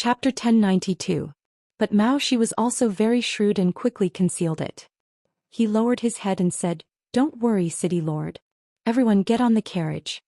Chapter 1092. But Mao Shi was also very shrewd and quickly concealed it. He lowered his head and said, "Don't worry, City Lord. Everyone get on the carriage."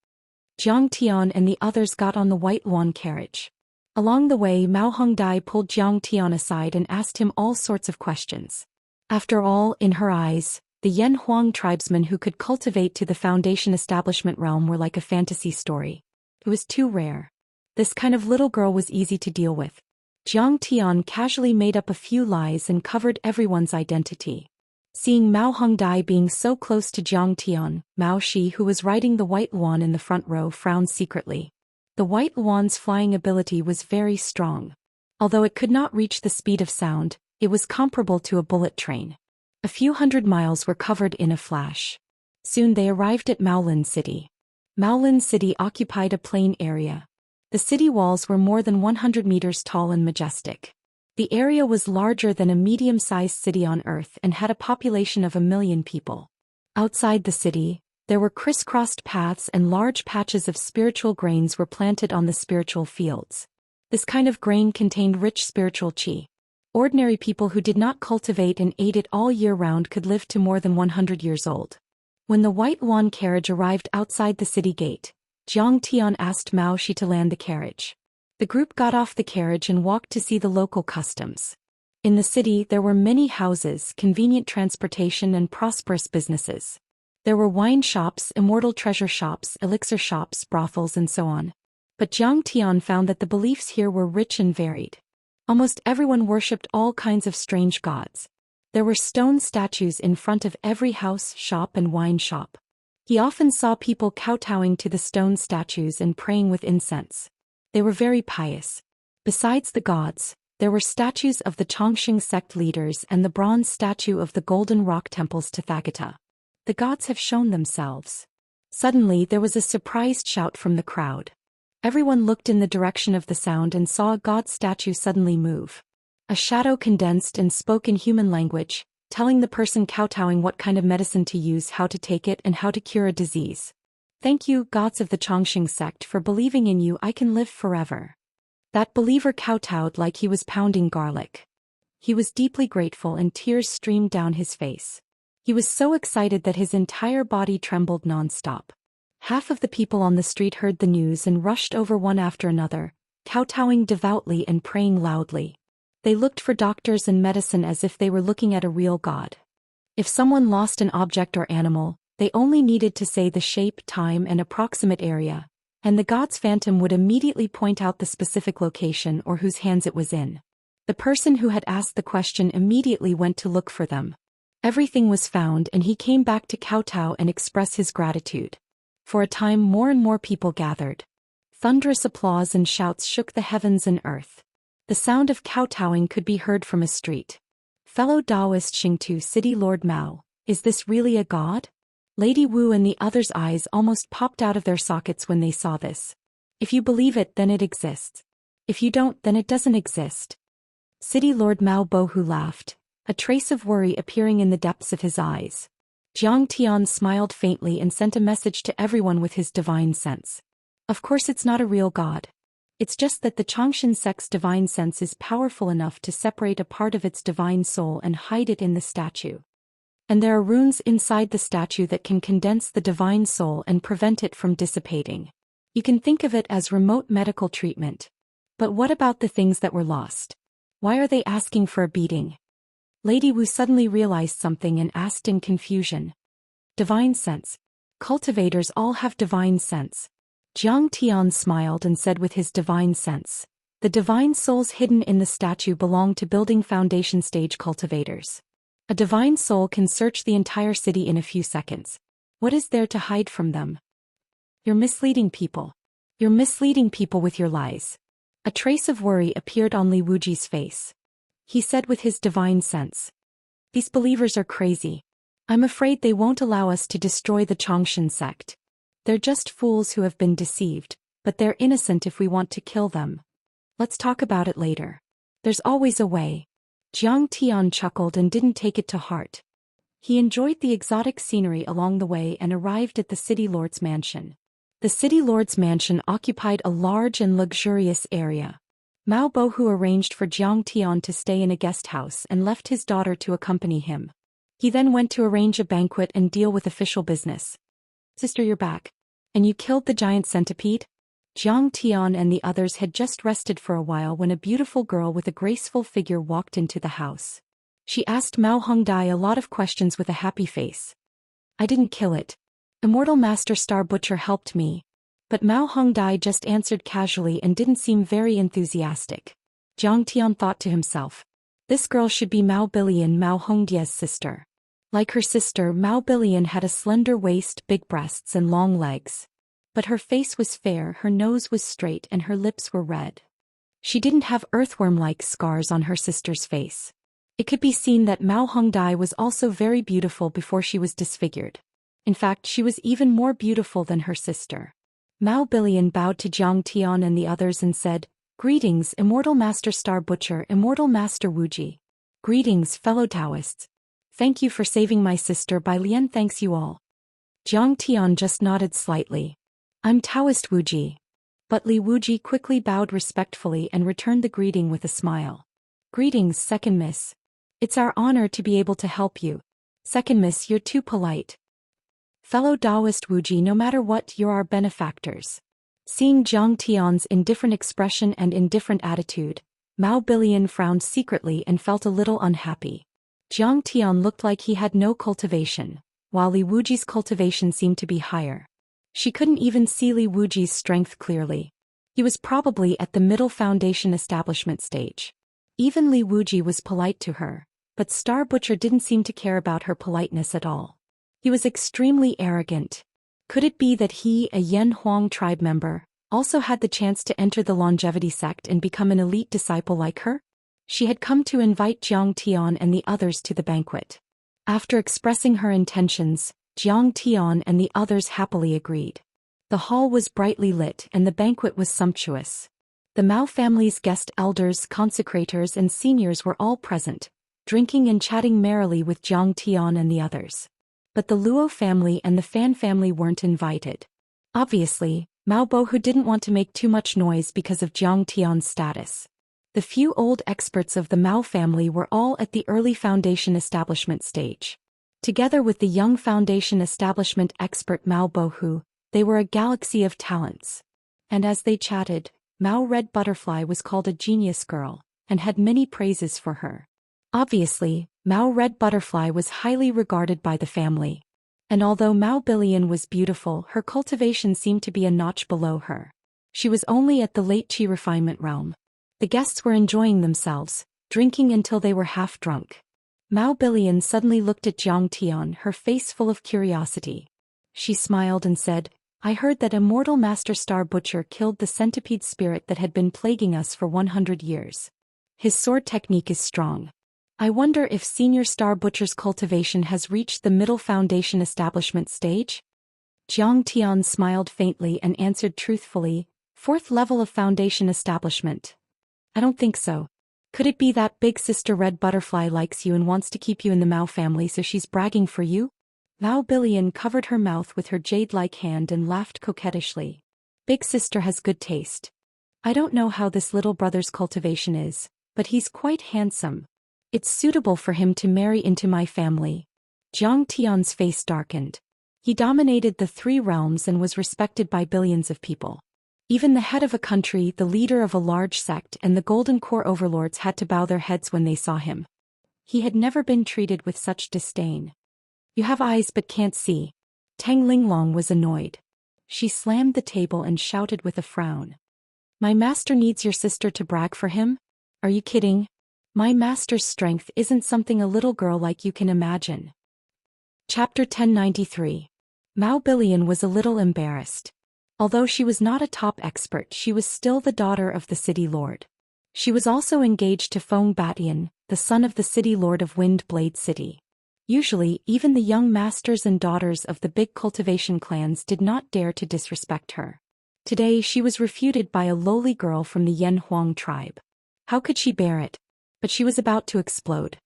Jiang Tian and the others got on the white Luan carriage. Along the way, Mao Hongdai pulled Jiang Tian aside and asked him all sorts of questions. After all, in her eyes, the Yan Huang tribesmen who could cultivate to the Foundation establishment realm were like a fantasy story. It was too rare. This kind of little girl was easy to deal with. Jiang Tian casually made up a few lies and covered everyone's identity. Seeing Mao Hongdai being so close to Jiang Tian, Mao Shi, who was riding the white Luan in the front row, frowned secretly. The white Luan's flying ability was very strong. Although it could not reach the speed of sound, it was comparable to a bullet train. A few hundred miles were covered in a flash. Soon they arrived at Maolin City. Maolin City occupied a plain area. The city walls were more than 100 meters tall and majestic. The area was larger than a medium-sized city on Earth and had a population of 1 million people. Outside the city, there were crisscrossed paths and large patches of spiritual grains were planted on the spiritual fields. This kind of grain contained rich spiritual qi. Ordinary people who did not cultivate and ate it all year round could live to more than 100 years old. When the white Luan carriage arrived outside the city gate, Jiang Tian asked Mao Shi to land the carriage. The group got off the carriage and walked to see the local customs. In the city there were many houses, convenient transportation and prosperous businesses. There were wine shops, immortal treasure shops, elixir shops, brothels and so on. But Jiang Tian found that the beliefs here were rich and varied. Almost everyone worshipped all kinds of strange gods. There were stone statues in front of every house, shop and wine shop. He often saw people kowtowing to the stone statues and praying with incense. They were very pious. Besides the gods, there were statues of the Chongqing sect leaders and the bronze statue of the Golden Rock Temple's Tathagata. The gods have shown themselves. Suddenly there was a surprised shout from the crowd. Everyone looked in the direction of the sound and saw a god statue suddenly move. A shadow condensed and spoke in human language, telling the person kowtowing what kind of medicine to use, how to take it and how to cure a disease. "Thank you, gods of the Chongqing sect, for believing in you. I can live forever." That believer kowtowed like he was pounding garlic. He was deeply grateful and tears streamed down his face. He was so excited that his entire body trembled non-stop. Half of the people on the street heard the news and rushed over one after another, kowtowing devoutly and praying loudly. They looked for doctors and medicine as if they were looking at a real god. If someone lost an object or animal, they only needed to say the shape, time and approximate area, and the god's phantom would immediately point out the specific location or whose hands it was in. The person who had asked the question immediately went to look for them. Everything was found and he came back to kowtow and express his gratitude. For a time more and more people gathered. Thunderous applause and shouts shook the heavens and earth. The sound of kowtowing could be heard from a street. "Fellow Daoist Xingtu City Lord Mao, is this really a god?" Lady Wu and the others' eyes almost popped out of their sockets when they saw this. "If you believe it, then it exists. If you don't, then it doesn't exist." City Lord Mao Bohu laughed, a trace of worry appearing in the depths of his eyes. Jiang Tian smiled faintly and sent a message to everyone with his divine sense. "Of course it's not a real god. It's just that the Chongqing sect's divine sense is powerful enough to separate a part of its divine soul and hide it in the statue. And there are runes inside the statue that can condense the divine soul and prevent it from dissipating. You can think of it as remote medical treatment. But what about the things that were lost? Why are they asking for a beating?" Lady Wu suddenly realized something and asked in confusion. "Divine sense. Cultivators all have divine sense." Jiang Tian smiled and said with his divine sense, "The divine souls hidden in the statue belong to building foundation stage cultivators. A divine soul can search the entire city in a few seconds. What is there to hide from them? You're misleading people. You're misleading people with your lies." A trace of worry appeared on Li Wuji's face. He said with his divine sense, "These believers are crazy. I'm afraid they won't allow us to destroy the Chongqing sect. They're just fools who have been deceived, but they're innocent if we want to kill them. Let's talk about it later. There's always a way." Jiang Tian chuckled and didn't take it to heart. He enjoyed the exotic scenery along the way and arrived at the city lord's mansion. The city lord's mansion occupied a large and luxurious area. Mao Bohu arranged for Jiang Tian to stay in a guest house and left his daughter to accompany him. He then went to arrange a banquet and deal with official business. Sister, you're back. And you killed the giant centipede? Jiang Tian and the others had just rested for a while when a beautiful girl with a graceful figure walked into the house. She asked Mao Hongdai a lot of questions with a happy face. I didn't kill it. Immortal Master Star Butcher helped me. But Mao Hongdai just answered casually and didn't seem very enthusiastic. Jiang Tian thought to himself. This girl should be Mao Bilian, Mao Hongdia's sister. Like her sister, Mao Bilian had a slender waist, big breasts and long legs. But her face was fair, her nose was straight and her lips were red. She didn't have earthworm-like scars on her sister's face. It could be seen that Mao Hongdai was also very beautiful before she was disfigured. In fact, she was even more beautiful than her sister. Mao Bilian bowed to Jiang Tian and the others and said, Greetings, Immortal Master Star Butcher, Immortal Master Wuji. Greetings, fellow Daoists. Thank you for saving my sister. Bai Lian thanks you all. Jiang Tian just nodded slightly. I'm Taoist Wuji. But Li Wuji quickly bowed respectfully and returned the greeting with a smile. Greetings, Second Miss. It's our honor to be able to help you. Second Miss, you're too polite. Fellow Daoist Wuji, no matter what, you're our benefactors. Seeing Jiang Tian's indifferent expression and indifferent attitude, Mao Bilian frowned secretly and felt a little unhappy. Jiang Tian looked like he had no cultivation, while Li Wuji's cultivation seemed to be higher. She couldn't even see Li Wuji's strength clearly. He was probably at the middle foundation establishment stage. Even Li Wuji was polite to her, but Star Butcher didn't seem to care about her politeness at all. He was extremely arrogant. Could it be that he, a Yan Huang tribe member, also had the chance to enter the longevity sect and become an elite disciple like her? She had come to invite Jiang Tian and the others to the banquet. After expressing her intentions, Jiang Tian and the others happily agreed. The hall was brightly lit and the banquet was sumptuous. The Mao family's guest elders, consecrators and seniors were all present, drinking and chatting merrily with Jiang Tian and the others. But the Luo family and the Fan family weren't invited. Obviously, Mao Bohu didn't want to make too much noise because of Jiang Tian's status. The few old experts of the Mao family were all at the early foundation establishment stage. Together with the young foundation establishment expert Mao Bohu, they were a galaxy of talents. And as they chatted, Mao Red Butterfly was called a genius girl, and had many praises for her. Obviously, Mao Red Butterfly was highly regarded by the family. And although Mao Bilian was beautiful, her cultivation seemed to be a notch below her. She was only at the late Qi refinement realm. The guests were enjoying themselves, drinking until they were half drunk. Mao Bilian suddenly looked at Jiang Tian, her face full of curiosity. She smiled and said, I heard that Immortal Master Star Butcher killed the centipede spirit that had been plaguing us for 100 years. His sword technique is strong. I wonder if Senior Star Butcher's cultivation has reached the middle foundation establishment stage? Jiang Tian smiled faintly and answered truthfully, 4th level of foundation establishment. I don't think so. Could it be that big sister Red Butterfly likes you and wants to keep you in the Mao family so she's bragging for you? Mao Bilian covered her mouth with her jade-like hand and laughed coquettishly. Big sister has good taste. I don't know how this little brother's cultivation is, but he's quite handsome. It's suitable for him to marry into my family. Jiang Tian's face darkened. He dominated the 3 realms and was respected by billions of people. Even the head of a country, the leader of a large sect and the Golden Core overlords had to bow their heads when they saw him. He had never been treated with such disdain. You have eyes but can't see. Tang Linglong was annoyed. She slammed the table and shouted with a frown. My master needs your sister to brag for him? Are you kidding? My master's strength isn't something a little girl like you can imagine. Chapter 1093. Mao Bilian was a little embarrassed. Although she was not a top expert, she was still the daughter of the city lord. She was also engaged to Feng Batian, the son of the city lord of Wind Blade City. Usually, even the young masters and daughters of the big cultivation clans did not dare to disrespect her. Today she was refuted by a lowly girl from the Yan Huang tribe. How could she bear it? But she was about to explode.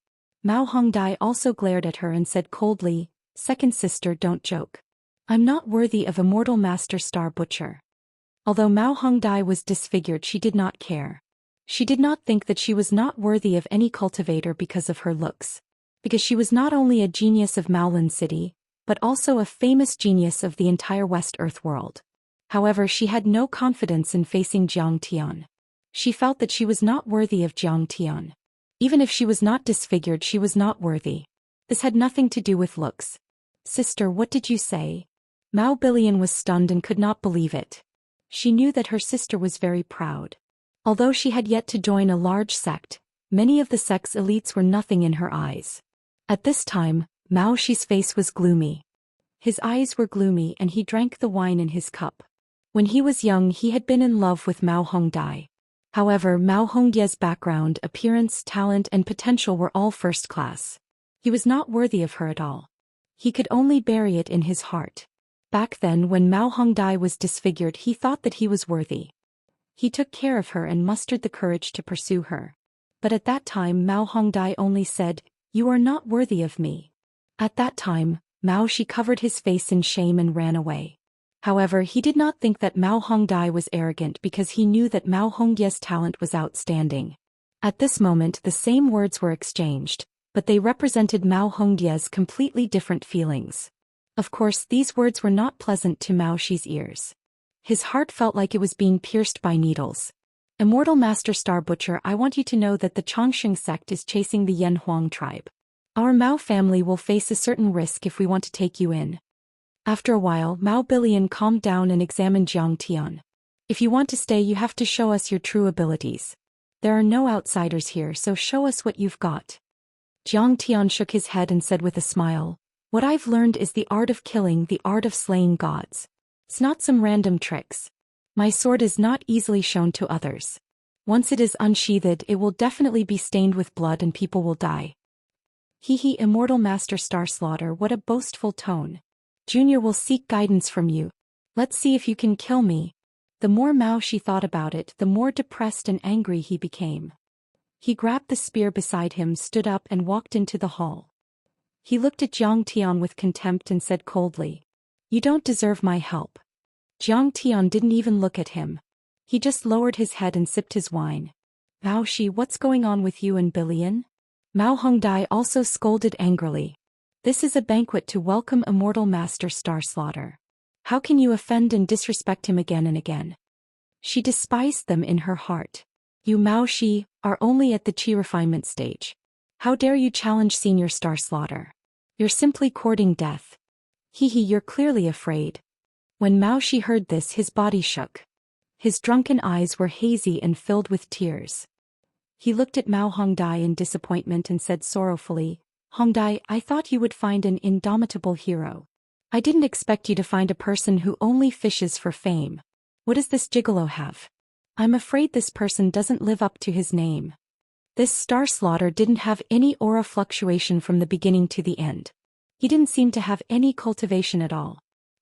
Mao Hongdai also glared at her and said coldly, Second sister, don't joke. I'm not worthy of Immortal Master Star Butcher. Although Mao Hongdai was disfigured, she did not care. She did not think that she was not worthy of any cultivator because of her looks. Because she was not only a genius of Maolin City, but also a famous genius of the entire West Earth world. However, she had no confidence in facing Jiang Tian. She felt that she was not worthy of Jiang Tian. Even if she was not disfigured, she was not worthy. This had nothing to do with looks. Sister, what did you say? Mao Billion was stunned and could not believe it. She knew that her sister was very proud. Although she had yet to join a large sect, many of the sect's elites were nothing in her eyes. At this time, Mao Shi's face was gloomy. His eyes were gloomy and he drank the wine in his cup. When he was young, he had been in love with Mao Hongdai. However, Mao Hongdai's background, appearance, talent and potential were all first class. He was not worthy of her at all. He could only bury it in his heart. Back then, when Mao Hongdai was disfigured, he thought that he was worthy. He took care of her and mustered the courage to pursue her. But at that time, Mao Hongdai only said, "You are not worthy of me." At that time, Mao Shi covered his face in shame and ran away. However, he did not think that Mao Hongdai was arrogant because he knew that Mao Hongdai's talent was outstanding. At this moment, the same words were exchanged, but they represented Mao Hongdai's completely different feelings. Of course, these words were not pleasant to Mao Shi's ears. His heart felt like it was being pierced by needles. Immortal Master Star Butcher, I want you to know that the Chongsheng sect is chasing the Yan Huang tribe. Our Mao family will face a certain risk if we want to take you in. After a while, Mao Billion calmed down and examined Jiang Tian. If you want to stay, you have to show us your true abilities. There are no outsiders here, so show us what you've got. Jiang Tian shook his head and said with a smile, "What I've learned is the art of killing, the art of slaying gods. It's not some random tricks. My sword is not easily shown to others. Once it is unsheathed, it will definitely be stained with blood and people will die." Hee, Immortal Master Star Slaughter, what a boastful tone. Junior will seek guidance from you. Let's see if you can kill me. The more Mao Shi thought about it, the more depressed and angry he became. He grabbed the spear beside him, stood up and walked into the hall. He looked at Jiang Tian with contempt and said coldly, "You don't deserve my help." Jiang Tian didn't even look at him. He just lowered his head and sipped his wine. "Mao Shi, what's going on with you and Billion?" Mao Hongdai also scolded angrily. "This is a banquet to welcome Immortal Master Star Slaughter. How can you offend and disrespect him again and again?" She despised them in her heart. "You Mao Shi are only at the Qi refinement stage. How dare you challenge Senior Star Slaughter? You're simply courting death." You're clearly afraid." When Mao Shi heard this, his body shook. His drunken eyes were hazy and filled with tears. He looked at Mao Hongdai in disappointment and said sorrowfully, "Hongdai, I thought you would find an indomitable hero. I didn't expect you to find a person who only fishes for fame. What does this gigolo have? I'm afraid this person doesn't live up to his name." This Star Slaughter didn't have any aura fluctuation from the beginning to the end. He didn't seem to have any cultivation at all.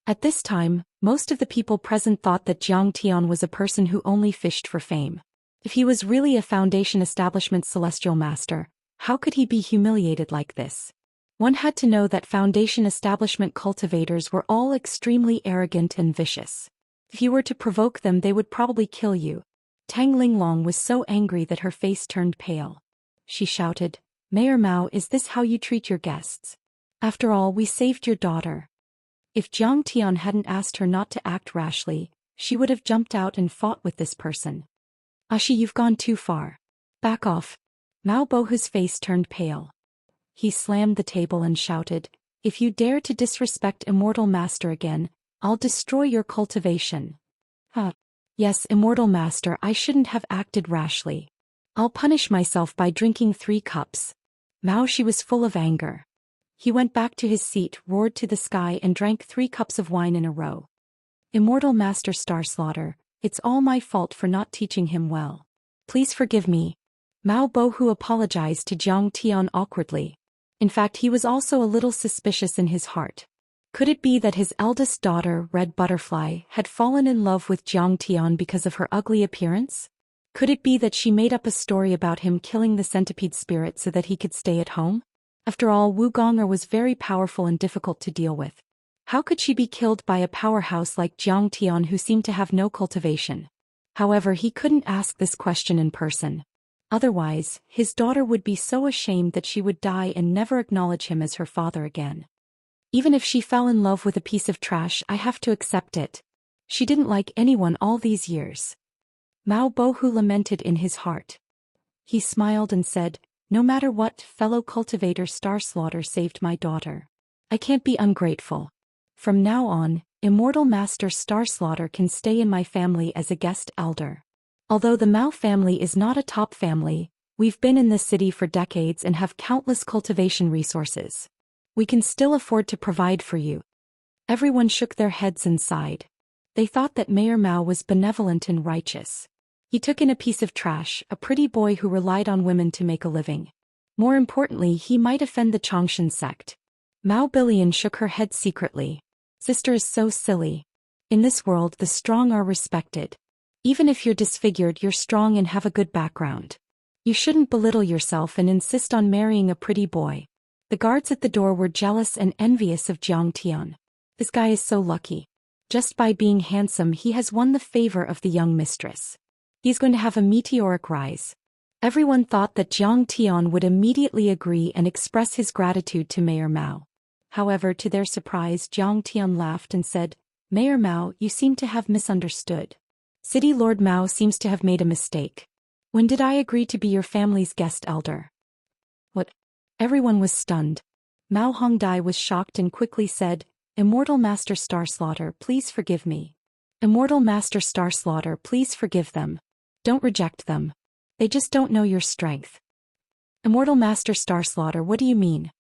At this time, most of the people present thought that Jiang Tian was a person who only fished for fame. If he was really a Foundation Establishment Celestial Master, how could he be humiliated like this? One had to know that Foundation Establishment cultivators were all extremely arrogant and vicious. If you were to provoke them, they would probably kill you. Tang Linglong was so angry that her face turned pale. She shouted, "Mayor Mao, is this how you treat your guests? After all, we saved your daughter." If Jiang Tian hadn't asked her not to act rashly, she would have jumped out and fought with this person. "Ashi, you've gone too far. Back off." Mao Bohu's face turned pale. He slammed the table and shouted, "If you dare to disrespect Immortal Master again, I'll destroy your cultivation." Yes, Immortal Master, I shouldn't have acted rashly. I'll punish myself by drinking 3 cups. Mao Shi was full of anger. He went back to his seat, roared to the sky and drank 3 cups of wine in a row. "Immortal Master Star Slaughter, it's all my fault for not teaching him well. Please forgive me." Mao Bohu apologized to Jiang Tian awkwardly. In fact, he was also a little suspicious in his heart. Could it be that his eldest daughter, Red Butterfly, had fallen in love with Jiang Tian because of her ugly appearance? Could it be that she made up a story about him killing the centipede spirit so that he could stay at home? After all, Wu Gonger was very powerful and difficult to deal with. How could she be killed by a powerhouse like Jiang Tian who seemed to have no cultivation? However, he couldn't ask this question in person. Otherwise, his daughter would be so ashamed that she would die and never acknowledge him as her father again. Even if she fell in love with a piece of trash, I have to accept it. She didn't like anyone all these years. Mao Bohu lamented in his heart. He smiled and said, no matter what, fellow cultivator Star Slaughter saved my daughter. I can't be ungrateful. From now on, Immortal Master Star Slaughter can stay in my family as a guest elder. Although the Mao family is not a top family, we've been in this city for decades and have countless cultivation resources. We can still afford to provide for you. Everyone shook their heads and sighed. They thought that Mayor Mao was benevolent and righteous. He took in a piece of trash, a pretty boy who relied on women to make a living. More importantly, he might offend the Xianxia sect. Mao Billion shook her head secretly. Sister is so silly. In this world, the strong are respected. Even if you're disfigured, you're strong and have a good background. You shouldn't belittle yourself and insist on marrying a pretty boy. The guards at the door were jealous and envious of Zhou Xian. This guy is so lucky. Just by being handsome, he has won the favor of the young mistress. He's going to have a meteoric rise. Everyone thought that Zhou Xian would immediately agree and express his gratitude to Mayor Mao. However, to their surprise, Zhou Xian laughed and said, Mayor Mao, you seem to have misunderstood. City Lord Mao seems to have made a mistake. When did I agree to be your family's guest elder? What? Everyone was stunned. Mao Hongdai was shocked and quickly said, Immortal Master Star Slaughter, please forgive me. Immortal Master Star Slaughter, please forgive them. Don't reject them. They just don't know your strength. Immortal Master Star Slaughter, what do you mean?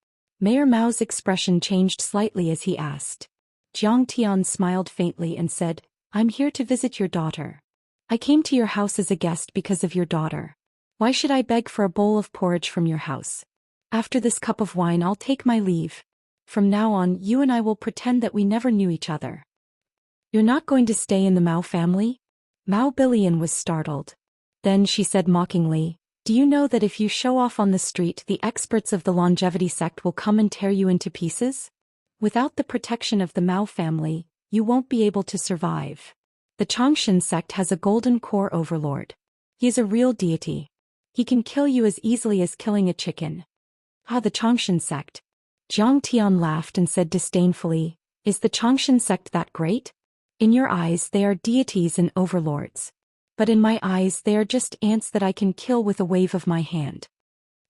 Mayor Mao's expression changed slightly as he asked. Zhou Xian smiled faintly and said, I'm here to visit your daughter. I came to your house as a guest because of your daughter. Why should I beg for a bowl of porridge from your house? After this cup of wine, I'll take my leave. From now on, you and I will pretend that we never knew each other. You're not going to stay in the Mao family? Mao Billion was startled. Then she said mockingly, do you know that if you show off on the street, the experts of the longevity sect will come and tear you into pieces? Without the protection of the Mao family, you won't be able to survive. The Xianxia sect has a golden core overlord. He is a real deity. He can kill you as easily as killing a chicken. Ah, the Xianxia sect. Zhou Xian laughed and said disdainfully, is the Xianxia sect that great? In your eyes they are deities and overlords. But in my eyes they are just ants that I can kill with a wave of my hand.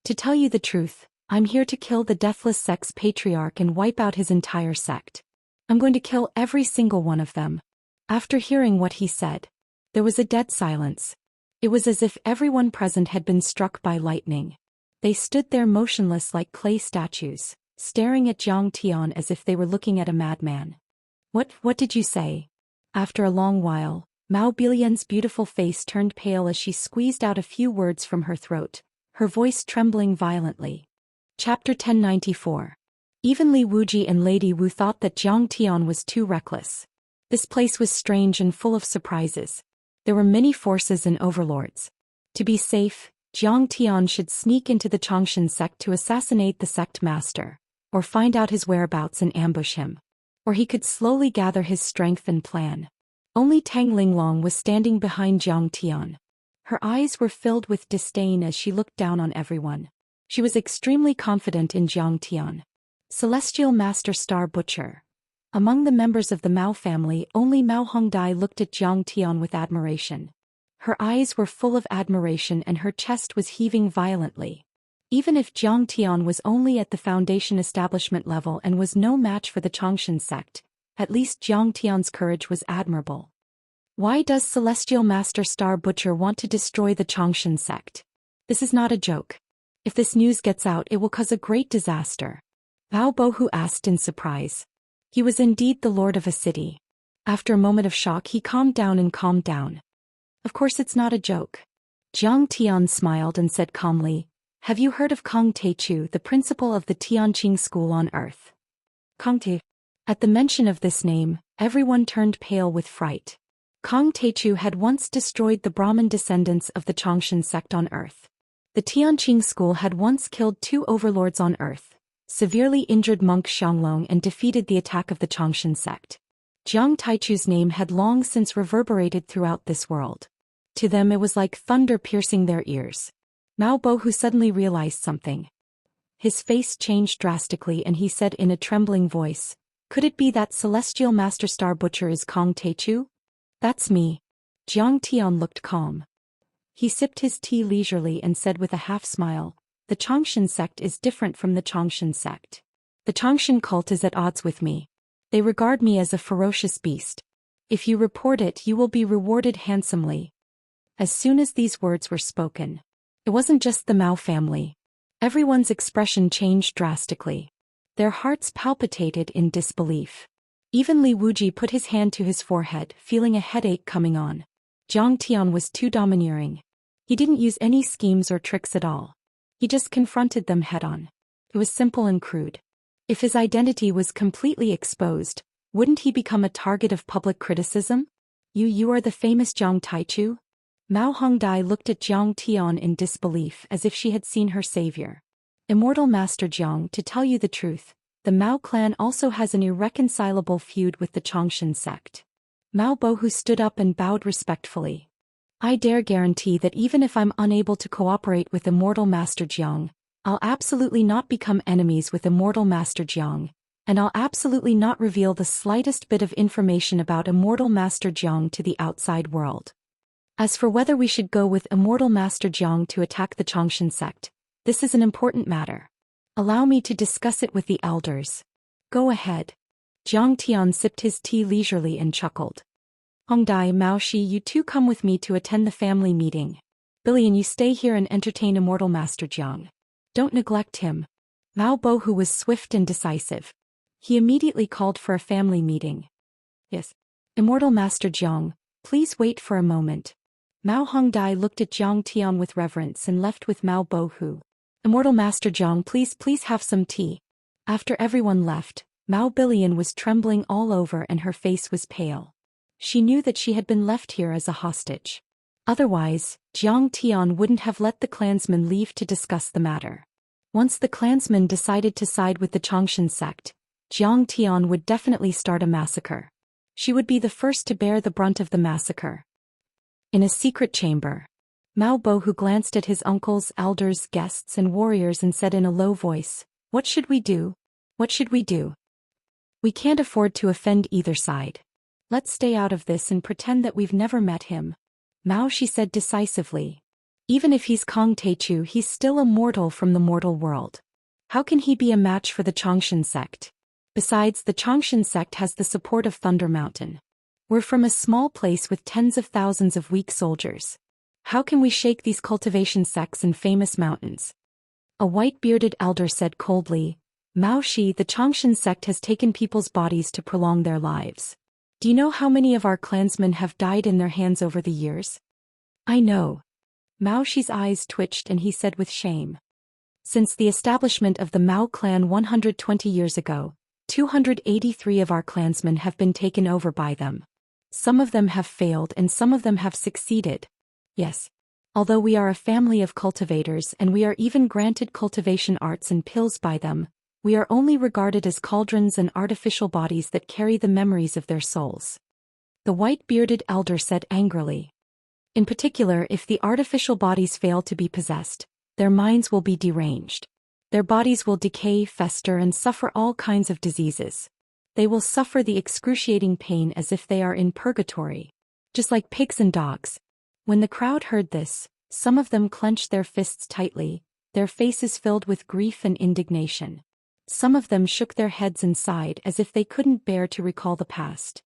To tell you the truth, I'm here to kill the Deathless Sect's patriarch and wipe out his entire sect. I'm going to kill every single one of them. After hearing what he said, there was a dead silence. It was as if everyone present had been struck by lightning. They stood there motionless like clay statues, staring at Zhou Xian as if they were looking at a madman. What did you say? After a long while, Mao Billion's beautiful face turned pale as she squeezed out a few words from her throat, her voice trembling violently. Chapter 1094. Even Li Wuji and Lady Wu thought that Zhou Xian was too reckless. This place was strange and full of surprises. There were many forces and overlords. To be safe, Zhou Xian should sneak into the Xianxia sect to assassinate the sect master, or find out his whereabouts and ambush him. Or he could slowly gather his strength and plan. Only Tang Linglong was standing behind Zhou Xian. Her eyes were filled with disdain as she looked down on everyone. She was extremely confident in Zhou Xian. Celestial Master Star Butcher. Among the members of the Mao family, only Mao Hongdai looked at Zhou Xian with admiration. Her eyes were full of admiration and her chest was heaving violently. Even if Zhou Xian was only at the foundation establishment level and was no match for the Xianxia sect, at least Zhou Xian's courage was admirable. Why does Celestial Master Star Butcher want to destroy the Xianxia sect? This is not a joke. If this news gets out, it will cause a great disaster. Bao Bohu asked in surprise. He was indeed the lord of a city. After a moment of shock, he calmed down. Of course it's not a joke. Zhou Xian smiled and said calmly, have you heard of Kong Teichu, the principal of the Tianqing school on earth? Kong Te. At the mention of this name, everyone turned pale with fright. Kong Teichu had once destroyed the Brahmin descendants of the Xianxia sect on earth. The Tianqing school had once killed 2 overlords on earth, severely injured monk Xianglong and defeated the attack of the Xianxia sect. Jiang Taichu's name had long since reverberated throughout this world. To them it was like thunder piercing their ears. Mao Bohu suddenly realized something. His face changed drastically and he said in a trembling voice, "Could it be that celestial master star butcher is Kong Teichu?" "That's me." Jiang Tian looked calm. He sipped his tea leisurely and said with a half-smile, "The Changshan sect is different from the Changshan sect. The Changshan cult is at odds with me. They regard me as a ferocious beast. If you report it, you will be rewarded handsomely." As soon as these words were spoken, it wasn't just the Mao family. Everyone's expression changed drastically. Their hearts palpitated in disbelief. Even Li Wuji put his hand to his forehead, feeling a headache coming on. Jiang Tian was too domineering. He didn't use any schemes or tricks at all. He just confronted them head-on. It was simple and crude. If his identity was completely exposed, wouldn't he become a target of public criticism? You are the famous Jiang Taichu?" Mao Hongdai looked at Jiang Tian in disbelief as if she had seen her savior. "Immortal Master Jiang, to tell you the truth, the Mao clan also has an irreconcilable feud with the Changshan sect." Mao Bohu stood up and bowed respectfully. "I dare guarantee that even if I'm unable to cooperate with Immortal Master Jiang, I'll absolutely not become enemies with Immortal Master Jiang, and I'll absolutely not reveal the slightest bit of information about Immortal Master Jiang to the outside world. As for whether we should go with Immortal Master Jiang to attack the Changshan sect, this is an important matter. Allow me to discuss it with the elders." "Go ahead." Jiang Tian sipped his tea leisurely and chuckled. "Hongdai, Mao Shi, you two come with me to attend the family meeting. Billion, you stay here and entertain Immortal Master Jiang. Don't neglect him." Mao Bohu was swift and decisive. He immediately called for a family meeting. "Yes. Immortal Master Jiang, please wait for a moment." Mao Hongdai looked at Jiang Tian with reverence and left with Mao Bohu. "Immortal Master Jiang, please have some tea." After everyone left, Mao Billion was trembling all over and her face was pale. She knew that she had been left here as a hostage. Otherwise, Jiang Tian wouldn't have let the clansmen leave to discuss the matter. Once the clansmen decided to side with the Changshan sect, Jiang Tian would definitely start a massacre. She would be the first to bear the brunt of the massacre. In a secret chamber, Mao Bohu glanced at his uncles, elders, guests and warriors and said in a low voice, "What should we do? What should we do? We can't afford to offend either side. Let's stay out of this and pretend that we've never met him." "Mao," she said decisively. "Even if he's Kong Teichu, he's still a mortal from the mortal world. How can he be a match for the Changshan sect? Besides, the Changshan sect has the support of Thunder Mountain. We're from a small place with tens of thousands of weak soldiers. How can we shake these cultivation sects and famous mountains?" A white-bearded elder said coldly, "Mao Shi, the Changshan sect has taken people's bodies to prolong their lives. Do you know how many of our clansmen have died in their hands over the years?" "I know." Mao Shi's eyes twitched and he said with shame, "Since the establishment of the Mao clan 120 years ago, 283 of our clansmen have been taken over by them. Some of them have failed and some of them have succeeded. Yes. Although we are a family of cultivators and we are even granted cultivation arts and pills by them, we are only regarded as cauldrons and artificial bodies that carry the memories of their souls." The white-bearded elder said angrily. "In particular, if the artificial bodies fail to be possessed, their minds will be deranged. Their bodies will decay, fester and suffer all kinds of diseases. They will suffer the excruciating pain as if they are in purgatory. Just like pigs and dogs." When the crowd heard this, some of them clenched their fists tightly, their faces filled with grief and indignation. Some of them shook their heads and sighed as if they couldn't bear to recall the past.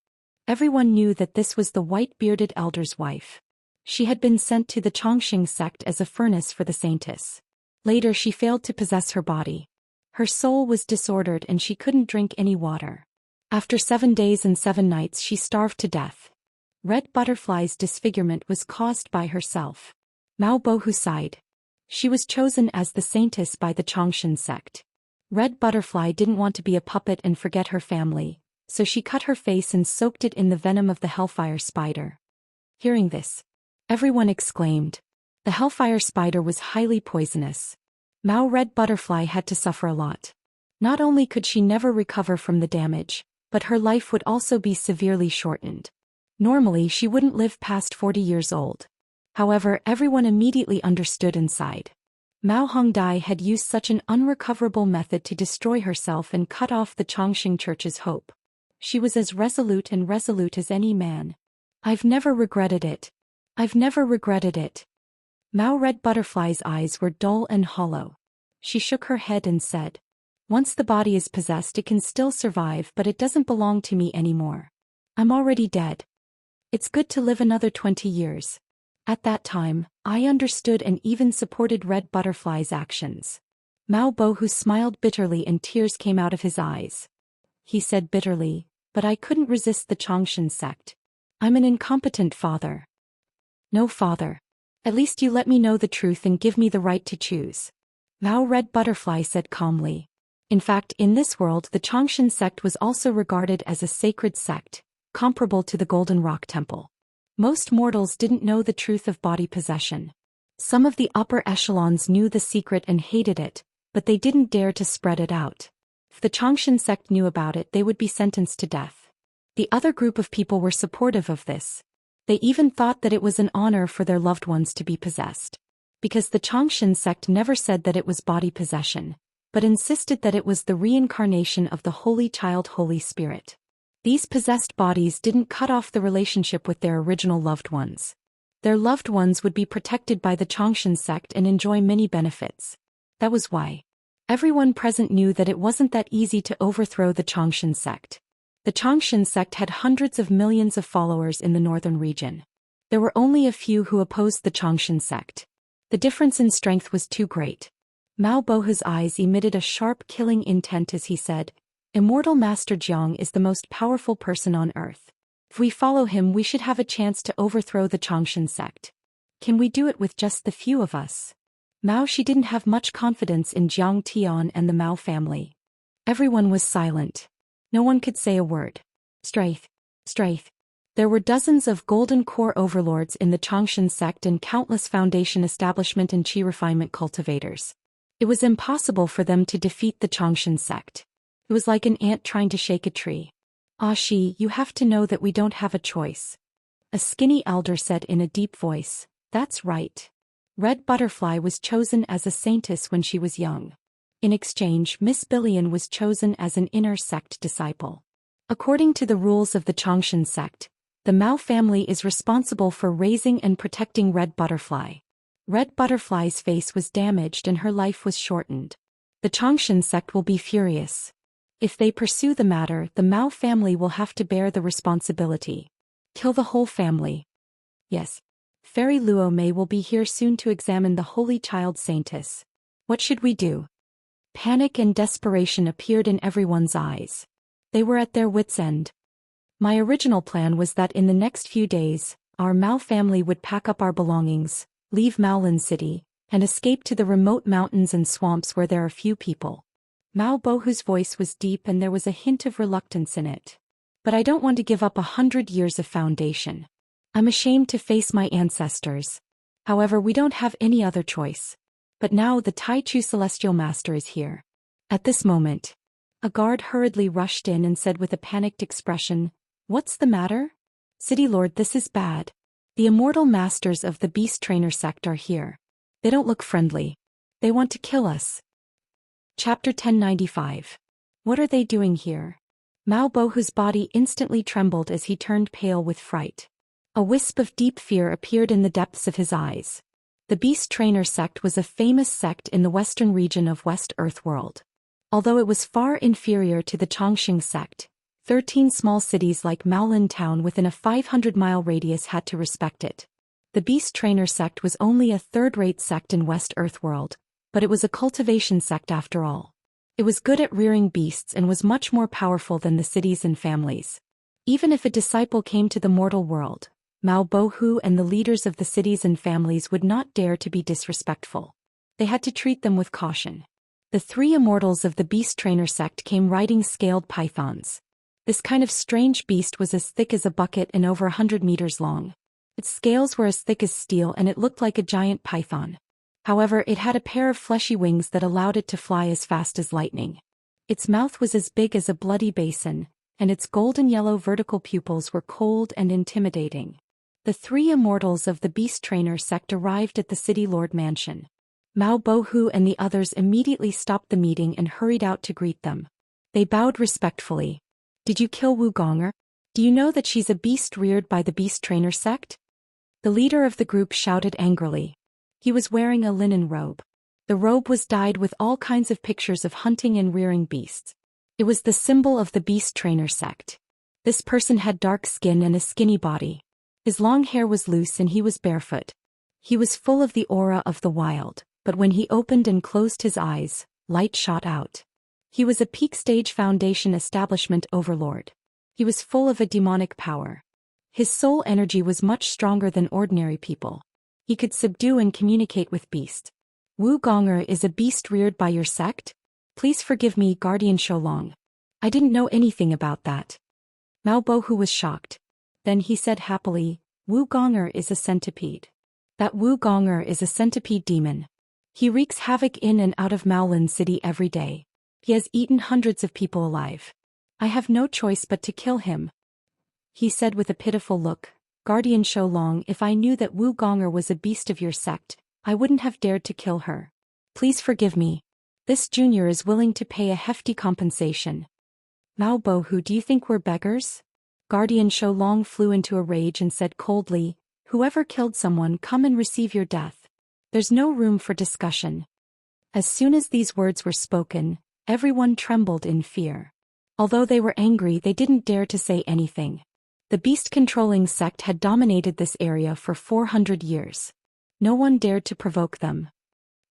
Everyone knew that this was the white-bearded elder's wife. She had been sent to the Changshan sect as a furnace for the saintess. Later she failed to possess her body. Her soul was disordered and she couldn't drink any water. After 7 days and 7 nights she starved to death. Red Butterfly's disfigurement was caused by herself. Mao Bohu sighed. She was chosen as the saintess by the Changshan sect. Red Butterfly didn't want to be a puppet and forget her family, so she cut her face and soaked it in the venom of the hellfire spider. Hearing this, everyone exclaimed. The hellfire spider was highly poisonous. Mao Red Butterfly had to suffer a lot. Not only could she never recover from the damage, but her life would also be severely shortened. Normally she wouldn't live past 40 years old. However, everyone immediately understood and sighed. Mao Hongdai had used such an unrecoverable method to destroy herself and cut off the Chongqing Church's hope. She was as resolute as any man. I've never regretted it. I've never regretted it. Mao Red Butterfly's eyes were dull and hollow. She shook her head and said, "Once the body is possessed it can still survive, but it doesn't belong to me anymore. I'm already dead. It's good to live another 20 years. At that time, I understood and even supported Red Butterfly's actions." Mao Bohu smiled bitterly and tears came out of his eyes. He said bitterly, "But I couldn't resist the Chongqing sect. I'm an incompetent father." "No father. At least you let me know the truth and give me the right to choose," Mao Red Butterfly said calmly. In fact, in this world the Chongqing sect was also regarded as a sacred sect, comparable to the Golden Rock Temple. Most mortals didn't know the truth of body possession. Some of the upper echelons knew the secret and hated it, but they didn't dare to spread it out. If the Chongqing sect knew about it, they would be sentenced to death. The other group of people were supportive of this. They even thought that it was an honor for their loved ones to be possessed. Because the Chongqing sect never said that it was body possession, but insisted that it was the reincarnation of the Holy Child Holy Spirit. These possessed bodies didn't cut off the relationship with their original loved ones. Their loved ones would be protected by the Chongqing sect and enjoy many benefits. That was why. Everyone present knew that it wasn't that easy to overthrow the Chongqing sect. The Chongqing sect had hundreds of millions of followers in the northern region. There were only a few who opposed the Chongqing sect. The difference in strength was too great. Mao Bohu's eyes emitted a sharp killing intent as he said, "Immortal Master Jiang is the most powerful person on earth. If we follow him we should have a chance to overthrow the Chongqing sect. Can we do it with just the few of us?" She didn't have much confidence in Jiang Tian and the Mao family. Everyone was silent. No one could say a word. Strength. There were dozens of golden core overlords in the Chongqing sect and countless foundation establishment and qi refinement cultivators. It was impossible for them to defeat the Chongqing sect. It was like an ant trying to shake a tree. "Shi, you have to know that we don't have a choice," a skinny elder said in a deep voice. "That's right. Red Butterfly was chosen as a saintess when she was young. In exchange, Miss Billion was chosen as an inner sect disciple. According to the rules of the Chongqing sect, the Mao family is responsible for raising and protecting Red Butterfly. Red Butterfly's face was damaged and her life was shortened. The Chongqing sect will be furious. If they pursue the matter, the Mao family will have to bear the responsibility. Kill the whole family. Yes. Fairy Luo Mei will be here soon to examine the Holy Child Saintess. What should we do?" Panic and desperation appeared in everyone's eyes. They were at their wits' end. "My original plan was that in the next few days, our Mao family would pack up our belongings, leave Maolin City, and escape to the remote mountains and swamps where there are few people." Mao Bohu's voice was deep and there was a hint of reluctance in it. "But I don't want to give up 100 years of foundation. I'm ashamed to face my ancestors. However, we don't have any other choice. But now the Tai Chu Celestial Master is here." At this moment, a guard hurriedly rushed in and said with a panicked expression, "What's the matter?" "City Lord, this is bad. The Immortal Masters of the Beast Trainer sect are here. They don't look friendly. They want to kill us." Chapter 1095. What are they doing here? Mao Bohu's body instantly trembled as he turned pale with fright. A wisp of deep fear appeared in the depths of his eyes. The Beast Trainer sect was a famous sect in the western region of West Earth World. Although it was far inferior to the Chongqing sect, 13 small cities like Maolin Town within a 500-mile radius had to respect it. The Beast Trainer sect was only a third-rate sect in West Earth World, but it was a cultivation sect after all. It was good at rearing beasts and was much more powerful than the cities and families. Even if a disciple came to the mortal world, Mao Bohu and the leaders of the cities and families would not dare to be disrespectful. They had to treat them with caution. The 3 immortals of the Beast Trainer sect came riding scaled pythons. This kind of strange beast was as thick as a bucket and over 100 meters long. Its scales were as thick as steel and it looked like a giant python. However, it had a pair of fleshy wings that allowed it to fly as fast as lightning. Its mouth was as big as a bloody basin, and its golden yellow vertical pupils were cold and intimidating. The three immortals of the Beast Trainer sect arrived at the City Lord mansion. Mao Bohu and the others immediately stopped the meeting and hurried out to greet them. They bowed respectfully. Did you kill Wu Gonger? Do you know that she's a beast reared by the Beast Trainer sect? The leader of the group shouted angrily. He was wearing a linen robe. The robe was dyed with all kinds of pictures of hunting and rearing beasts. It was the symbol of the Beast Trainer sect. This person had dark skin and a skinny body. His long hair was loose and he was barefoot. He was full of the aura of the wild, but when he opened and closed his eyes, light shot out. He was a peak stage foundation establishment overlord. He was full of a demonic power. His soul energy was much stronger than ordinary people. He could subdue and communicate with beasts. Wu Gonger is a beast reared by your sect? Please forgive me, Guardian Shoulong. I didn't know anything about that. Mao Bohu was shocked. Then he said happily, Wu Gonger is a centipede. That Wu Gonger is a centipede demon. He wreaks havoc in and out of Maolin City every day. He has eaten hundreds of people alive. I have no choice but to kill him. He said with a pitiful look, Guardian Shoulong, if I knew that Wu Gonger was a beast of your sect, I wouldn't have dared to kill her. Please forgive me. This junior is willing to pay a hefty compensation. Mao Bohu, do you think we're beggars? Guardian Shoulong flew into a rage and said coldly, whoever killed someone, come and receive your death. There's no room for discussion. As soon as these words were spoken, everyone trembled in fear. Although they were angry, they didn't dare to say anything. The beast-controlling sect had dominated this area for 400 years. No one dared to provoke them.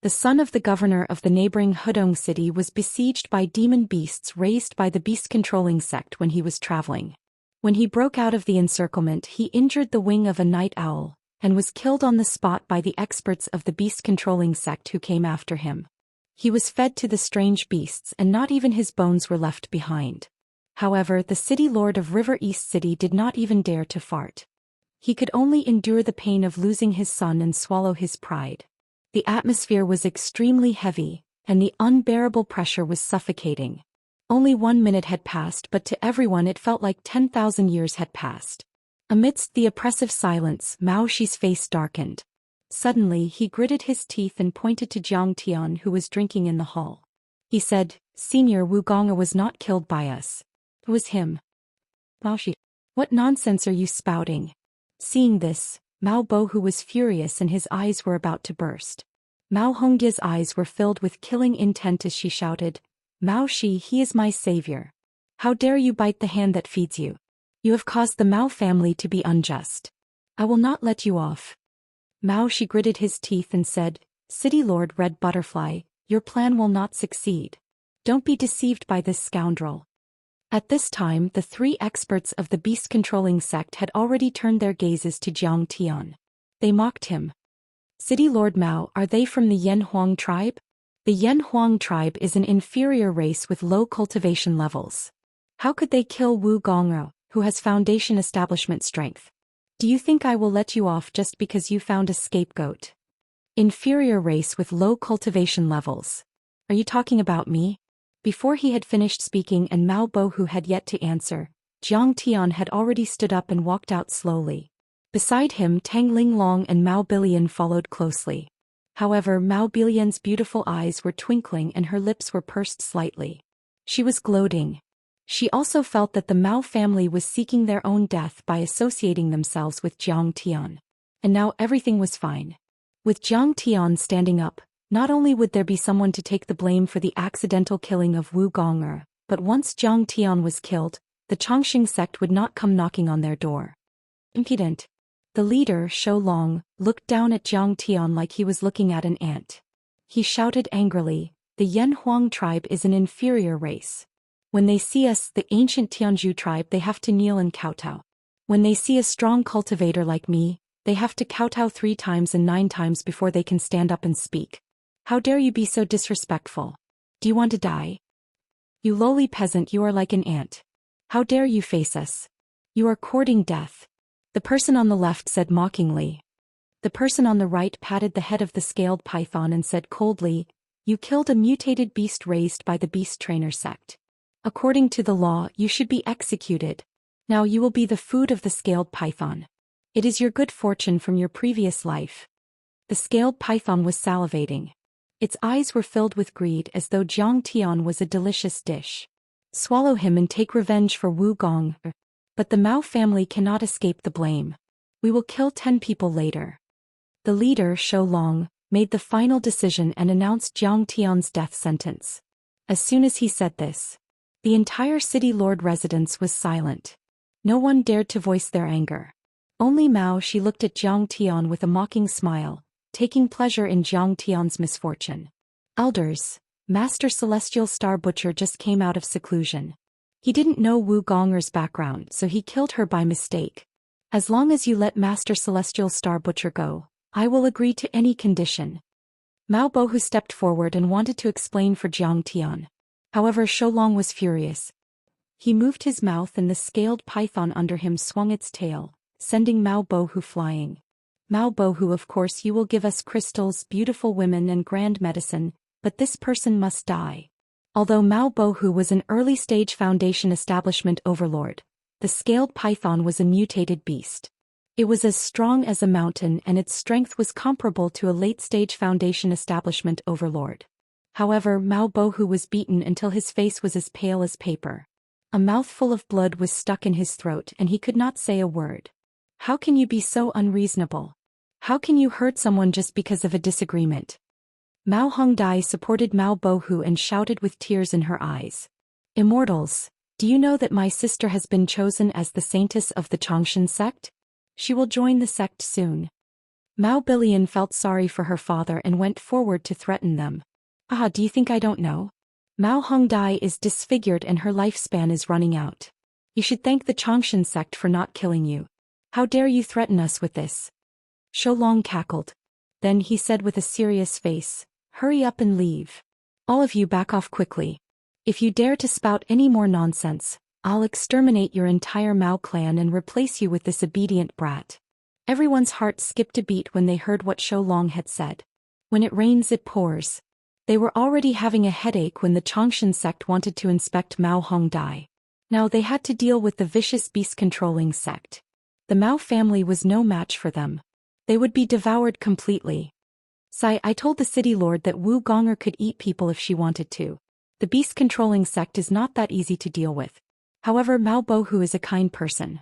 The son of the governor of the neighboring Hudong city was besieged by demon beasts raised by the beast-controlling sect when he was traveling. When he broke out of the encirclement, he injured the wing of a night owl, and was killed on the spot by the experts of the beast-controlling sect who came after him. He was fed to the strange beasts and not even his bones were left behind. However, the city lord of River East City did not even dare to fart. He could only endure the pain of losing his son and swallow his pride. The atmosphere was extremely heavy, and the unbearable pressure was suffocating. Only 1 minute had passed, but to everyone it felt like 10,000 years had passed. Amidst the oppressive silence, Mao Shi's face darkened. Suddenly he gritted his teeth and pointed to Jiang Tian, who was drinking in the hall. He said, Senior, Wu Gonger was not killed by us. It was him. Mao Shi, what nonsense are you spouting? Seeing this, Mao Bohu was furious and his eyes were about to burst. Mao Hongya's eyes were filled with killing intent as she shouted, Mao Shi, he is my savior. How dare you bite the hand that feeds you? You have caused the Mao family to be unjust. I will not let you off. Mao Shi gritted his teeth and said, City Lord Red Butterfly, your plan will not succeed. Don't be deceived by this scoundrel. At this time, the three experts of the beast-controlling sect had already turned their gazes to Jiang Tian. They mocked him. City Lord Mao, are they from the Yan Huang tribe? The Yan Huang tribe is an inferior race with low cultivation levels. How could they kill Wu Gonger, who has foundation establishment strength? Do you think I will let you off just because you found a scapegoat? Inferior race with low cultivation levels. Are you talking about me? Before he had finished speaking and Mao Bohu had yet to answer, Jiang Tian had already stood up and walked out slowly. Beside him, Tang Linglong and Mao Bilian followed closely. However, Mao Bilian's beautiful eyes were twinkling and her lips were pursed slightly. She was gloating. She also felt that the Mao family was seeking their own death by associating themselves with Jiang Tian. And now everything was fine. With Jiang Tian standing up, not only would there be someone to take the blame for the accidental killing of Wu Gonger, but once Jiang Tian was killed, the Chongqing sect would not come knocking on their door. Impudent. The leader, Shou Long, looked down at Jiang Tian like he was looking at an ant. He shouted angrily, the Yan Huang tribe is an inferior race. When they see us, the ancient Tianzhu tribe, they have to kneel and kowtow. When they see a strong cultivator like me, they have to kowtow 3 times and 9 times before they can stand up and speak. How dare you be so disrespectful? Do you want to die? You lowly peasant, you are like an ant. How dare you face us? You are courting death. The person on the left said mockingly. The person on the right patted the head of the scaled python and said coldly, you killed a mutated beast raised by the beast trainer sect. According to the law, you should be executed. Now you will be the food of the scaled python. It is your good fortune from your previous life. The scaled python was salivating. Its eyes were filled with greed as though Zhang Tian was a delicious dish. Swallow him and take revenge for Wu Gong. But the Mao family cannot escape the blame. We will kill 10 people later. The leader, Shou Long, made the final decision and announced Zhang Tian's death sentence. As soon as he said this, the entire city lord residence was silent. No one dared to voice their anger. Only Mao Shi looked at Zhang Tian with a mocking smile, taking pleasure in Zhang Tian's misfortune. Elders, Master Celestial Star Butcher just came out of seclusion. He didn't know Wu Gonger's background, so he killed her by mistake. As long as you let Master Celestial Star Butcher go, I will agree to any condition. Mao Bohu stepped forward and wanted to explain for Zhang Tian. However, Shou Long was furious. He moved his mouth and the scaled python under him swung its tail, sending Mao Bohu flying. Mao Bohu, of course you will give us crystals, beautiful women and grand medicine, but this person must die. Although Mao Bohu was an early-stage Foundation establishment overlord, the scaled python was a mutated beast. It was as strong as a mountain and its strength was comparable to a late-stage Foundation establishment overlord. However, Mao Bohu was beaten until his face was as pale as paper. A mouthful of blood was stuck in his throat and he could not say a word. How can you be so unreasonable? How can you hurt someone just because of a disagreement? Mao Hongdai supported Mao Bohu and shouted with tears in her eyes. Immortals, do you know that my sister has been chosen as the saintess of the Changshan sect? She will join the sect soon. Mao Bilian felt sorry for her father and went forward to threaten them. Ah, do you think I don't know? Mao Hongdai is disfigured and her lifespan is running out. You should thank the Changshan sect for not killing you. How dare you threaten us with this? Shou Long cackled. Then he said with a serious face, hurry up and leave. All of you back off quickly. If you dare to spout any more nonsense, I'll exterminate your entire Mao clan and replace you with this obedient brat. Everyone's heart skipped a beat when they heard what Shou Long had said. When it rains it pours. They were already having a headache when the Changshan sect wanted to inspect Mao Hongdai. Now they had to deal with the vicious beast-controlling sect. The Mao family was no match for them. They would be devoured completely. I told the city lord that Wu Gonger could eat people if she wanted to. The beast-controlling sect is not that easy to deal with. However, Mao Bohu is a kind person.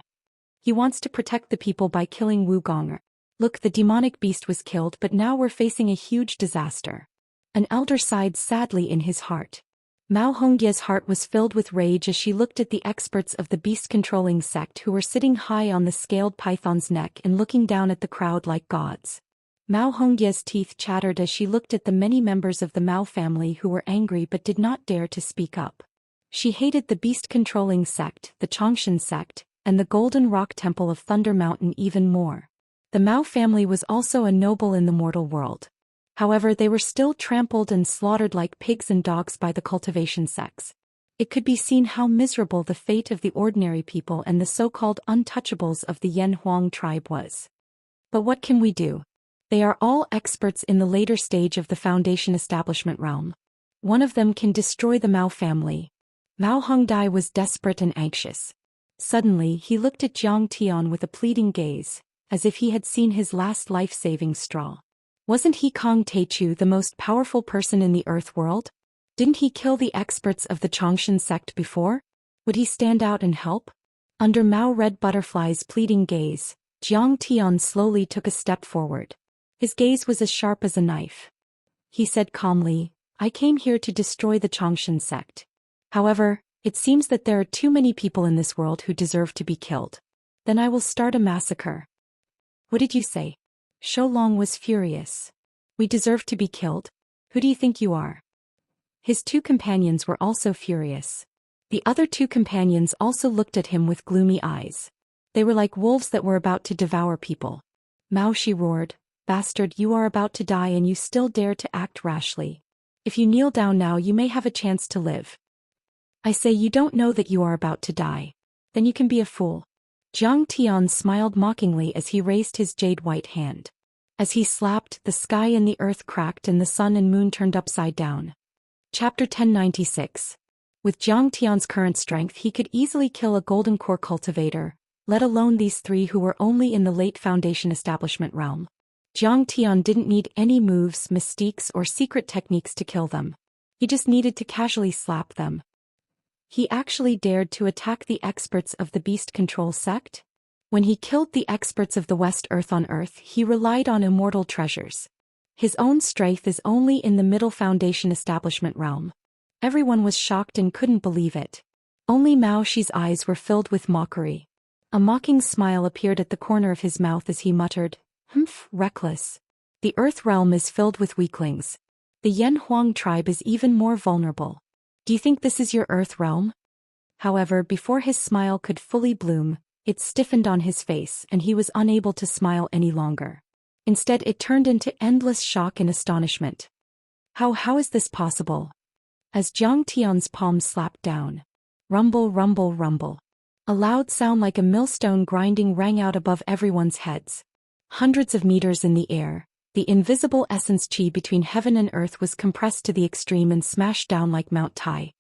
He wants to protect the people by killing Wu Gonger. Look, the demonic beast was killed, but now we're facing a huge disaster. An elder sighed sadly in his heart. Mao Hongye's heart was filled with rage as she looked at the experts of the beast-controlling sect who were sitting high on the scaled python's neck and looking down at the crowd like gods. Mao Hongye's teeth chattered as she looked at the many members of the Mao family who were angry but did not dare to speak up. She hated the beast-controlling sect, the Changshan sect, and the Golden Rock Temple of Thunder Mountain even more. The Mao family was also a noble in the mortal world. However, they were still trampled and slaughtered like pigs and dogs by the cultivation sects. It could be seen how miserable the fate of the ordinary people and the so-called untouchables of the Yan Huang tribe was. But what can we do? They are all experts in the later stage of the Foundation establishment realm. One of them can destroy the Mao family. Mao Hongdai was desperate and anxious. Suddenly he looked at Zhang Tian with a pleading gaze, as if he had seen his last life-saving straw. Wasn't he Kong Teichu the most powerful person in the Earth world? Didn't he kill the experts of the Changshan sect before? Would he stand out and help? Under Mao Red Butterfly's pleading gaze, Zhang Tian slowly took a step forward. His gaze was as sharp as a knife. He said calmly, I came here to destroy the Changshan sect. However, it seems that there are too many people in this world who deserve to be killed. Then I will start a massacre. What did you say? Shou Long was furious. We deserve to be killed? Who do you think you are? His two companions were also furious. The other two companions also looked at him with gloomy eyes. They were like wolves that were about to devour people. Mao Shi roared, Bastard, you are about to die and you still dare to act rashly. If you kneel down now you may have a chance to live. I say you don't know that you are about to die. Then you can be a fool. Zhang Tian smiled mockingly as he raised his jade-white hand. As he slapped, the sky and the earth cracked and the sun and moon turned upside down. Chapter 1096. With Zhang Tian's current strength he could easily kill a golden core cultivator, let alone these three who were only in the late Foundation establishment realm. Zhang Tian didn't need any moves, mystiques or secret techniques to kill them. He just needed to casually slap them. He actually dared to attack the experts of the Beast Control sect? When he killed the experts of the West Earth on Earth, he relied on immortal treasures. His own strength is only in the Middle Foundation establishment realm. Everyone was shocked and couldn't believe it. Only Mao Shi's eyes were filled with mockery. A mocking smile appeared at the corner of his mouth as he muttered, "Humph, reckless. The Earth realm is filled with weaklings. The Yan Huang tribe is even more vulnerable. Do you think this is your Earth realm?" However, before his smile could fully bloom, it stiffened on his face and he was unable to smile any longer. Instead, it turned into endless shock and astonishment. How is this possible? As Zhang Tian's palms slapped down. Rumble, rumble, rumble. A loud sound like a millstone grinding rang out above everyone's heads. Hundreds of meters in the air, the invisible essence chi between heaven and earth was compressed to the extreme and smashed down like Mount Tai.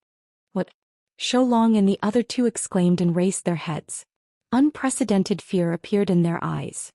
"What?" Shou Long and the other two exclaimed and raised their heads. Unprecedented fear appeared in their eyes.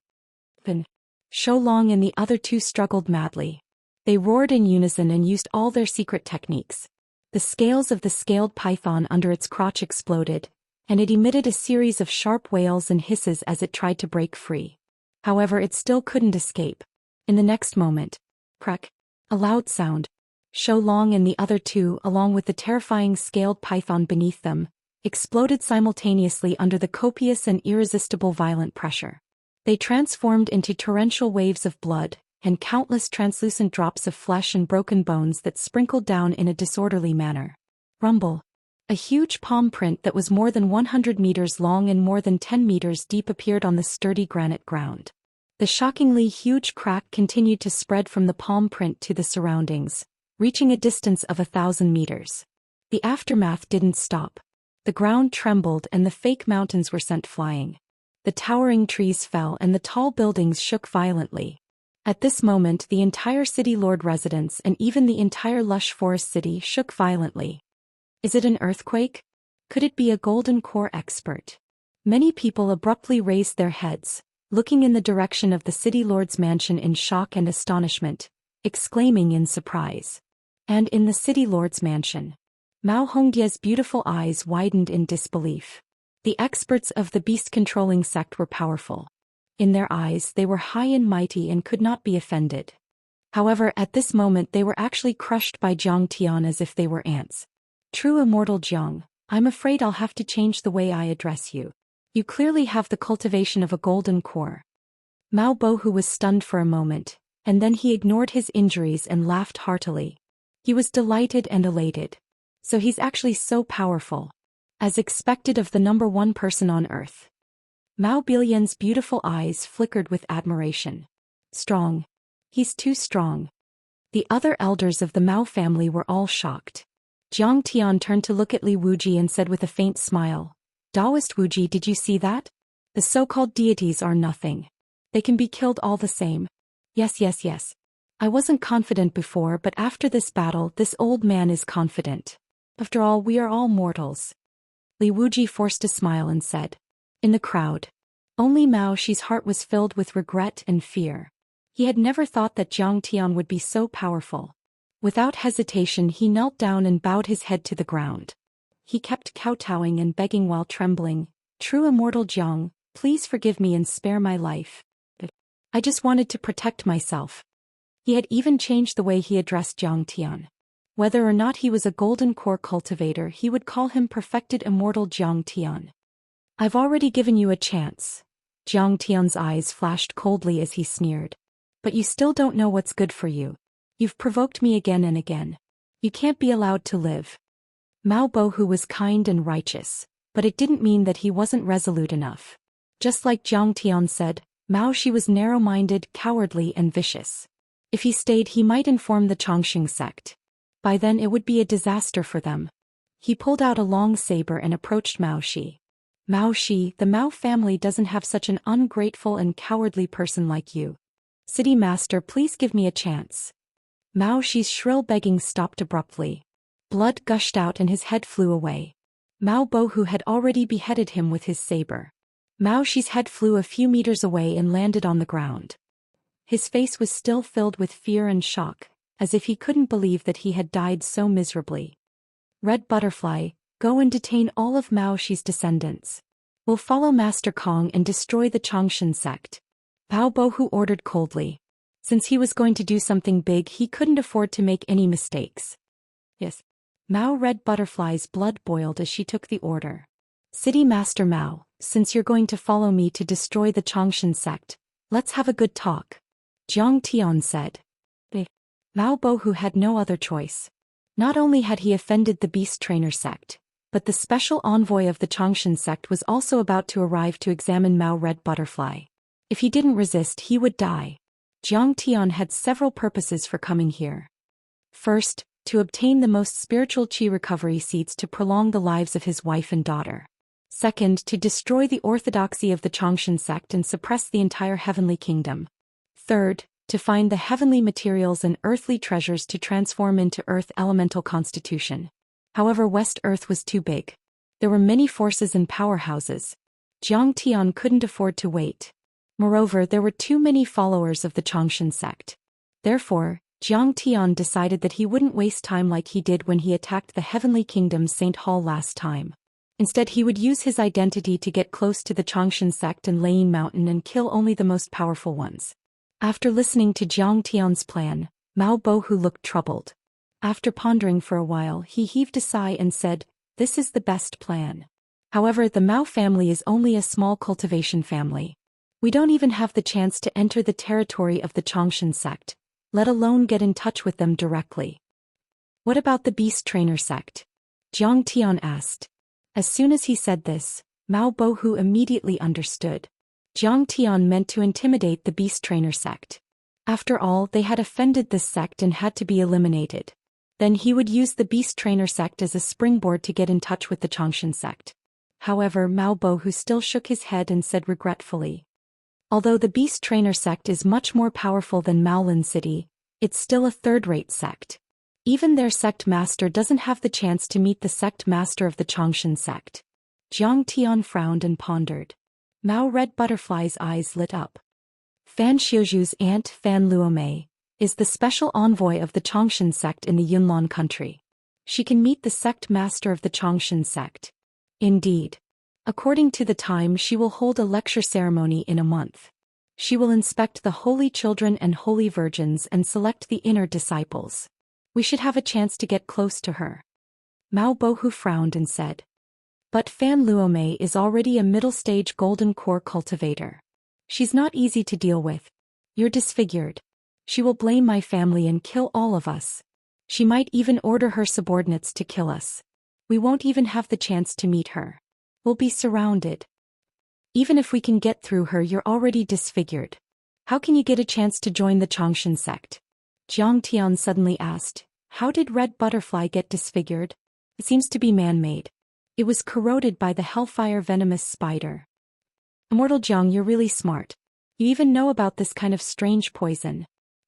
Then, Shou Long and the other two struggled madly. They roared in unison and used all their secret techniques. The scales of the scaled python under its crotch exploded, and it emitted a series of sharp wails and hisses as it tried to break free. However, it still couldn't escape. In the next moment, crack, a loud sound. Shou Long and the other two, along with the terrifying scaled python beneath them, exploded simultaneously under the copious and irresistible violent pressure. They transformed into torrential waves of blood, and countless translucent drops of flesh and broken bones that sprinkled down in a disorderly manner. Rumble. A huge palm print that was more than 100 meters long and more than 10 meters deep appeared on the sturdy granite ground. The shockingly huge crack continued to spread from the palm print to the surroundings, reaching a distance of 1,000 meters. The aftermath didn't stop. The ground trembled and the fake mountains were sent flying. The towering trees fell and the tall buildings shook violently. At this moment, the entire city lord residence and even the entire lush forest city shook violently. Is it an earthquake? Could it be a golden core expert? Many people abruptly raised their heads, looking in the direction of the city lord's mansion in shock and astonishment, exclaiming in surprise. And in the city lord's mansion, Mao Hongye's beautiful eyes widened in disbelief. The experts of the beast-controlling sect were powerful. In their eyes, they were high and mighty and could not be offended. However, at this moment they were actually crushed by Zhang Tian as if they were ants. "True Immortal Zhang, I'm afraid I'll have to change the way I address you. You clearly have the cultivation of a golden core." Mao Bohu was stunned for a moment, and then he ignored his injuries and laughed heartily. He was delighted and elated. So he's actually so powerful. As expected of the number one person on Earth. Mao Bilian's beautiful eyes flickered with admiration. Strong. He's too strong. The other elders of the Mao family were all shocked. Zhang Tian turned to look at Li Wuji and said with a faint smile, "Daoist Wuji, did you see that? The so-called deities are nothing. They can be killed all the same." Yes. I wasn't confident before, but after this battle, this old man is confident. After all, we are all mortals. Li Wuji forced a smile and said. In the crowd, only Mao Shi's heart was filled with regret and fear. He had never thought that Zhang Tian would be so powerful. Without hesitation, he knelt down and bowed his head to the ground. He kept kowtowing and begging while trembling, "True Immortal Zhang, please forgive me and spare my life. I just wanted to protect myself." He had even changed the way he addressed Zhang Tian. Whether or not he was a golden core cultivator, he would call him perfected Immortal Zhang Tian. "I've already given you a chance." Zhang Tian's eyes flashed coldly as he sneered. "But you still don't know what's good for you. You've provoked me again and again. You can't be allowed to live." Mao Bohu was kind and righteous, but it didn't mean that he wasn't resolute enough. Just like Zhang Tian said, Mao Shi was narrow-minded, cowardly and vicious. If he stayed, he might inform the Chongqing sect. By then it would be a disaster for them. He pulled out a long saber and approached Mao Shi. "Mao Shi, the Mao family doesn't have such an ungrateful and cowardly person like you. City Master, please give me a chance." Mao Shi's shrill begging stopped abruptly. Blood gushed out and his head flew away. Mao Bohu had already beheaded him with his saber. Mao Shi's head flew a few meters away and landed on the ground. His face was still filled with fear and shock, as if he couldn't believe that he had died so miserably. Red Butterfly, go and detain all of Mao Shi's descendants. We'll follow Master Kong and destroy the Xianxia sect. Bao Bohu ordered coldly. Since he was going to do something big, he couldn't afford to make any mistakes. Yes. Mao Red Butterfly's blood boiled as she took the order. City Master Mao, since you're going to follow me to destroy the Xianxia sect, let's have a good talk. Jiang Tian said. Mao Bohu had no other choice. Not only had he offended the Beast Trainer sect, but the special envoy of the Xianxia sect was also about to arrive to examine Mao Red Butterfly. If he didn't resist, he would die. Jiang Tian had several purposes for coming here. First, to obtain the most spiritual qi recovery seeds to prolong the lives of his wife and daughter. Second, to destroy the orthodoxy of the Xianxia sect and suppress the entire heavenly kingdom. Third, to find the heavenly materials and earthly treasures to transform into Earth elemental constitution. However, West Earth was too big. There were many forces and powerhouses. Jiang Tian couldn't afford to wait. Moreover, there were too many followers of the Xianxia sect. Therefore, Jiang Tian decided that he wouldn't waste time like he did when he attacked the Heavenly Kingdom's Saint Hall last time. Instead, he would use his identity to get close to the Xianxia sect and Laying Mountain and kill only the most powerful ones. After listening to Jiang Tian's plan, Mao Bohu looked troubled. After pondering for a while, he heaved a sigh and said, "This is the best plan. However, the Mao family is only a small cultivation family. We don't even have the chance to enter the territory of the Xianxia sect, let alone get in touch with them directly." "What about the Beast Trainer sect?" Jiang Tian asked. As soon as he said this, Mao Bohu immediately understood. Jiang Tian meant to intimidate the Beast Trainer sect. After all, they had offended this sect and had to be eliminated. Then he would use the Beast Trainer sect as a springboard to get in touch with the Xianxia sect. However, Mao Bohu still shook his head and said regretfully, "Although the Beast Trainer sect is much more powerful than Maolin City, it's still a third-rate sect. Even their sect master doesn't have the chance to meet the sect master of the Xianxia sect." Jiang Tian frowned and pondered. Mao Red Butterfly's eyes lit up. Fan Xiuzhu's aunt, Fan Luomei, is the special envoy of the Xianxia sect in the Yunnan country. She can meet the sect master of the Xianxia sect. Indeed. According to the time, she will hold a lecture ceremony in a month. She will inspect the holy children and holy virgins and select the inner disciples. We should have a chance to get close to her. Mao Bohu frowned and said. But Fan Luomei is already a middle-stage golden core cultivator. She's not easy to deal with. You're disfigured. She will blame my family and kill all of us. She might even order her subordinates to kill us. We won't even have the chance to meet her. We'll be surrounded. Even if we can get through her, you're already disfigured. How can you get a chance to join the Xianxia sect? Jiang Tian suddenly asked. How did Red Butterfly get disfigured? It seems to be man-made. It was corroded by the hellfire venomous spider. Immortal Jiang, you're really smart. You even know about this kind of strange poison.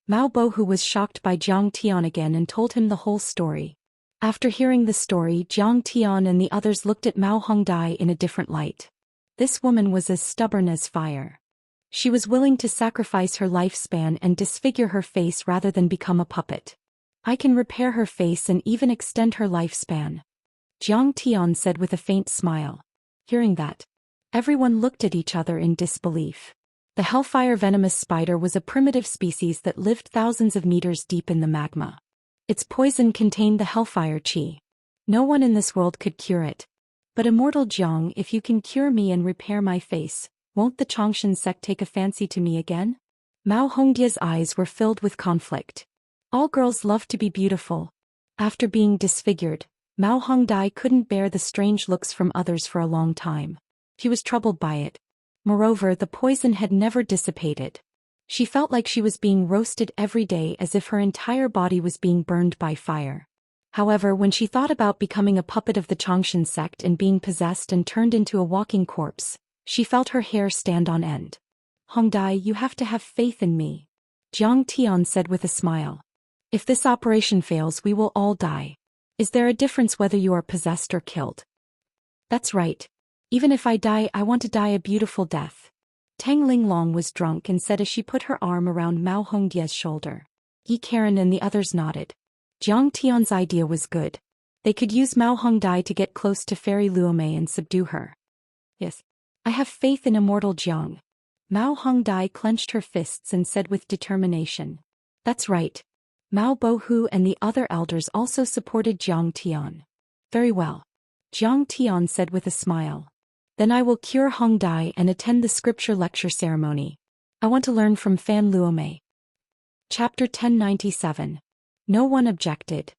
Mao Bohu was shocked by Jiang Tian again and told him the whole story. After hearing the story, Jiang Tian and the others looked at Mao Hongdai in a different light. This woman was as stubborn as fire. She was willing to sacrifice her lifespan and disfigure her face rather than become a puppet. I can repair her face and even extend her lifespan. Jiang Tian said with a faint smile. Hearing that, everyone looked at each other in disbelief. The hellfire venomous spider was a primitive species that lived thousands of meters deep in the magma. Its poison contained the hellfire qi. No one in this world could cure it. But Immortal Jiang, if you can cure me and repair my face, won't the Xianxia sect take a fancy to me again? Mao Hongdia's eyes were filled with conflict. All girls love to be beautiful. After being disfigured, Mao Hongdai couldn't bear the strange looks from others for a long time. He was troubled by it. Moreover, the poison had never dissipated. She felt like she was being roasted every day as if her entire body was being burned by fire. However, when she thought about becoming a puppet of the Xianxia sect and being possessed and turned into a walking corpse, she felt her hair stand on end. Hongdai, you have to have faith in me. Jiang Tian said with a smile. If this operation fails, we will all die. Is there a difference whether you are possessed or killed? That's right. Even if I die, I want to die a beautiful death. Tang Linglong was drunk and said as she put her arm around Mao Hongdie's shoulder. Yi Karen and the others nodded. Jiang Tian's idea was good. They could use Mao Hongdie to get close to Fairy Luomei and subdue her. Yes. I have faith in Immortal Jiang. Mao Hongdie clenched her fists and said with determination. That's right. Mao Bohu and the other elders also supported Jiang Tian. Very well. Jiang Tian said with a smile. Then I will cure Hongdie and attend the scripture lecture ceremony. I want to learn from Fan Luomei. Chapter 1097. No one objected.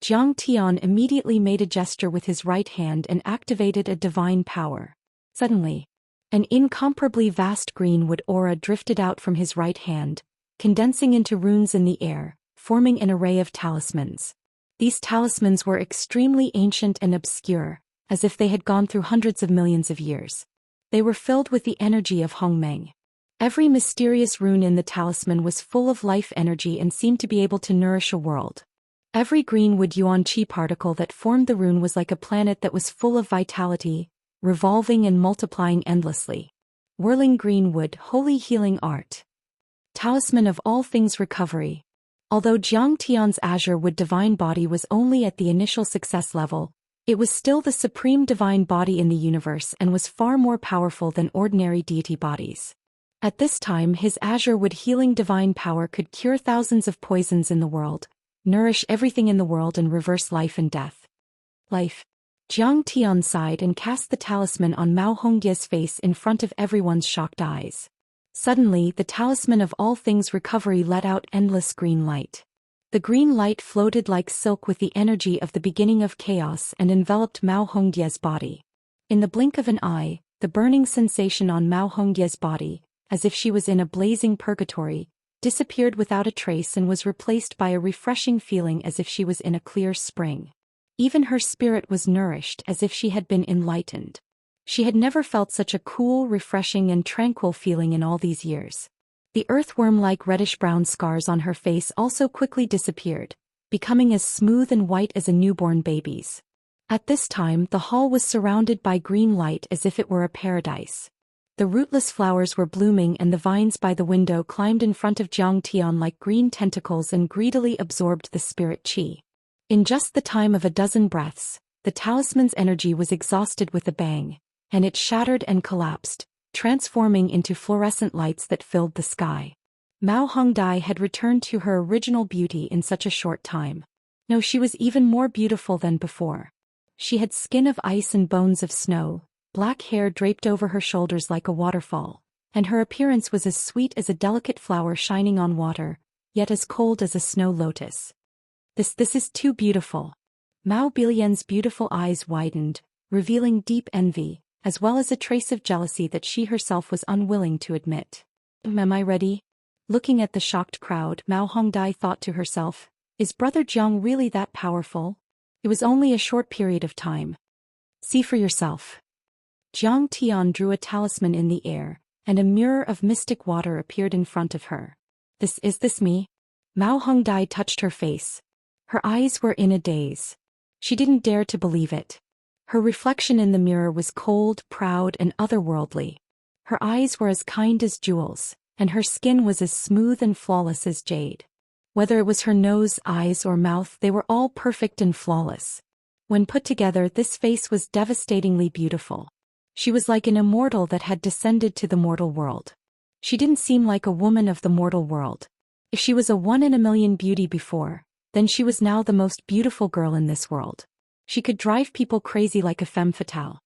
Jiang Tian immediately made a gesture with his right hand and activated a divine power. Suddenly, an incomparably vast greenwood aura drifted out from his right hand, condensing into runes in the air, forming an array of talismans. These talismans were extremely ancient and obscure, as if they had gone through hundreds of millions of years. They were filled with the energy of Hongmeng. Every mysterious rune in the talisman was full of life energy and seemed to be able to nourish a world. Every greenwood yuan qi particle that formed the rune was like a planet that was full of vitality, revolving and multiplying endlessly. Whirling greenwood, holy healing art. Talisman of all things recovery. Although Jiang Tian's azure wood divine body was only at the initial success level, it was still the supreme divine body in the universe and was far more powerful than ordinary deity bodies. At this time his azure wood healing divine power could cure thousands of poisons in the world, nourish everything in the world and reverse life and death. Life. Jiang Tian sighed and cast the talisman on Mao Hongdie's face in front of everyone's shocked eyes. Suddenly the talisman of all things recovery let out endless green light. The green light floated like silk with the energy of the beginning of chaos and enveloped Mao Hongdie's body. In the blink of an eye, the burning sensation on Mao Hongdie's body, as if she was in a blazing purgatory, disappeared without a trace and was replaced by a refreshing feeling as if she was in a clear spring. Even her spirit was nourished as if she had been enlightened. She had never felt such a cool, refreshing and tranquil feeling in all these years. The earthworm-like reddish-brown scars on her face also quickly disappeared, becoming as smooth and white as a newborn baby's. At this time the hall was surrounded by green light as if it were a paradise. The rootless flowers were blooming and the vines by the window climbed in front of Jiang Tian like green tentacles and greedily absorbed the spirit qi. In just the time of a dozen breaths, the talisman's energy was exhausted with a bang, and it shattered and collapsed, transforming into fluorescent lights that filled the sky. Mao Hongdie had returned to her original beauty in such a short time. No, she was even more beautiful than before. She had skin of ice and bones of snow, black hair draped over her shoulders like a waterfall, and her appearance was as sweet as a delicate flower shining on water, yet as cold as a snow lotus. This is too beautiful. Mao Bilian's beautiful eyes widened, revealing deep envy, as well as a trace of jealousy that she herself was unwilling to admit. Am I ready? Looking at the shocked crowd, Mao Hongdie thought to herself, is Brother Jiang really that powerful? It was only a short period of time. See for yourself. Jiang Tian drew a talisman in the air, and a mirror of mystic water appeared in front of her. Is this me? Mao Hongdie touched her face. Her eyes were in a daze. She didn't dare to believe it. Her reflection in the mirror was cold, proud, and otherworldly. Her eyes were as kind as jewels, and her skin was as smooth and flawless as jade. Whether it was her nose, eyes, or mouth, they were all perfect and flawless. When put together, this face was devastatingly beautiful. She was like an immortal that had descended to the mortal world. She didn't seem like a woman of the mortal world. If she was a 1 in a million beauty before, then she was now the most beautiful girl in this world. She could drive people crazy like a femme fatale.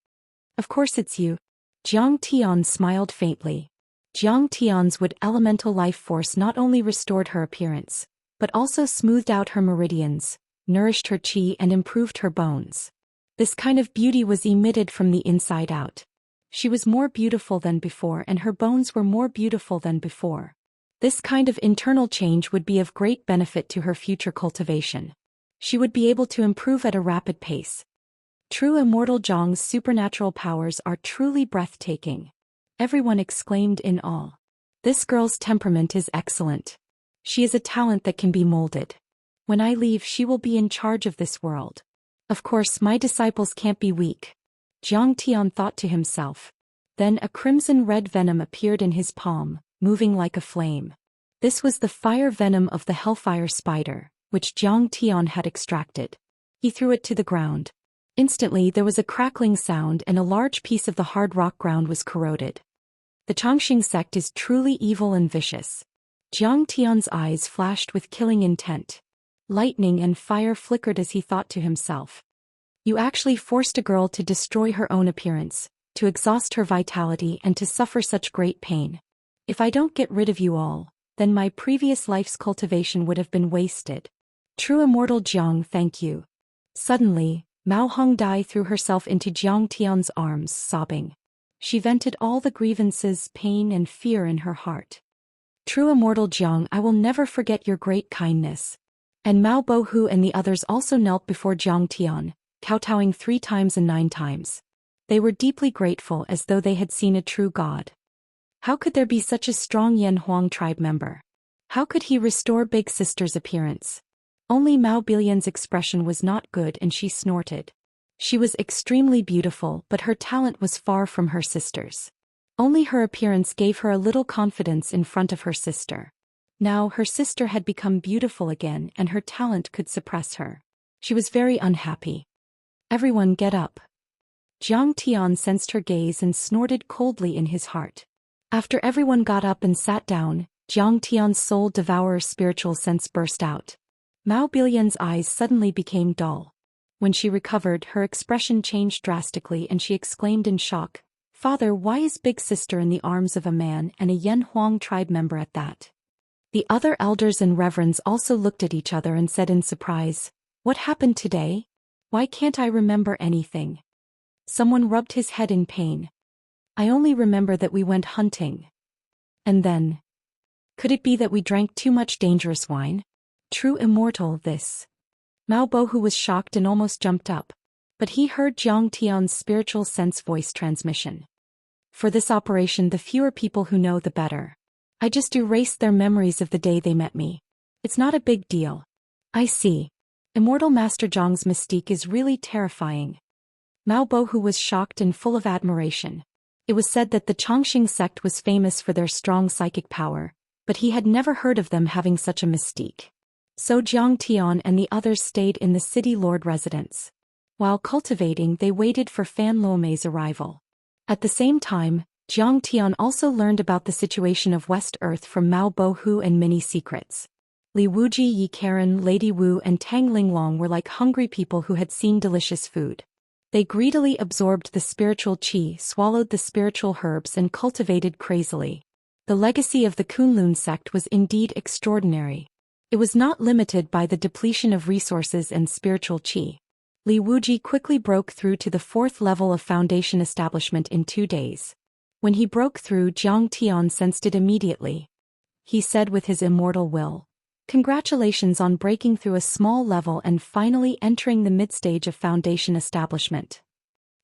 Of course it's you. Jiang Tian smiled faintly. Jiang Tian's wood elemental life force not only restored her appearance, but also smoothed out her meridians, nourished her qi and improved her bones. This kind of beauty was emitted from the inside out. She was more beautiful than before and her bones were more beautiful than before. This kind of internal change would be of great benefit to her future cultivation. She would be able to improve at a rapid pace. True Immortal Zhang's supernatural powers are truly breathtaking. Everyone exclaimed in awe. This girl's temperament is excellent. She is a talent that can be molded. When I leave, she will be in charge of this world. Of course, my disciples can't be weak. Zhang Tian thought to himself. Then a crimson-red venom appeared in his palm, moving like a flame. This was the fire venom of the hellfire spider, which Zhang Tian had extracted. He threw it to the ground. Instantly there was a crackling sound and a large piece of the hard rock ground was corroded. The Changxing sect is truly evil and vicious. Zhang Tian's eyes flashed with killing intent. Lightning and fire flickered as he thought to himself. You actually forced a girl to destroy her own appearance, to exhaust her vitality and to suffer such great pain. If I don't get rid of you all, then my previous life's cultivation would have been wasted. True Immortal Jiang, thank you. Suddenly, Mao Hongdai threw herself into Zhang Tian's arms, sobbing. She vented all the grievances, pain and fear in her heart. True Immortal Jiang, I will never forget your great kindness. And Mao Bohu and the others also knelt before Zhang Tian, kowtowing 3 times and 9 times. They were deeply grateful as though they had seen a true god. How could there be such a strong Yan Huang tribe member? How could he restore Big Sister's appearance? Only Mao Bilian's expression was not good and she snorted. She was extremely beautiful but her talent was far from her sister's. Only her appearance gave her a little confidence in front of her sister. Now her sister had become beautiful again and her talent could suppress her. She was very unhappy. Everyone get up. Zhang Tian sensed her gaze and snorted coldly in his heart. After everyone got up and sat down, Zhang Tian's soul devourer spiritual sense burst out. Mao Bilian's eyes suddenly became dull. When she recovered, her expression changed drastically and she exclaimed in shock, Father, why is Big Sister in the arms of a man and a Yan Huang tribe member at that? The other elders and reverends also looked at each other and said in surprise, What happened today? Why can't I remember anything? Someone rubbed his head in pain. I only remember that we went hunting. And then? Could it be that we drank too much dangerous wine? True Immortal, this. Mao Bohu was shocked and almost jumped up. But he heard Zhang Tian's spiritual sense voice transmission. For this operation, the fewer people who know, the better. I just erased their memories of the day they met me. It's not a big deal. I see. Immortal Master Zhang's mystique is really terrifying. Mao Bohu was shocked and full of admiration. It was said that the Changxing sect was famous for their strong psychic power, but he had never heard of them having such a mystique. So Zhang Tian and the others stayed in the city lord residence. While cultivating, they waited for Fan Luomei's arrival. At the same time, Zhang Tian also learned about the situation of West Earth from Mao Bohu and many secrets. Li Wuji, Yi Karen, Lady Wu and Tang Linglong were like hungry people who had seen delicious food. They greedily absorbed the spiritual qi, swallowed the spiritual herbs and cultivated crazily. The legacy of the Kunlun sect was indeed extraordinary. It was not limited by the depletion of resources and spiritual qi. Li Wuji quickly broke through to the 4th level of foundation establishment in 2 days. When he broke through, Zhang Tian sensed it immediately. He said with his immortal will, Congratulations on breaking through a small level and finally entering the mid-stage of foundation establishment.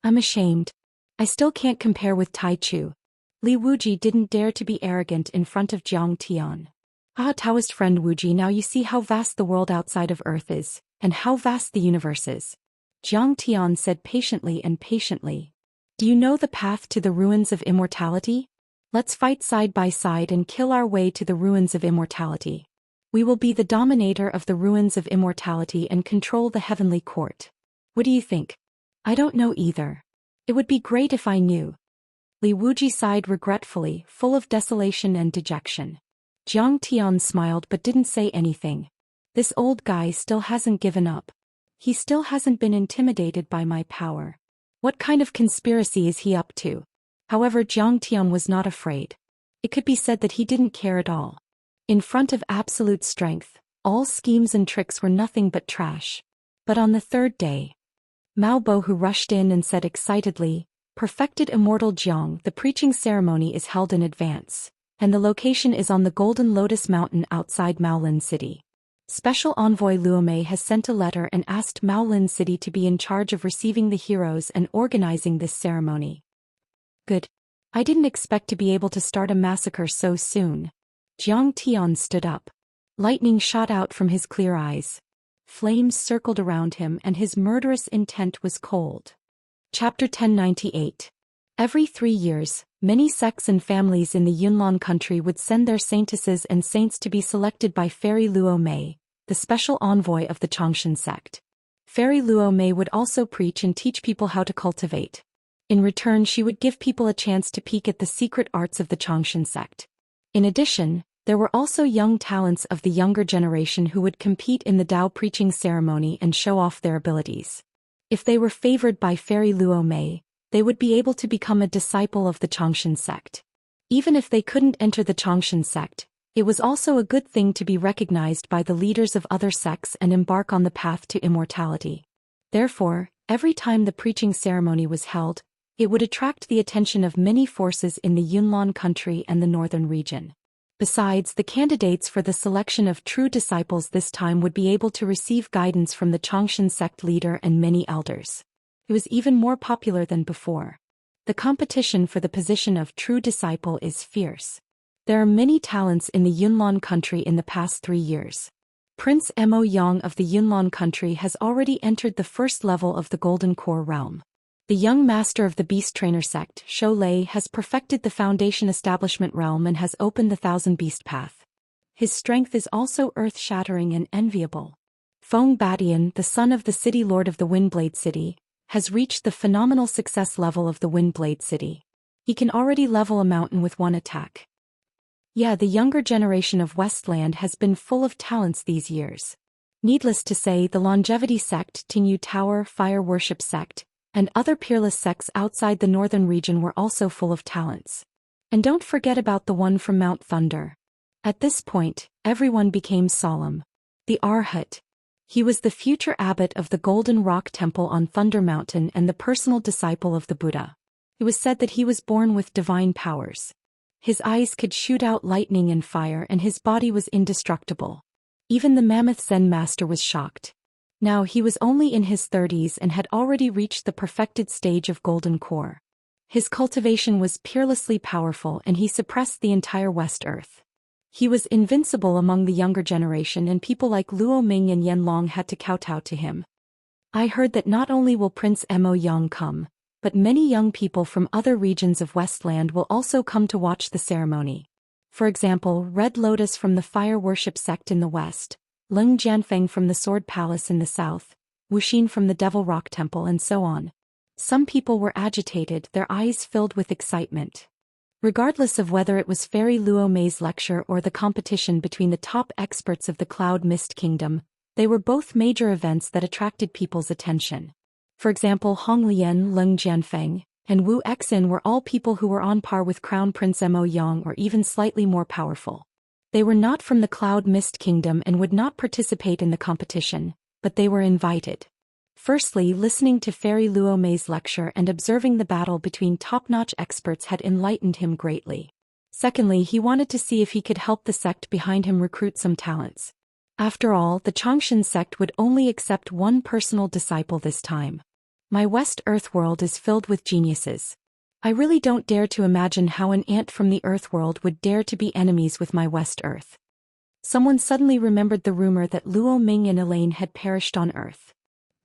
I'm ashamed. I still can't compare with Tai Chu. Li Wuji didn't dare to be arrogant in front of Zhang Tian. Ah, Taoist friend Wuji, now you see how vast the world outside of Earth is, and how vast the universe is. Zhang Tian said patiently and patiently. Do you know the path to the ruins of immortality? Let's fight side by side and kill our way to the ruins of immortality. We will be the dominator of the ruins of immortality and control the heavenly court. What do you think? I don't know either. It would be great if I knew. Li Wuji sighed regretfully, full of desolation and dejection. Zhang Tian smiled but didn't say anything. This old guy still hasn't given up. He still hasn't been intimidated by my power. What kind of conspiracy is he up to? However, Zhang Tian was not afraid. It could be said that he didn't care at all. In front of absolute strength, all schemes and tricks were nothing but trash. But on the 3rd day, Mao Bohu rushed in and said excitedly, Perfected Immortal Jiang, the preaching ceremony is held in advance, and the location is on the Golden Lotus Mountain outside Maolin City. Special Envoy Luomei has sent a letter and asked Maolin City to be in charge of receiving the heroes and organizing this ceremony. Good. I didn't expect to be able to start a massacre so soon. Zhang Tian stood up. Lightning shot out from his clear eyes. Flames circled around him and his murderous intent was cold. Chapter 1098. Every 3 years, many sects and families in the Yunnan country would send their saintesses and saints to be selected by Fairy Luo Mei, the special envoy of the Xianxia sect. Fairy Luo Mei would also preach and teach people how to cultivate. In return, she would give people a chance to peek at the secret arts of the Xianxia sect. In addition, there were also young talents of the younger generation who would compete in the Dao preaching ceremony and show off their abilities. If they were favored by Fairy Luo Mei, they would be able to become a disciple of the Xianxia sect. Even if they couldn't enter the Xianxia sect, it was also a good thing to be recognized by the leaders of other sects and embark on the path to immortality. Therefore, every time the preaching ceremony was held, it would attract the attention of many forces in the Yunnan country and the northern region. Besides, the candidates for the selection of true disciples this time would be able to receive guidance from the Xianxia sect leader and many elders. It was even more popular than before. The competition for the position of true disciple is fierce. There are many talents in the Yunnan country in the past 3 years. Prince Mo Yang of the Yunnan country has already entered the first level of the Golden Core realm. The young master of the Beast Trainer sect, Shou Lei, has perfected the Foundation Establishment realm and has opened the Thousand Beast Path. His strength is also earth-shattering and enviable. Feng Badian, the son of the City Lord of the Windblade City, has reached the phenomenal success level of the Windblade City. He can already level a mountain with one attack. Yeah, the younger generation of Westland has been full of talents these years. Needless to say, the Longevity sect, Tingyu Tower, Fire Worship sect, and other peerless sects outside the northern region were also full of talents. And don't forget about the one from Mount Thunder. At this point, everyone became solemn. The Arhat. He was the future abbot of the Golden Rock Temple on Thunder Mountain and the personal disciple of the Buddha. It was said that he was born with divine powers. His eyes could shoot out lightning and fire, and his body was indestructible. Even the Mammoth Zen master was shocked. Now he was only in his 30s and had already reached the perfected stage of Golden Core. His cultivation was peerlessly powerful and he suppressed the entire West Earth. He was invincible among the younger generation, and people like Luo Ming and Yen Long had to kowtow to him. I heard that not only will Prince Mo Yang come, but many young people from other regions of Westland will also come to watch the ceremony. For example, Red Lotus from the Fire Worship sect in the west, Leng Jianfeng from the Sword Palace in the south, Wuxia from the Devil Rock Temple, and so on. Some people were agitated, their eyes filled with excitement. Regardless of whether it was Fairy Luo Mei's lecture or the competition between the top experts of the Cloud Mist Kingdom, they were both major events that attracted people's attention. For example, Hong Lian, Leng Jianfeng, and Wu Exin were all people who were on par with Crown Prince Mo Yang or even slightly more powerful. They were not from the Cloud Mist Kingdom and would not participate in the competition, but they were invited. Firstly, listening to Fairy Luo Mei's lecture and observing the battle between top-notch experts had enlightened him greatly. Secondly, he wanted to see if he could help the sect behind him recruit some talents. After all, the Xianxia sect would only accept one personal disciple this time. My West Earth world is filled with geniuses. I really don't dare to imagine how an ant from the Earth world would dare to be enemies with my West Earth. Someone suddenly remembered the rumor that Luo Ming and Elaine had perished on Earth.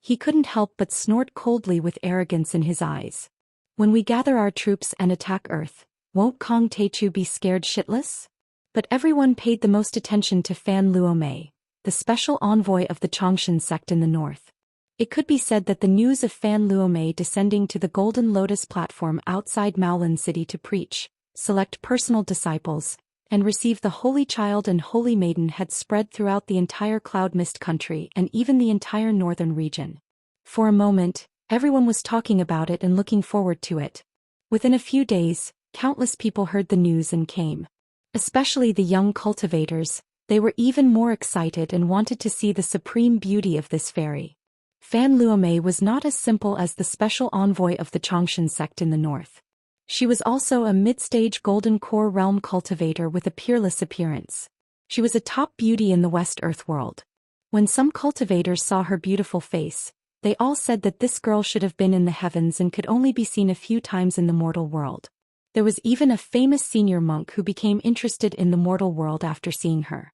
He couldn't help but snort coldly with arrogance in his eyes. When we gather our troops and attack Earth, won't Kong Teichu be scared shitless? But everyone paid the most attention to Fan Luo Mei, the special envoy of the Xianxia sect in the north. It could be said that the news of Fan Luo Mei descending to the Golden Lotus platform outside Maolin City to preach, select personal disciples, and receive the Holy Child and Holy Maiden had spread throughout the entire Cloud Mist country and even the entire northern region. For a moment, everyone was talking about it and looking forward to it. Within a few days, countless people heard the news and came. Especially the young cultivators, they were even more excited and wanted to see the supreme beauty of this fairy. Fan Luo Mei was not as simple as the special envoy of the Xianxia sect in the north. She was also a mid-stage Golden Core realm cultivator with a peerless appearance. She was a top beauty in the West Earth world. When some cultivators saw her beautiful face, they all said that this girl should have been in the heavens and could only be seen a few times in the mortal world. There was even a famous senior monk who became interested in the mortal world after seeing her.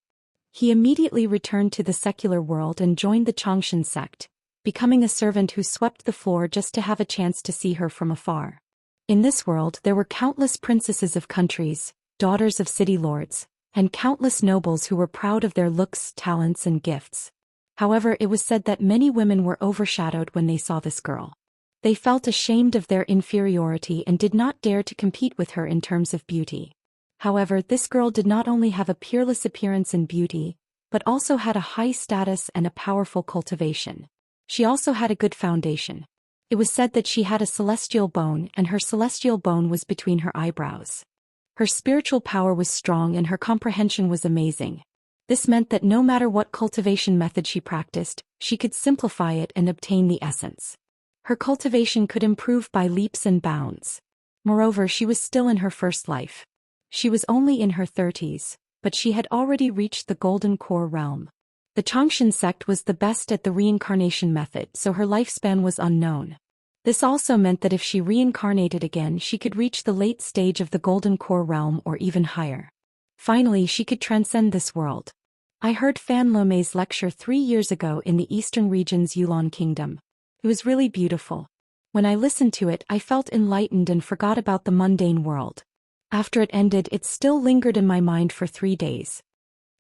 He immediately returned to the secular world and joined the Xianxia sect, becoming a servant who swept the floor just to have a chance to see her from afar. In this world there were countless princesses of countries, daughters of city lords, and countless nobles who were proud of their looks, talents, and gifts. However, it was said that many women were overshadowed when they saw this girl. They felt ashamed of their inferiority and did not dare to compete with her in terms of beauty. However, this girl did not only have a peerless appearance and beauty, but also had a high status and a powerful cultivation. She also had a good foundation. It was said that she had a celestial bone, and her celestial bone was between her eyebrows. Her spiritual power was strong and her comprehension was amazing. This meant that no matter what cultivation method she practiced, she could simplify it and obtain the essence. Her cultivation could improve by leaps and bounds. Moreover, she was still in her first life. She was only in her 30s, but she had already reached the Golden Core realm. The Xianxia sect was the best at the reincarnation method, so her lifespan was unknown. This also meant that if she reincarnated again, she could reach the late stage of the Golden Core realm or even higher. Finally, she could transcend this world. I heard Fan Lomei's lecture 3 years ago in the eastern region's Yulon Kingdom. It was really beautiful. When I listened to it, I felt enlightened and forgot about the mundane world. After it ended, it still lingered in my mind for 3 days.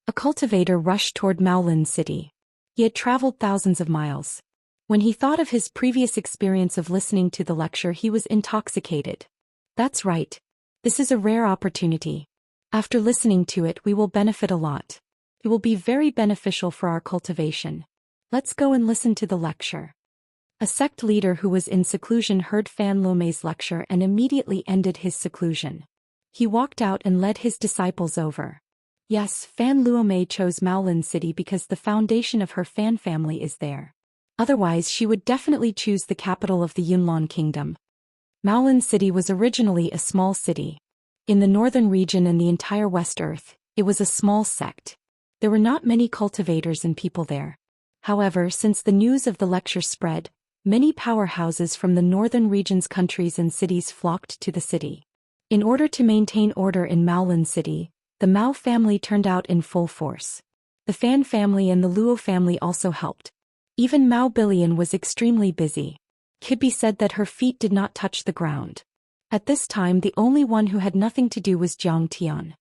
A cultivator rushed toward Maolin City. He had traveled thousands of miles. When he thought of his previous experience of listening to the lecture, he was intoxicated. That's right. This is a rare opportunity. After listening to it, we will benefit a lot. It will be very beneficial for our cultivation. Let's go and listen to the lecture. A sect leader who was in seclusion heard Fan Lomei's lecture and immediately ended his seclusion. He walked out and led his disciples over. Yes, Fan Lomei chose Maolin City because the foundation of her Fan family is there. Otherwise, she would definitely choose the capital of the Yunlin Kingdom. Maolin City was originally a small city. In the northern region and the entire West Earth, it was a small sect. There were not many cultivators and people there. However, since the news of the lecture spread, many powerhouses from the northern region's countries and cities flocked to the city. In order to maintain order in Maolin City, the Mao family turned out in full force. The Fan family and the Luo family also helped. Even Mao Billion was extremely busy. It could be said that her feet did not touch the ground. At this time, the only one who had nothing to do was Jiang Tian.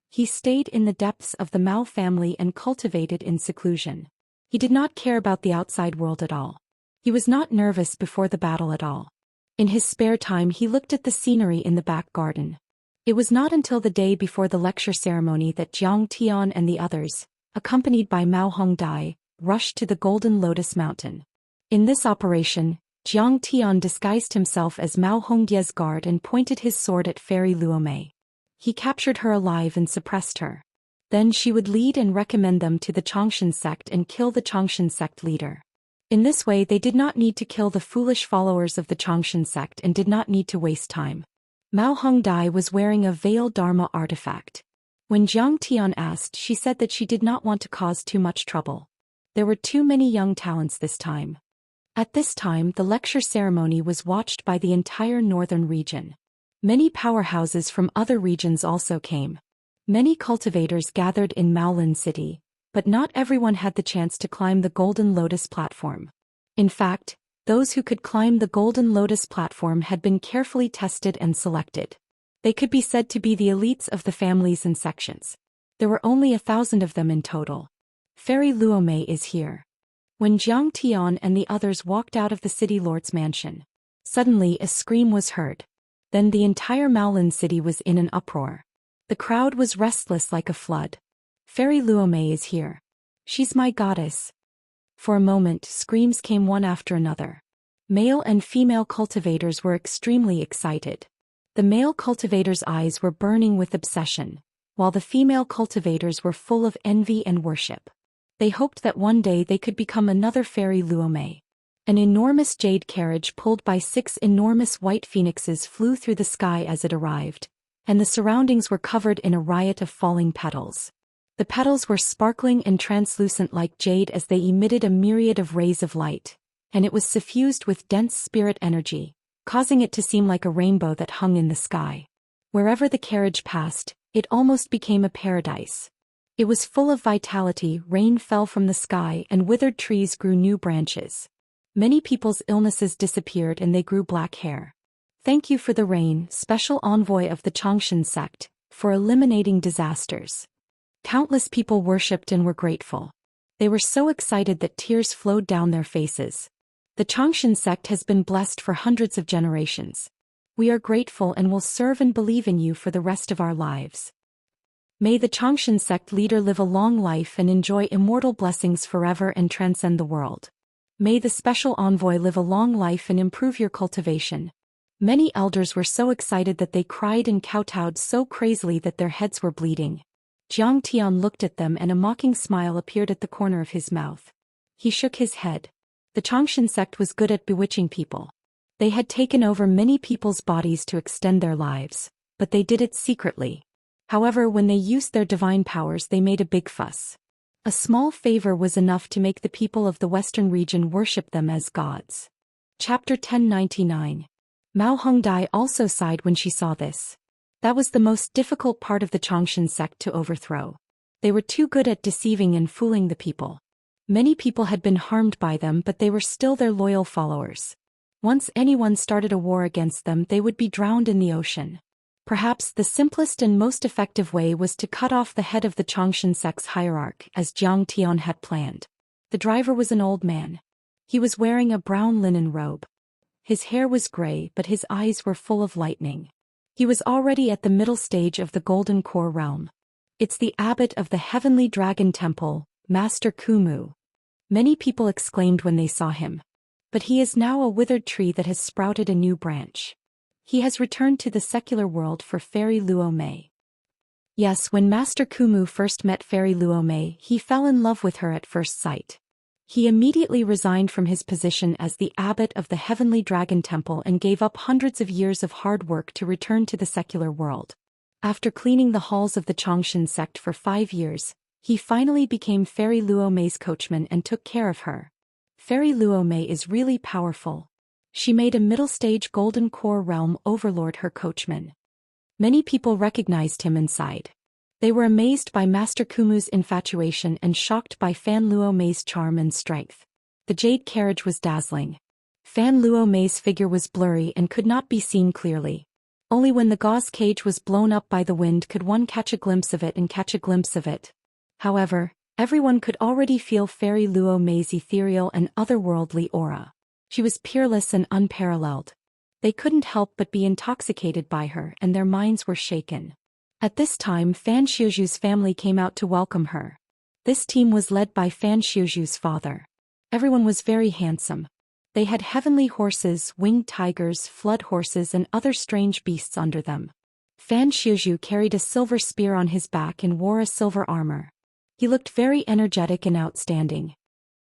He stayed in the depths of the Mao family and cultivated in seclusion. He did not care about the outside world at all. He was not nervous before the battle at all. In his spare time, he looked at the scenery in the back garden. It was not until the day before the lecture ceremony that Jiang Tian and the others, accompanied by Mao Hongdai, rushed to the Golden Lotus Mountain. In this operation, Jiang Tian disguised himself as Mao Hongdie's guard and pointed his sword at Fairy Luomei. He captured her alive and suppressed her. Then she would lead and recommend them to the Xianxia sect and kill the Xianxia sect leader. In this way, they did not need to kill the foolish followers of the Xianxia sect and did not need to waste time. Mao Hongdai was wearing a veil Dharma artifact. When Jiang Tian asked, she said that she did not want to cause too much trouble. There were too many young talents this time. At this time, the lecture ceremony was watched by the entire northern region. Many powerhouses from other regions also came. Many cultivators gathered in Maolin City, but not everyone had the chance to climb the Golden Lotus platform. In fact, those who could climb the Golden Lotus platform had been carefully tested and selected. They could be said to be the elites of the families and sections. There were only 1,000 of them in total. Fairy Luomei is here. When Jiang Tian and the others walked out of the city lord's mansion, suddenly a scream was heard. Then the entire Maolin City was in an uproar. The crowd was restless like a flood. Fairy Luomei is here. She's my goddess. For a moment, screams came one after another. Male and female cultivators were extremely excited. The male cultivators' eyes were burning with obsession, while the female cultivators were full of envy and worship. They hoped that one day they could become another Fairy Luomei. An enormous jade carriage pulled by 6 enormous white phoenixes flew through the sky as it arrived, and the surroundings were covered in a riot of falling petals. The petals were sparkling and translucent like jade as they emitted a myriad of rays of light, and it was suffused with dense spirit energy, causing it to seem like a rainbow that hung in the sky. Wherever the carriage passed, it almost became a paradise. It was full of vitality, rain fell from the sky and withered trees grew new branches. Many people's illnesses disappeared and they grew black hair. Thank you for the rain, special envoy of the Xianxia sect, for eliminating disasters. Countless people worshipped and were grateful. They were so excited that tears flowed down their faces. The Xianxia sect has been blessed for hundreds of generations. We are grateful and will serve and believe in you for the rest of our lives. May the Xianxia sect leader live a long life and enjoy immortal blessings forever and transcend the world. May the special envoy live a long life and improve your cultivation. Many elders were so excited that they cried and kowtowed so crazily that their heads were bleeding. Zhang Tian looked at them and a mocking smile appeared at the corner of his mouth. He shook his head. The Xianxia sect was good at bewitching people. They had taken over many people's bodies to extend their lives, but they did it secretly. However, when they used their divine powers, they made a big fuss. A small favor was enough to make the people of the western region worship them as gods. Chapter 1099. Mao Hongdai also sighed when she saw this. That was the most difficult part of the Xianxia sect to overthrow. They were too good at deceiving and fooling the people. Many people had been harmed by them, but they were still their loyal followers. Once anyone started a war against them, they would be drowned in the ocean. Perhaps the simplest and most effective way was to cut off the head of the Xianxia sect's hierarch, as Jiang Tian had planned. The driver was an old man. He was wearing a brown linen robe. His hair was gray, but his eyes were full of lightning. He was already at the middle stage of the Golden Core realm. It's the abbot of the Heavenly Dragon Temple, Master Kumu. Many people exclaimed when they saw him. But he is now a withered tree that has sprouted a new branch. He has returned to the secular world for Fairy Luo Mei. Yes, when Master Kumu first met Fairy Luo Mei, he fell in love with her at first sight. He immediately resigned from his position as the abbot of the Heavenly Dragon Temple and gave up hundreds of years of hard work to return to the secular world. After cleaning the halls of the Xianxia sect for 5 years, he finally became Fairy Luo Mei's coachman and took care of her. Fairy Luo Mei is really powerful. She made a middle-stage Golden Core realm overlord her coachman. Many people recognized him and sighed. They were amazed by Master Kumu's infatuation and shocked by Fan Luo Mei's charm and strength. The jade carriage was dazzling. Fan Luo Mei's figure was blurry and could not be seen clearly. Only when the gauze cage was blown up by the wind could one catch a glimpse of it. However, everyone could already feel Fairy Luo Mei's ethereal and otherworldly aura. She was peerless and unparalleled. They couldn't help but be intoxicated by her, and their minds were shaken. At this time, Fan Xiuzhu's family came out to welcome her. This team was led by Fan Xiuzhu's father. Everyone was very handsome. They had heavenly horses, winged tigers, flood horses and other strange beasts under them. Fan Xiuzhu carried a silver spear on his back and wore a silver armor. He looked very energetic and outstanding.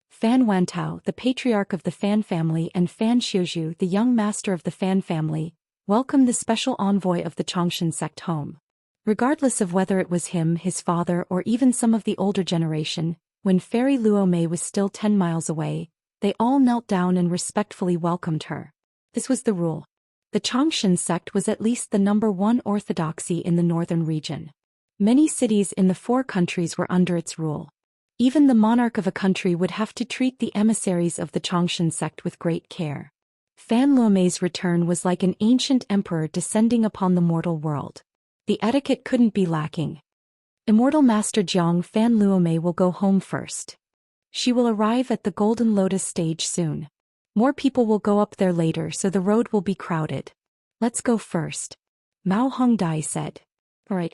Fan Wantao, the patriarch of the Fan family, and Fan Xiuzhu, the young master of the Fan family, welcomed the special envoy of the Xianxia sect home. Regardless of whether it was him, his father, or even some of the older generation, when Fairy Luo Mei was still 10 miles away, they all knelt down and respectfully welcomed her. This was the rule. The Xianxia sect was at least the #1 orthodoxy in the northern region. Many cities in the 4 countries were under its rule. Even the monarch of a country would have to treat the emissaries of the Xianxia sect with great care. Fan Luo Mei's return was like an ancient emperor descending upon the mortal world. The etiquette couldn't be lacking. Immortal Master Jiang Fan Luo Mei will go home first. She will arrive at the Golden Lotus stage soon. More people will go up there later, so the road will be crowded. Let's go first. Mao Hongdai said. Alright.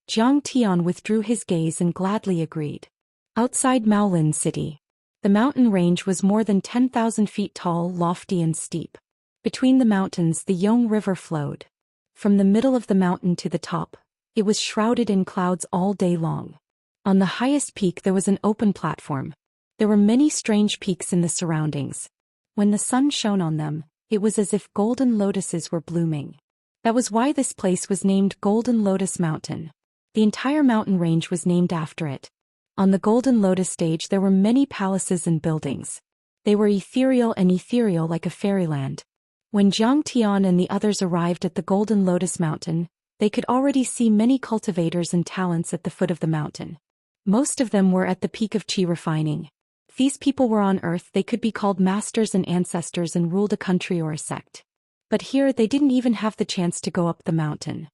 Jiang Tian withdrew his gaze and gladly agreed. Outside Maolin City, the mountain range was more than 10,000 feet tall, lofty and steep. Between the mountains the Yong River flowed. From the middle of the mountain to the top, it was shrouded in clouds all day long. On the highest peak there was an open platform. There were many strange peaks in the surroundings. When the sun shone on them, it was as if golden lotuses were blooming. That was why this place was named Golden Lotus Mountain. The entire mountain range was named after it. On the Golden Lotus stage there were many palaces and buildings. They were ethereal like a fairyland. When Jiang Tian and the others arrived at the Golden Lotus Mountain, they could already see many cultivators and talents at the foot of the mountain. Most of them were at the peak of qi refining. these people were on Earth, they could be called masters and ancestors and ruled a country or a sect. But here they didn't even have the chance to go up the mountain.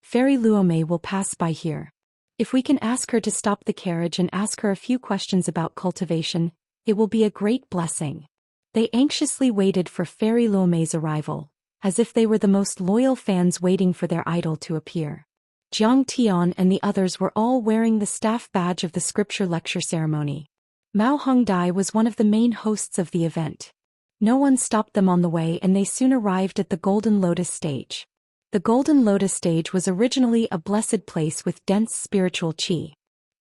Fairy Luomei will pass by here. If we can ask her to stop the carriage and ask her a few questions about cultivation, it will be a great blessing. They anxiously waited for Fairy Luomei's arrival, as if they were the most loyal fans waiting for their idol to appear. Jiang Tian and the others were all wearing the staff badge of the scripture lecture ceremony. Mao Hongdai was one of the main hosts of the event. No one stopped them on the way and they soon arrived at the Golden Lotus stage. The Golden Lotus stage was originally a blessed place with dense spiritual qi.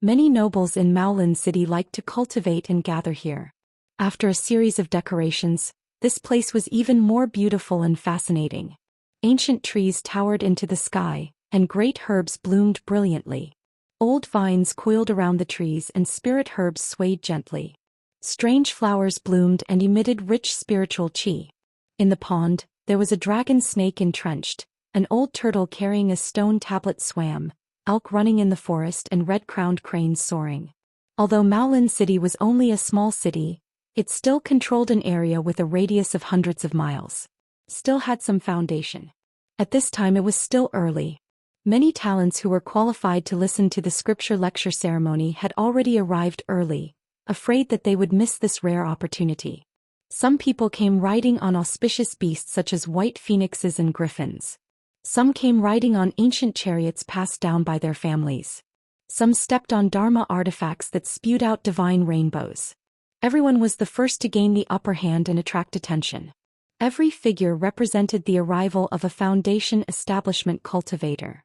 Many nobles in Maolin City liked to cultivate and gather here. After a series of decorations, this place was even more beautiful and fascinating. Ancient trees towered into the sky, and great herbs bloomed brilliantly. Old vines coiled around the trees and spirit herbs swayed gently. Strange flowers bloomed and emitted rich spiritual qi. In the pond, there was a dragon snake entrenched, an old turtle carrying a stone tablet swam, elk running in the forest and red-crowned cranes soaring. Although Maolin City was only a small city, it still controlled an area with a radius of hundreds of miles. Still had some foundation. At this time it was still early. Many talents who were qualified to listen to the scripture lecture ceremony had already arrived early, afraid that they would miss this rare opportunity. Some people came riding on auspicious beasts such as white phoenixes and griffins. Some came riding on ancient chariots passed down by their families. Some stepped on Dharma artifacts that spewed out divine rainbows. Everyone was the first to gain the upper hand and attract attention. Every figure represented the arrival of a foundation establishment cultivator.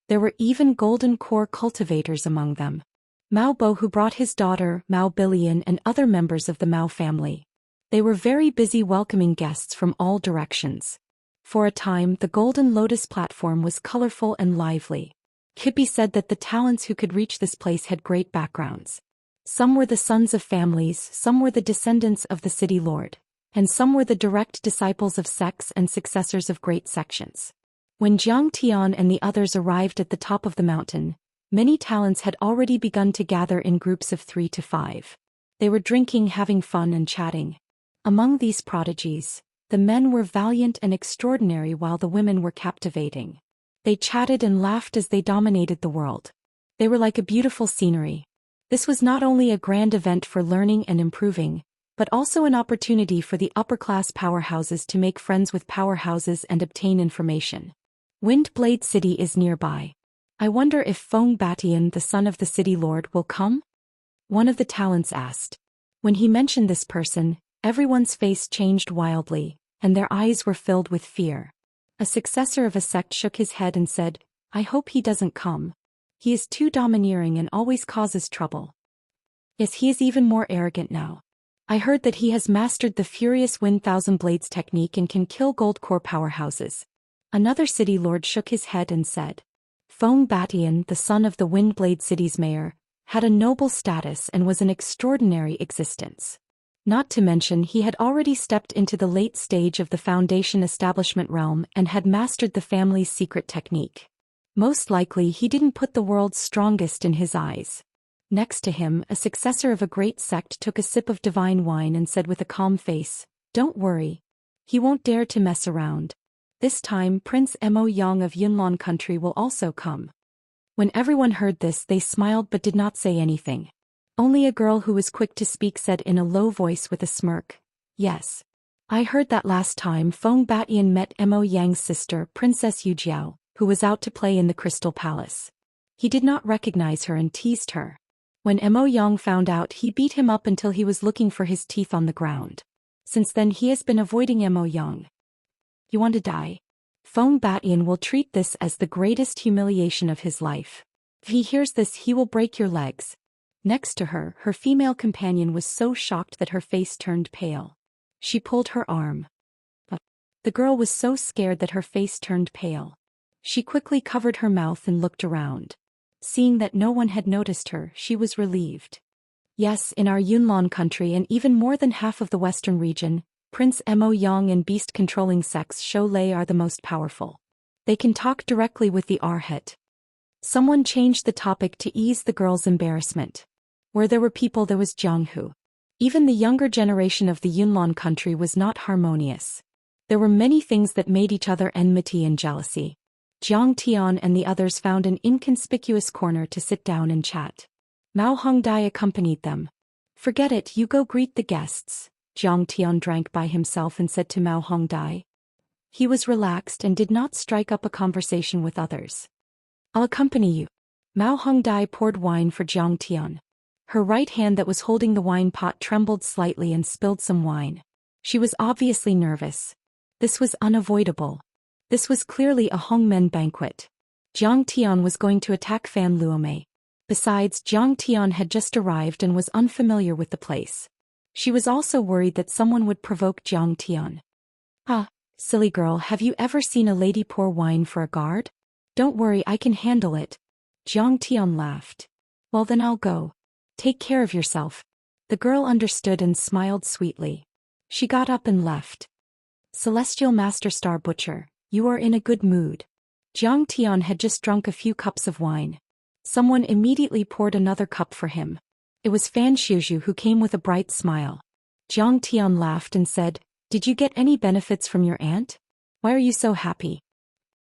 There were even golden core cultivators among them. Mao Bo, who brought his daughter, Mao Bilian, and other members of the Mao family. They were very busy welcoming guests from all directions. For a time, the Golden Lotus platform was colorful and lively. Could be said that the talents who could reach this place had great backgrounds. Some were the sons of families, some were the descendants of the city lord, and some were the direct disciples of sects and successors of great sections. When Jiang Tian and the others arrived at the top of the mountain, many talents had already begun to gather in groups of 3 to 5. They were drinking, having fun and chatting. Among these prodigies, the men were valiant and extraordinary while the women were captivating. They chatted and laughed as they dominated the world. They were like a beautiful scenery. This was not only a grand event for learning and improving, but also an opportunity for the upper-class powerhouses to make friends with powerhouses and obtain information. Windblade City is nearby. I wonder if Feng Batian, the son of the city lord, will come? One of the talents asked. When he mentioned this person, everyone's face changed wildly, and their eyes were filled with fear. A successor of a sect shook his head and said, "I hope he doesn't come. He is too domineering and always causes trouble." Yes, he is even more arrogant now. I heard that he has mastered the furious Wind Thousand Blades technique and can kill gold core powerhouses. Another city lord shook his head and said, Feng Batian, the son of the Windblade City's mayor, had a noble status and was an extraordinary existence. Not to mention he had already stepped into the late stage of the foundation establishment realm and had mastered the family's secret technique. Most likely he didn't put the world's strongest in his eyes. Next to him, a successor of a great sect took a sip of divine wine and said with a calm face, "Don't worry. He won't dare to mess around. This time Prince Mo Yang of Yunlan country will also come." When everyone heard this they smiled but did not say anything. Only a girl who was quick to speak said in a low voice with a smirk, "Yes. I heard that last time Feng Batian met Mo Yang's sister, Princess Yujiao, who was out to play in the Crystal Palace. He did not recognize her and teased her. When Mo Yang found out, he beat him up until he was looking for his teeth on the ground. Since then he has been avoiding Mo Yang. You want to die? Feng Batian will treat this as the greatest humiliation of his life. If he hears this he will break your legs." Next to her, her female companion was so shocked that her face turned pale. She pulled her arm. The girl was so scared that her face turned pale. She quickly covered her mouth and looked around. Seeing that no one had noticed her, she was relieved. Yes, in our Yunlan country and even more than half of the western region, Prince Mo Yang and beast-controlling sects Shoulei are the most powerful. They can talk directly with the Arhat. Someone changed the topic to ease the girl's embarrassment. Where there were people there was Jiang Hu. Even the younger generation of the Yunnan country was not harmonious. There were many things that made each other enmity and jealousy. Jiang Tian and the others found an inconspicuous corner to sit down and chat. Mao Hongdai accompanied them. "Forget it, you go greet the guests." Jiang Tian drank by himself and said to Mao Hongdai. He was relaxed and did not strike up a conversation with others. "I'll accompany you." Mao Hongdai poured wine for Jiang Tian. Her right hand that was holding the wine pot trembled slightly and spilled some wine. She was obviously nervous. This was unavoidable. This was clearly a Hongmen banquet. Jiang Tian was going to attack Fan Luomei. Besides, Jiang Tian had just arrived and was unfamiliar with the place. She was also worried that someone would provoke Jiang Tian. "Ah, silly girl, have you ever seen a lady pour wine for a guard? Don't worry, I can handle it." Jiang Tian laughed. "Well then I'll go. Take care of yourself." The girl understood and smiled sweetly. She got up and left. "Celestial Master Star Butcher, you are in a good mood." Jiang Tian had just drunk a few cups of wine. Someone immediately poured another cup for him. It was Fan Xiuzhu who came with a bright smile. Jiang Tian laughed and said, "Did you get any benefits from your aunt? Why are you so happy?"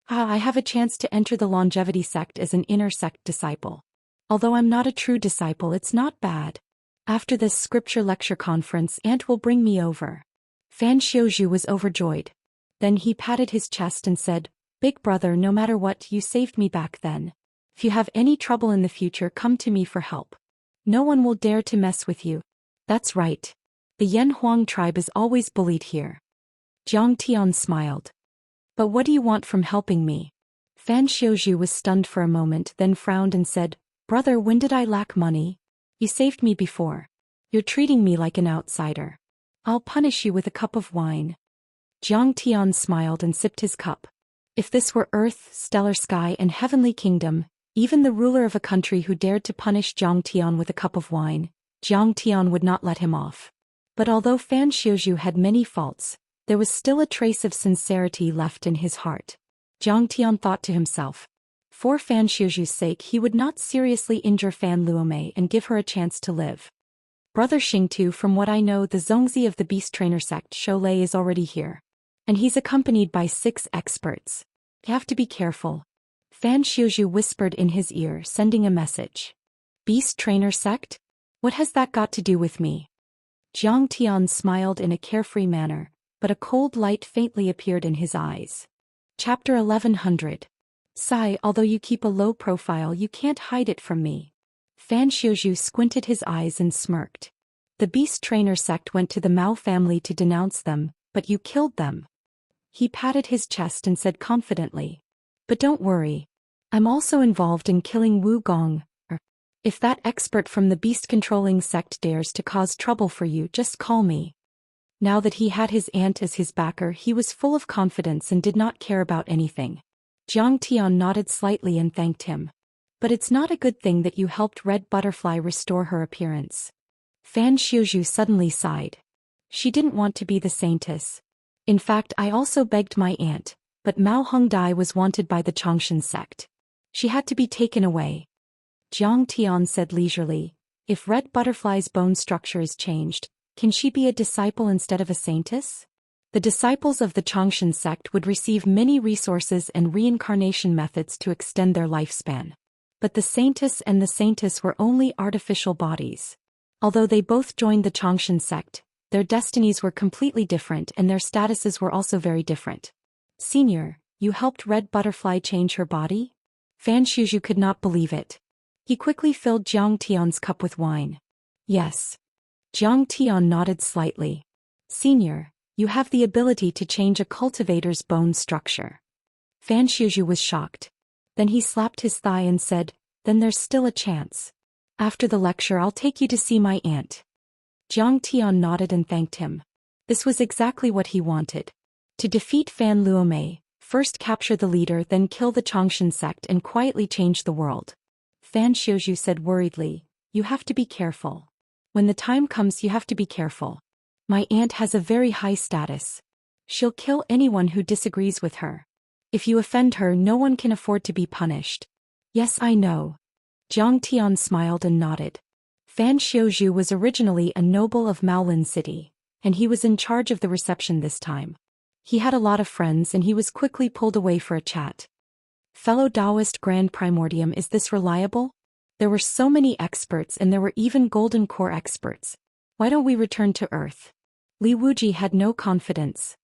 "Ah, I have a chance to enter the longevity sect as an inner sect disciple. Although I'm not a true disciple, it's not bad. After this scripture lecture conference, aunt will bring me over." Fan Xiuzhu was overjoyed. Then he patted his chest and said, "Big brother, no matter what, you saved me back then. If you have any trouble in the future, come to me for help. No one will dare to mess with you." "That's right. The Yan Huang tribe is always bullied here." Jiang Tian smiled. "But what do you want from helping me?" Fan Xiuzhu was stunned for a moment, then frowned and said, "Brother, when did I lack money? You saved me before. You're treating me like an outsider. I'll punish you with a cup of wine." Jiang Tian smiled and sipped his cup. If this were Earth, Stellar Sky and Heavenly Kingdom, even the ruler of a country who dared to punish Jiang Tian with a cup of wine, Jiang Tian would not let him off. But although Fan Xiuzhu had many faults, there was still a trace of sincerity left in his heart. Jiang Tian thought to himself. For Fan Xiuzhu's sake, he would not seriously injure Fan Luomei and give her a chance to live. "Brother Xingtu, from what I know, the Zongzi of the Beast Trainer sect Sholei is already here. And he's accompanied by 6 experts. You have to be careful." Fan Xiuzhu whispered in his ear, sending a message. "Beast Trainer sect? What has that got to do with me?" Jiang Tian smiled in a carefree manner, but a cold light faintly appeared in his eyes. Chapter 1100. "Sai, although you keep a low profile, you can't hide it from me." Fan Xiuzhu squinted his eyes and smirked. "The Beast Trainer sect went to the Mao family to denounce them, but you killed them." He patted his chest and said confidently. "But don't worry. I'm also involved in killing Wu Gong. If that expert from the beast-controlling sect dares to cause trouble for you, just call me." Now that he had his aunt as his backer, he was full of confidence and did not care about anything. Jiang Tian nodded slightly and thanked him. "But it's not a good thing that you helped Red Butterfly restore her appearance." Fan Xiuzhu suddenly sighed. She didn't want to be the saintess. "In fact, I also begged my aunt, but Mao Hongdai was wanted by the Changshan sect. She had to be taken away." Jiang Tian said leisurely, "If Red Butterfly's bone structure is changed, can she be a disciple instead of a saintess?" The disciples of the Changshan sect would receive many resources and reincarnation methods to extend their lifespan. But the saintess and the saintess were only artificial bodies. Although they both joined the Changshan sect, their destinies were completely different and their statuses were also very different. "Senior, you helped Red Butterfly change her body?" Fan Xiuzhu could not believe it. He quickly filled Jiang Tian's cup with wine. "Yes." Jiang Tian nodded slightly. "Senior, you have the ability to change a cultivator's bone structure." Fan Xiuzhu was shocked. Then he slapped his thigh and said, "Then there's still a chance. After the lecture I'll take you to see my aunt." Jiang Tian nodded and thanked him. This was exactly what he wanted. To defeat Fan Luomei, first capture the leader, then kill the Changshan sect and quietly change the world. Fan Xiuzhu said worriedly, "You have to be careful. When the time comes, you have to be careful. My aunt has a very high status. She'll kill anyone who disagrees with her. If you offend her, no one can afford to be punished." "Yes, I know." Jiang Tian smiled and nodded. Fan Xiuzhu was originally a noble of Maolin City, and he was in charge of the reception this time. He had a lot of friends and he was quickly pulled away for a chat. Fellow Daoist Grand Primordium, is this reliable? There were so many experts and there were even Golden Core experts. Why don't we return to Earth? Li Wuji had no confidence.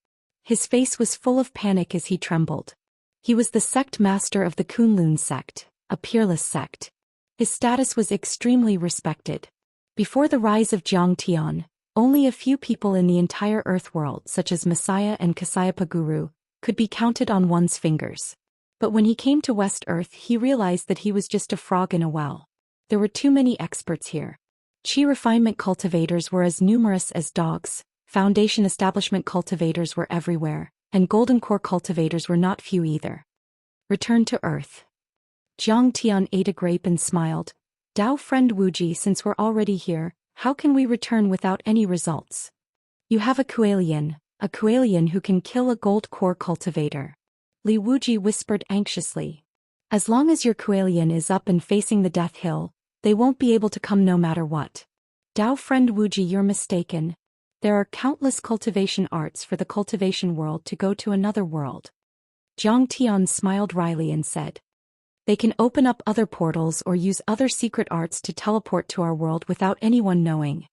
His face was full of panic as he trembled. He was the sect master of the Kunlun sect, a peerless sect. His status was extremely respected. Before the rise of Jiang Tian, only a few people in the entire Earth world, such as Messiah and Kasayapa Guru, could be counted on one's fingers. But when he came to West Earth, he realized that he was just a frog in a well. There were too many experts here. Qi refinement cultivators were as numerous as dogs, Foundation establishment cultivators were everywhere, and Golden Core cultivators were not few either. Return to Earth. Jiang Tian ate a grape and smiled. Dao friend Wuji, since we're already here, how can we return without any results? You have a Kualian who can kill a Gold Core cultivator. Li Wuji whispered anxiously. As long as your Kualian is up and facing the Death Hill, they won't be able to come no matter what. Dao friend Wuji, you're mistaken. There are countless cultivation arts for the cultivation world to go to another world. Jiang Tian smiled wryly and said. They can open up other portals or use other secret arts to teleport to our world without anyone knowing.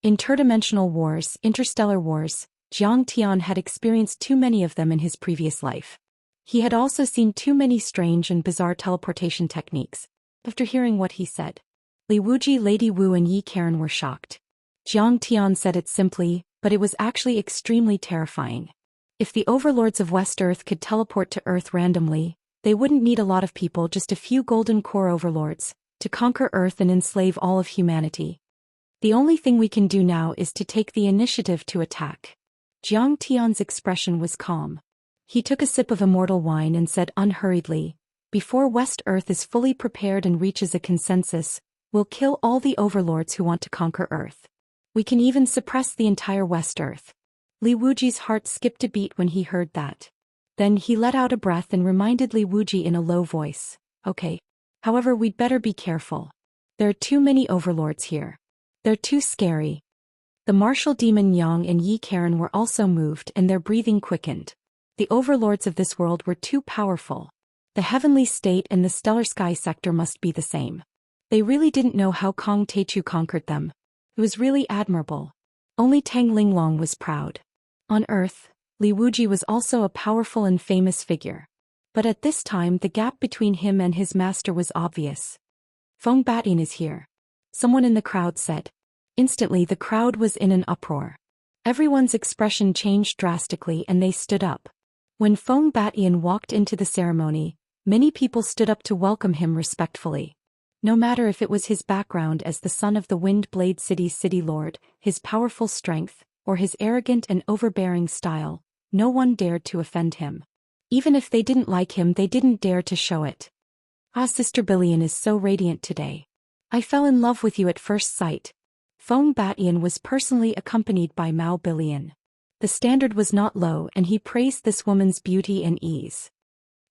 Interdimensional wars, interstellar wars, Jiang Tian had experienced too many of them in his previous life. He had also seen too many strange and bizarre teleportation techniques. After hearing what he said, Li Wuji, Lady Wu and Yi Karen were shocked. Jiang Tian said it simply, but it was actually extremely terrifying. If the overlords of West Earth could teleport to Earth randomly, they wouldn't need a lot of people, just a few Golden Core overlords, to conquer Earth and enslave all of humanity. The only thing we can do now is to take the initiative to attack. Jiang Tian's expression was calm. He took a sip of Immortal wine and said unhurriedly, before West Earth is fully prepared and reaches a consensus, we'll kill all the overlords who want to conquer Earth. We can even suppress the entire West Earth. Li Wuji's heart skipped a beat when he heard that. Then he let out a breath and reminded Li Wuji in a low voice, okay. However, we'd better be careful. There are too many overlords here. They're too scary. The martial demon Yang and Yi Karen were also moved and their breathing quickened. The overlords of this world were too powerful. The heavenly state and the stellar sky sector must be the same. They really didn't know how Kong Teichu conquered them. It was really admirable. Only Tang Linglong was proud. On Earth, Li Wuji was also a powerful and famous figure. But at this time the gap between him and his master was obvious. Feng Batin is here. Someone in the crowd said. Instantly the crowd was in an uproar. Everyone's expression changed drastically and they stood up. When Feng Batin walked into the ceremony, many people stood up to welcome him respectfully. No matter if it was his background as the son of the Wind Blade City's city lord, his powerful strength, or his arrogant and overbearing style, no one dared to offend him. Even if they didn't like him, they didn't dare to show it. Ah, Sister Billion is so radiant today. I fell in love with you at first sight. Feng Batin was personally accompanied by Mao Billion. The standard was not low and he praised this woman's beauty and ease.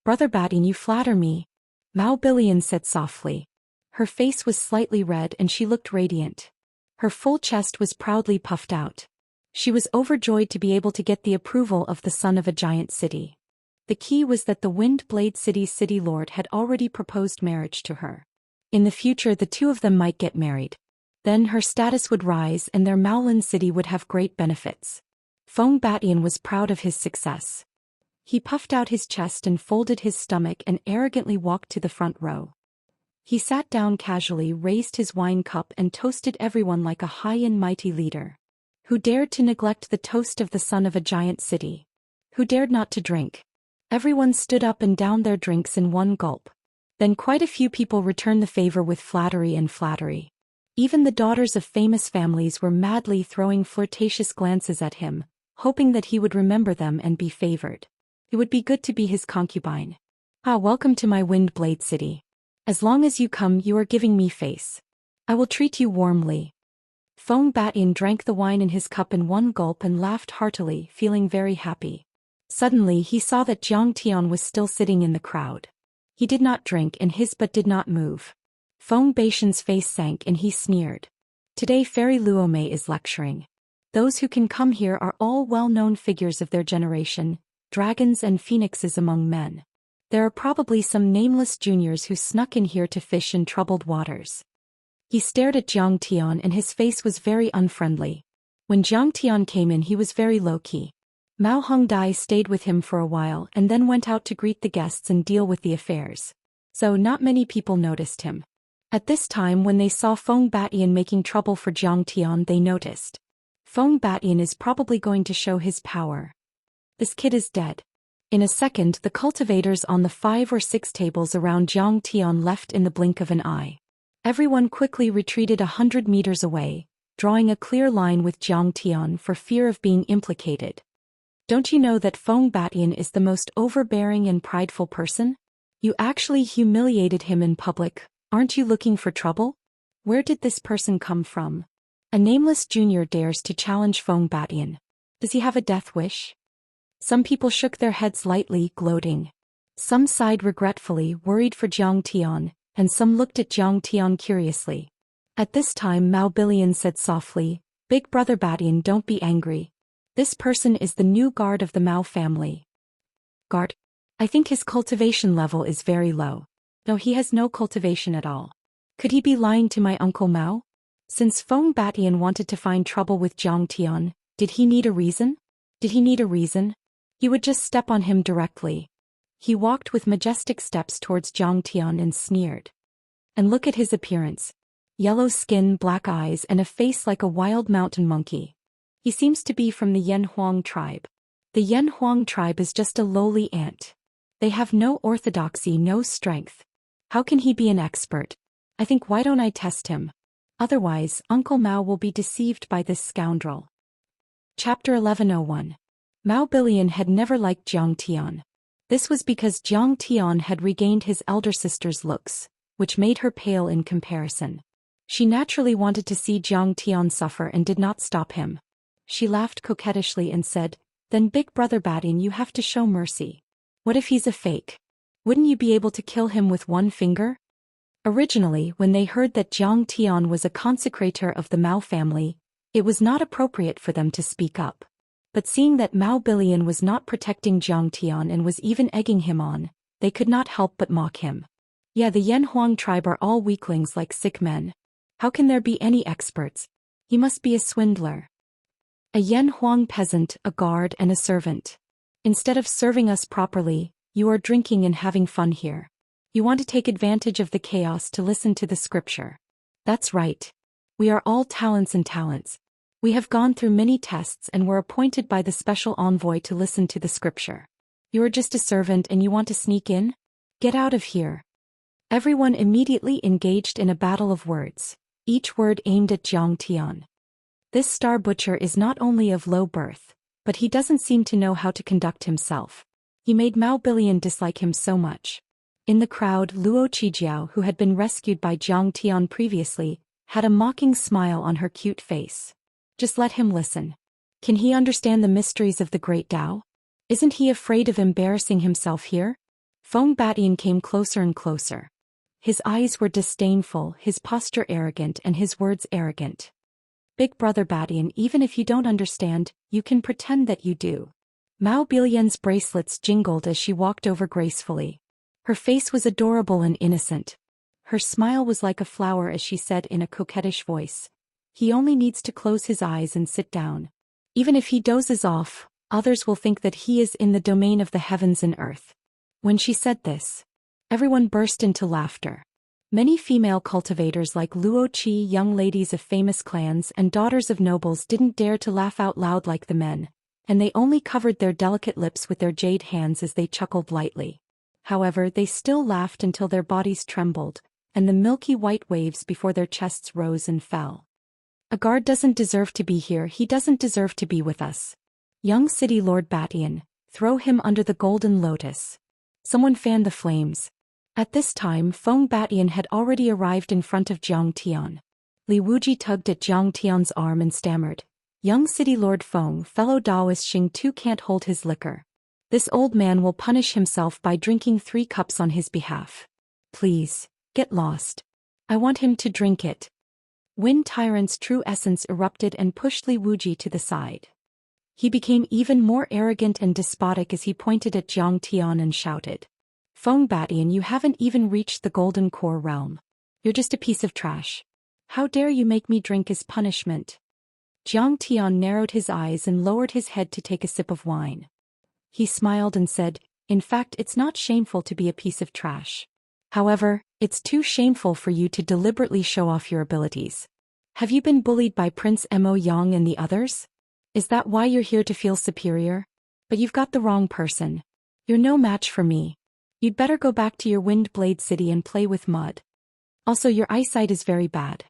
Brother Batin, you flatter me. Mao Billion said softly. Her face was slightly red and she looked radiant. Her full chest was proudly puffed out. She was overjoyed to be able to get the approval of the son of a giant city. The key was that the Wind Blade City's city lord had already proposed marriage to her. In the future the two of them might get married. Then her status would rise and their Maolin city would have great benefits. Feng Batin was proud of his success. He puffed out his chest and folded his stomach and arrogantly walked to the front row. He sat down casually, raised his wine cup and toasted everyone like a high and mighty leader. Who dared to neglect the toast of the son of a giant city? Who dared not to drink? Everyone stood up and downed their drinks in one gulp. Then quite a few people returned the favor with flattery and flattery. Even the daughters of famous families were madly throwing flirtatious glances at him, hoping that he would remember them and be favored. It would be good to be his concubine. Ah, welcome to my Wind Blade City. As long as you come, you are giving me face. I will treat you warmly. Feng Batin drank the wine in his cup in one gulp and laughed heartily, feeling very happy. Suddenly he saw that Jiang Tian was still sitting in the crowd. He did not drink and his but did not move. Feng Baishan's face sank and he sneered. Today Fairy Luomei is lecturing. Those who can come here are all well-known figures of their generation, dragons and phoenixes among men. There are probably some nameless juniors who snuck in here to fish in troubled waters. He stared at Zhang Tian and his face was very unfriendly. When Zhang Tian came in he was very low-key. Mao Hongdai stayed with him for a while and then went out to greet the guests and deal with the affairs. So not many people noticed him. At this time when they saw Feng Batian making trouble for Zhang Tian they noticed. Feng Batian is probably going to show his power. This kid is dead. In a second the cultivators on the 5 or 6 tables around Zhang Tian left in the blink of an eye. Everyone quickly retreated 100 meters away, drawing a clear line with Zhang Tian for fear of being implicated. Don't you know that Feng Batian is the most overbearing and prideful person? You actually humiliated him in public, aren't you looking for trouble? Where did this person come from? A nameless junior dares to challenge Feng Batian. Does he have a death wish? Some people shook their heads lightly, gloating. Some sighed regretfully, worried for Zhang Tian, and some looked at Zhang Tian curiously. At this time Mao Billion said softly, "Big brother Batian, don't be angry. This person is the new guard of the Mao family." Guard? I think his cultivation level is very low. No, he has no cultivation at all. Could he be lying to my Uncle Mao? Since Feng Batian wanted to find trouble with Zhang Tian, did he need a reason? Did he need a reason? He would just step on him directly. He walked with majestic steps towards Zhang Tian and sneered. And look at his appearance. Yellow skin, black eyes and a face like a wild mountain monkey. He seems to be from the Yanhuang tribe. The Yanhuang tribe is just a lowly ant. They have no orthodoxy, no strength. How can he be an expert? I think why don't I test him? Otherwise, Uncle Mao will be deceived by this scoundrel. Chapter 1101. Mao Billion had never liked Zhang Tian. This was because Zhang Tian had regained his elder sister's looks, which made her pale in comparison. She naturally wanted to see Zhang Tian suffer and did not stop him. She laughed coquettishly and said, "Then Big Brother Batian, you have to show mercy. What if he's a fake? Wouldn't you be able to kill him with one finger?" Originally, when they heard that Zhang Tian was a consecrator of the Mao family, it was not appropriate for them to speak up. But seeing that Mao Billion was not protecting Zhang Tian and was even egging him on, they could not help but mock him. Yeah, the Yanhuang tribe are all weaklings like sick men. How can there be any experts? He must be a swindler. A Yanhuang peasant, a guard and a servant. Instead of serving us properly, you are drinking and having fun here. You want to take advantage of the chaos to listen to the scripture. That's right. We are all talents and talents. We have gone through many tests and were appointed by the special envoy to listen to the scripture. You are just a servant and you want to sneak in? Get out of here. Everyone immediately engaged in a battle of words, each word aimed at Zhang Tian. This star butcher is not only of low birth, but he doesn't seem to know how to conduct himself. He made Mao Billion dislike him so much. In the crowd, Luo Qijiao, who had been rescued by Zhang Tian previously, had a mocking smile on her cute face. Just let him listen. Can he understand the mysteries of the great Tao? Isn't he afraid of embarrassing himself here? Feng Batian came closer and closer. His eyes were disdainful, his posture arrogant and his words arrogant. Big brother Batian, even if you don't understand, you can pretend that you do. Mao Billion's bracelets jingled as she walked over gracefully. Her face was adorable and innocent. Her smile was like a flower as she said in a coquettish voice, "He only needs to close his eyes and sit down. Even if he dozes off, others will think that he is in the domain of the heavens and earth." When she said this, everyone burst into laughter. Many female cultivators like Luo Qi, young ladies of famous clans and daughters of nobles didn't dare to laugh out loud like the men, and they only covered their delicate lips with their jade hands as they chuckled lightly. However, they still laughed until their bodies trembled, and the milky white waves before their chests rose and fell. A guard doesn't deserve to be here, he doesn't deserve to be with us. Young City Lord Batian, throw him under the golden lotus. Someone fanned the flames. At this time Feng Batian had already arrived in front of Zhang Tian. Li Wuji tugged at Zhang Tian's arm and stammered, "Young City Lord Feng, fellow Daoist Xing Tu can't hold his liquor. This old man will punish himself by drinking 3 cups on his behalf. Please, get lost. I want him to drink it." Wind Tyrant's true essence erupted and pushed Li Wuji to the side. He became even more arrogant and despotic as he pointed at Jiang Tian and shouted, "Feng Batian, you haven't even reached the Golden Core realm. You're just a piece of trash. How dare you make me drink as punishment?" Jiang Tian narrowed his eyes and lowered his head to take a sip of wine. He smiled and said, "In fact, it's not shameful to be a piece of trash. However, it's too shameful for you to deliberately show off your abilities. Have you been bullied by Prince Mo Yang and the others? Is that why you're here to feel superior? But you've got the wrong person. You're no match for me. You'd better go back to your Wind Blade City and play with mud. Also, your eyesight is very bad.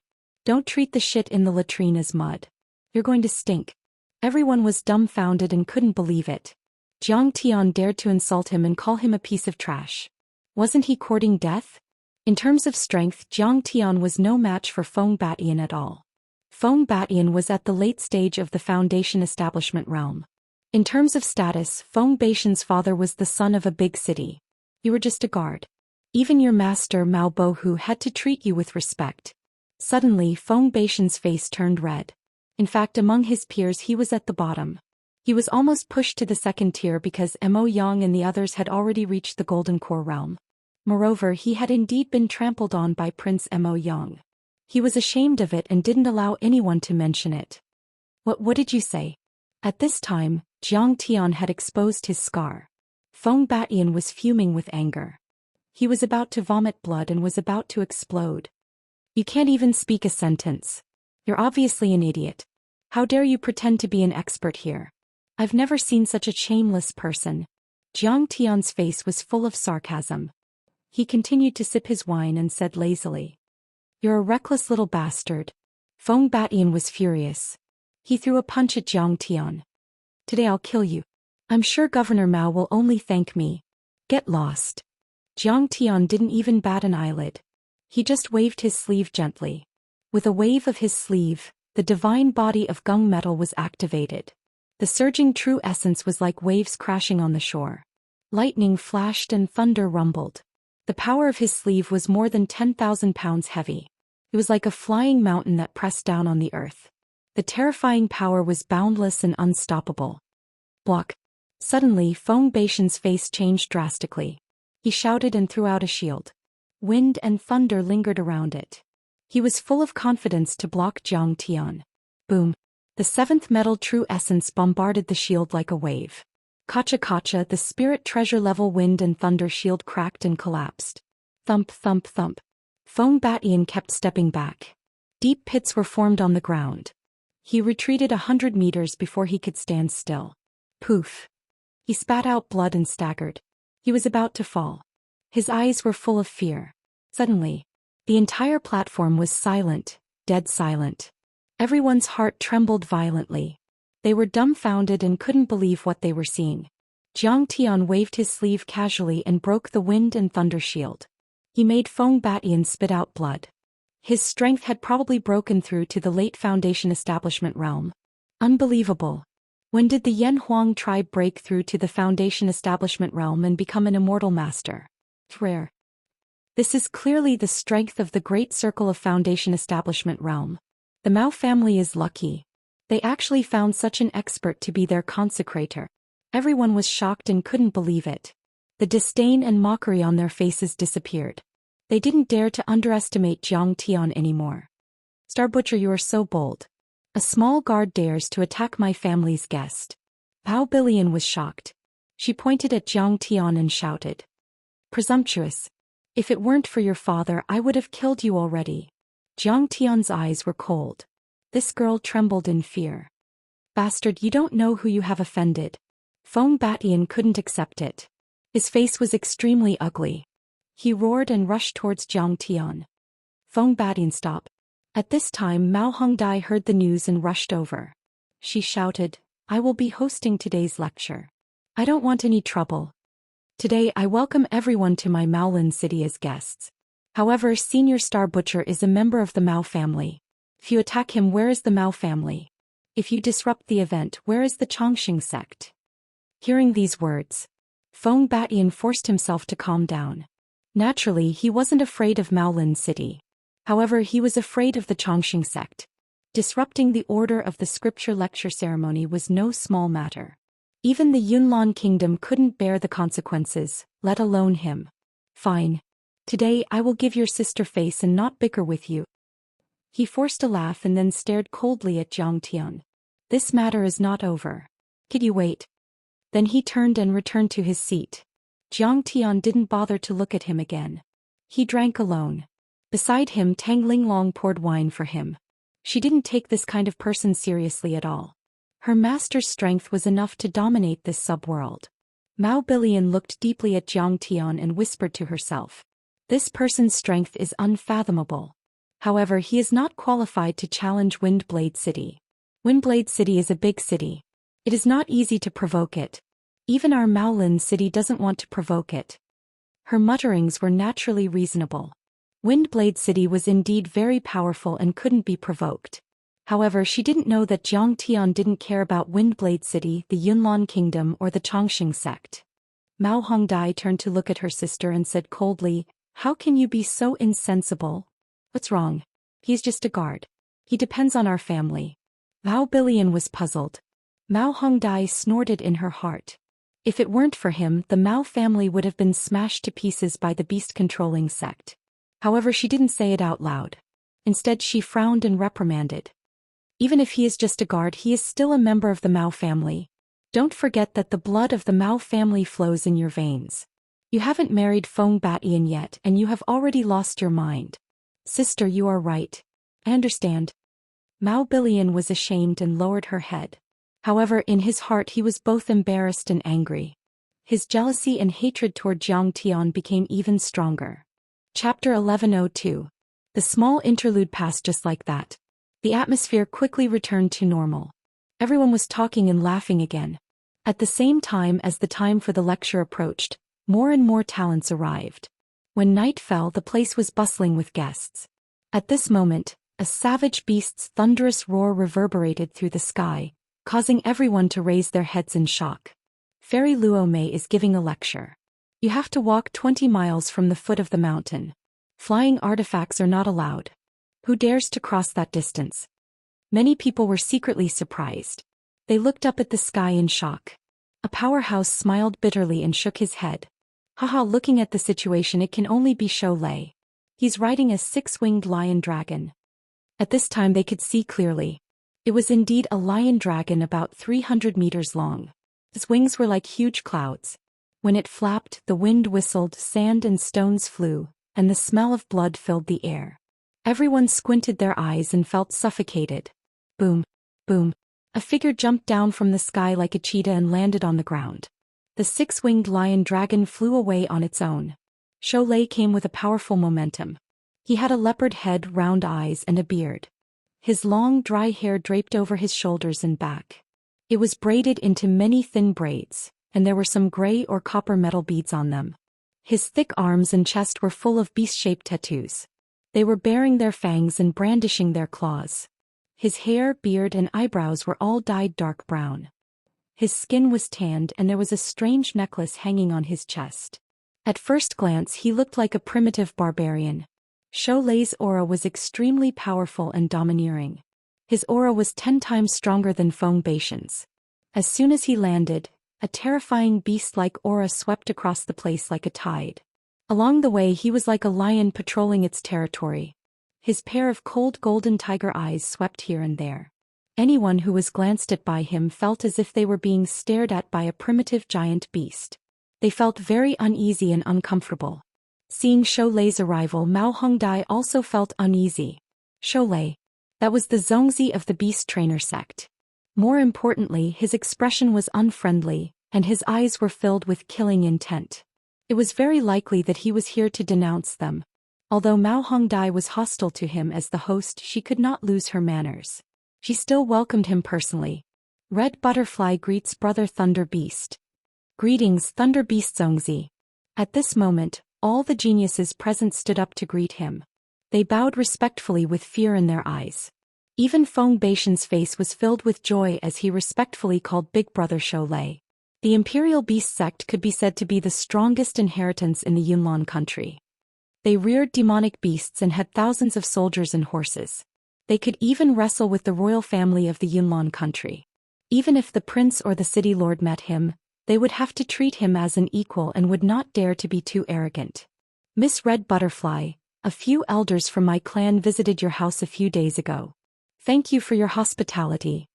Don't treat the shit in the latrine as mud. You're going to stink." Everyone was dumbfounded and couldn't believe it. Jiang Tian dared to insult him and call him a piece of trash. Wasn't he courting death? In terms of strength, Jiang Tian was no match for Feng Batian at all. Feng Batian was at the late stage of the Foundation establishment realm. In terms of status, Feng Batian's father was the son of a big city. You were just a guard. Even your master Mao Bohu had to treat you with respect. Suddenly, Feng Batian's face turned red. In fact, among his peers he was at the bottom. He was almost pushed to the second tier because Mo Yang and the others had already reached the Golden Core realm. Moreover, he had indeed been trampled on by Prince Mo Yang. He was ashamed of it and didn't allow anyone to mention it. What did you say?" At this time, Jiang Tian had exposed his scar. Feng Batian was fuming with anger. He was about to vomit blood and was about to explode. "You can't even speak a sentence. You're obviously an idiot. How dare you pretend to be an expert here? I've never seen such a shameless person." Jiang Tian's face was full of sarcasm. He continued to sip his wine and said lazily, "You're a reckless little bastard." Feng Batian was furious. He threw a punch at Jiang Tian. "Today I'll kill you. I'm sure Governor Mao will only thank me. Get lost." Jiang Tian didn't even bat an eyelid. He just waved his sleeve gently. With a wave of his sleeve, the divine body of gung metal was activated. The surging true essence was like waves crashing on the shore. Lightning flashed and thunder rumbled. The power of his sleeve was more than 10,000 pounds heavy. It was like a flying mountain that pressed down on the earth. The terrifying power was boundless and unstoppable. Block. Suddenly, Feng Batian's face changed drastically. He shouted and threw out a shield. Wind and thunder lingered around it. He was full of confidence to block Jiang Tian. Boom. The seventh metal true essence bombarded the shield like a wave. Kacha kacha, the spirit treasure level wind and thunder shield cracked and collapsed. Thump thump thump. Feng Batian kept stepping back. Deep pits were formed on the ground. He retreated 100 meters before he could stand still. Poof. He spat out blood and staggered. He was about to fall. His eyes were full of fear. Suddenly, the entire platform was silent, dead silent. Everyone's heart trembled violently. They were dumbfounded and couldn't believe what they were seeing. Jiang Tian waved his sleeve casually and broke the wind and thunder shield. He made Feng Batian spit out blood. His strength had probably broken through to the late Foundation establishment realm. Unbelievable. When did the Yan Huang tribe break through to the Foundation establishment realm and become an immortal master? Rare. This is clearly the strength of the Great Circle of Foundation establishment realm. The Mao family is lucky. They actually found such an expert to be their consecrator. Everyone was shocked and couldn't believe it. The disdain and mockery on their faces disappeared. They didn't dare to underestimate Jiang Tian anymore. Star Butcher, you are so bold. A small guard dares to attack my family's guest. Bao Billion was shocked. She pointed at Jiang Tian and shouted. Presumptuous. If it weren't for your father, I would have killed you already. Jiang Tian's eyes were cold. This girl trembled in fear. Bastard, you don't know who you have offended. Feng Batian couldn't accept it. His face was extremely ugly. He roared and rushed towards Jiang Tian. Feng Batian, stop. At this time Mao Hongdai heard the news and rushed over. She shouted, I will be hosting today's lecture. I don't want any trouble. Today I welcome everyone to my Maolin city as guests. However, Senior Star Butcher is a member of the Mao family. If you attack him, where is the Mao family? If you disrupt the event, where is the Chongqing sect? Hearing these words, Feng Batian forced himself to calm down. Naturally, he wasn't afraid of Maolin city. However, he was afraid of the Chongqing sect. Disrupting the order of the scripture lecture ceremony was no small matter. Even the Yunlan kingdom couldn't bear the consequences, let alone him. Fine. Today I will give your sister face and not bicker with you. He forced a laugh and then stared coldly at Jiang Tian. This matter is not over. Could you wait? Then he turned and returned to his seat. Jiang Tian didn't bother to look at him again. He drank alone. Beside him, Tang Linglong poured wine for him. She didn't take this kind of person seriously at all. Her master's strength was enough to dominate this subworld. Mao Bilian looked deeply at Jiang Tian and whispered to herself. This person's strength is unfathomable. However, he is not qualified to challenge Windblade City. Windblade City is a big city. It is not easy to provoke it. Even our Maolin city doesn't want to provoke it. Her mutterings were naturally reasonable. Windblade City was indeed very powerful and couldn't be provoked. However, she didn't know that Jiang Tian didn't care about Windblade City, the Yunlan Kingdom, or the Chongqing sect. Mao Hongdai turned to look at her sister and said coldly, "How can you be so insensible? What's wrong? He's just a guard. He depends on our family." Mao Bilian was puzzled. Mao Hongdai snorted in her heart. If it weren't for him, the Mao family would have been smashed to pieces by the beast-controlling sect. However, she didn't say it out loud. Instead, she frowned and reprimanded. Even if he is just a guard, he is still a member of the Mao family. Don't forget that the blood of the Mao family flows in your veins. You haven't married Feng Batian yet and you have already lost your mind. Sister, you are right. I understand. Mao Bilian was ashamed and lowered her head. However, in his heart he was both embarrassed and angry. His jealousy and hatred toward Jiang Tian became even stronger. Chapter 1102. The small interlude passed just like that. The atmosphere quickly returned to normal. Everyone was talking and laughing again. At the same time as the time for the lecture approached, more and more talents arrived. When night fell, the place was bustling with guests. At this moment, a savage beast's thunderous roar reverberated through the sky, causing everyone to raise their heads in shock. Fairy Luo Mei is giving a lecture. You have to walk 20 miles from the foot of the mountain. Flying artifacts are not allowed. Who dares to cross that distance? Many people were secretly surprised. They looked up at the sky in shock. A powerhouse smiled bitterly and shook his head. Haha, looking at the situation, it can only be Shou Lei. He's riding a 6-winged lion dragon. At this time they could see clearly. It was indeed a lion dragon about 300 meters long. Its wings were like huge clouds. When it flapped, the wind whistled, sand and stones flew, and the smell of blood filled the air. Everyone squinted their eyes and felt suffocated. Boom, boom. A figure jumped down from the sky like a cheetah and landed on the ground. The 6-winged lion dragon flew away on its own. Shou Lei came with a powerful momentum. He had a leopard head, round eyes, and a beard. His long, dry hair draped over his shoulders and back. It was braided into many thin braids, and there were some gray or copper metal beads on them. His thick arms and chest were full of beast-shaped tattoos. They were baring their fangs and brandishing their claws. His hair, beard, and eyebrows were all dyed dark brown. His skin was tanned and there was a strange necklace hanging on his chest. At first glance he looked like a primitive barbarian. Shou Lei's aura was extremely powerful and domineering. His aura was 10 times stronger than Feng Batian's. As soon as he landed, a terrifying beast-like aura swept across the place like a tide. Along the way he was like a lion patrolling its territory. His pair of cold golden tiger eyes swept here and there. Anyone who was glanced at by him felt as if they were being stared at by a primitive giant beast. They felt very uneasy and uncomfortable. Seeing Shou Lei's arrival, Mao Hongdai also felt uneasy. Shou Lei. That was the Zongzi of the beast trainer sect. More importantly, his expression was unfriendly, and his eyes were filled with killing intent. It was very likely that he was here to denounce them. Although Mao Hongdai was hostile to him as the host, she could not lose her manners. She still welcomed him personally. Red Butterfly greets Brother Thunder Beast. Greetings, Thunder Beast Zongzi. At this moment, all the geniuses present stood up to greet him. They bowed respectfully with fear in their eyes. Even Feng Batian's face was filled with joy as he respectfully called Big Brother Shou Lei. The Imperial Beast sect could be said to be the strongest inheritance in the Yunlan country. They reared demonic beasts and had thousands of soldiers and horses. They could even wrestle with the royal family of the Yunlan country. Even if the prince or the city lord met him, they would have to treat him as an equal and would not dare to be too arrogant. Miss Red Butterfly, a few elders from my clan visited your house a few days ago. Thank you for your hospitality.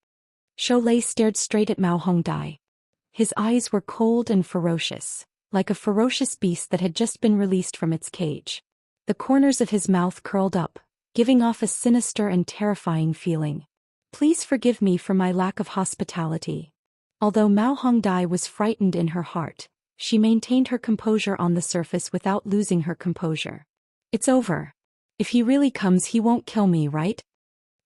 Zhou Lei stared straight at Mao Hongdai. His eyes were cold and ferocious, like a ferocious beast that had just been released from its cage. The corners of his mouth curled up, giving off a sinister and terrifying feeling. Please forgive me for my lack of hospitality. Although Mao Hongdai was frightened in her heart, she maintained her composure on the surface without losing her composure. It's over. If he really comes, he won't kill me, right?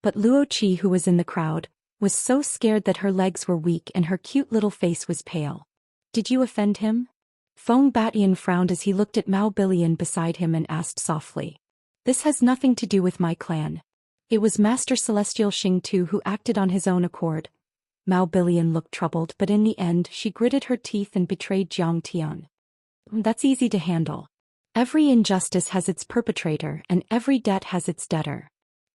But Luo Qi, who was in the crowd, was so scared that her legs were weak and her cute little face was pale. Did you offend him? Feng Batian frowned as he looked at Mao Billion beside him and asked softly. This has nothing to do with my clan. It was Master Celestial Xing Tu who acted on his own accord. Mao Billion looked troubled, but in the end she gritted her teeth and betrayed Jiang Tian. That's easy to handle. Every injustice has its perpetrator and every debt has its debtor.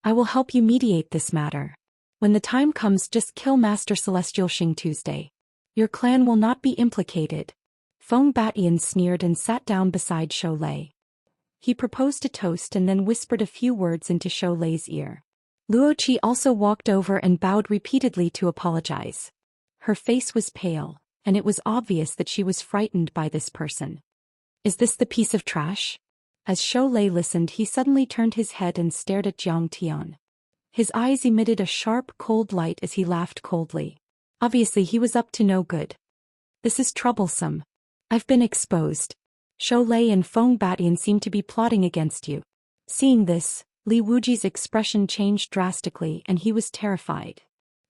I will help you mediate this matter. When the time comes, just kill Master Celestial Xing Tuesday. Your clan will not be implicated. Feng Batian sneered and sat down beside Zhou Lei. He proposed a toast and then whispered a few words into Zhou Lei's ear. Luo Qi also walked over and bowed repeatedly to apologize. Her face was pale, and it was obvious that she was frightened by this person. Is this the piece of trash? As Zhou Lei listened, he suddenly turned his head and stared at Jiang Tian. His eyes emitted a sharp, cold light as he laughed coldly. Obviously he was up to no good. This is troublesome. I've been exposed. Zhou Lei and Feng Batian seem to be plotting against you. Seeing this, Li Wuji's expression changed drastically and he was terrified.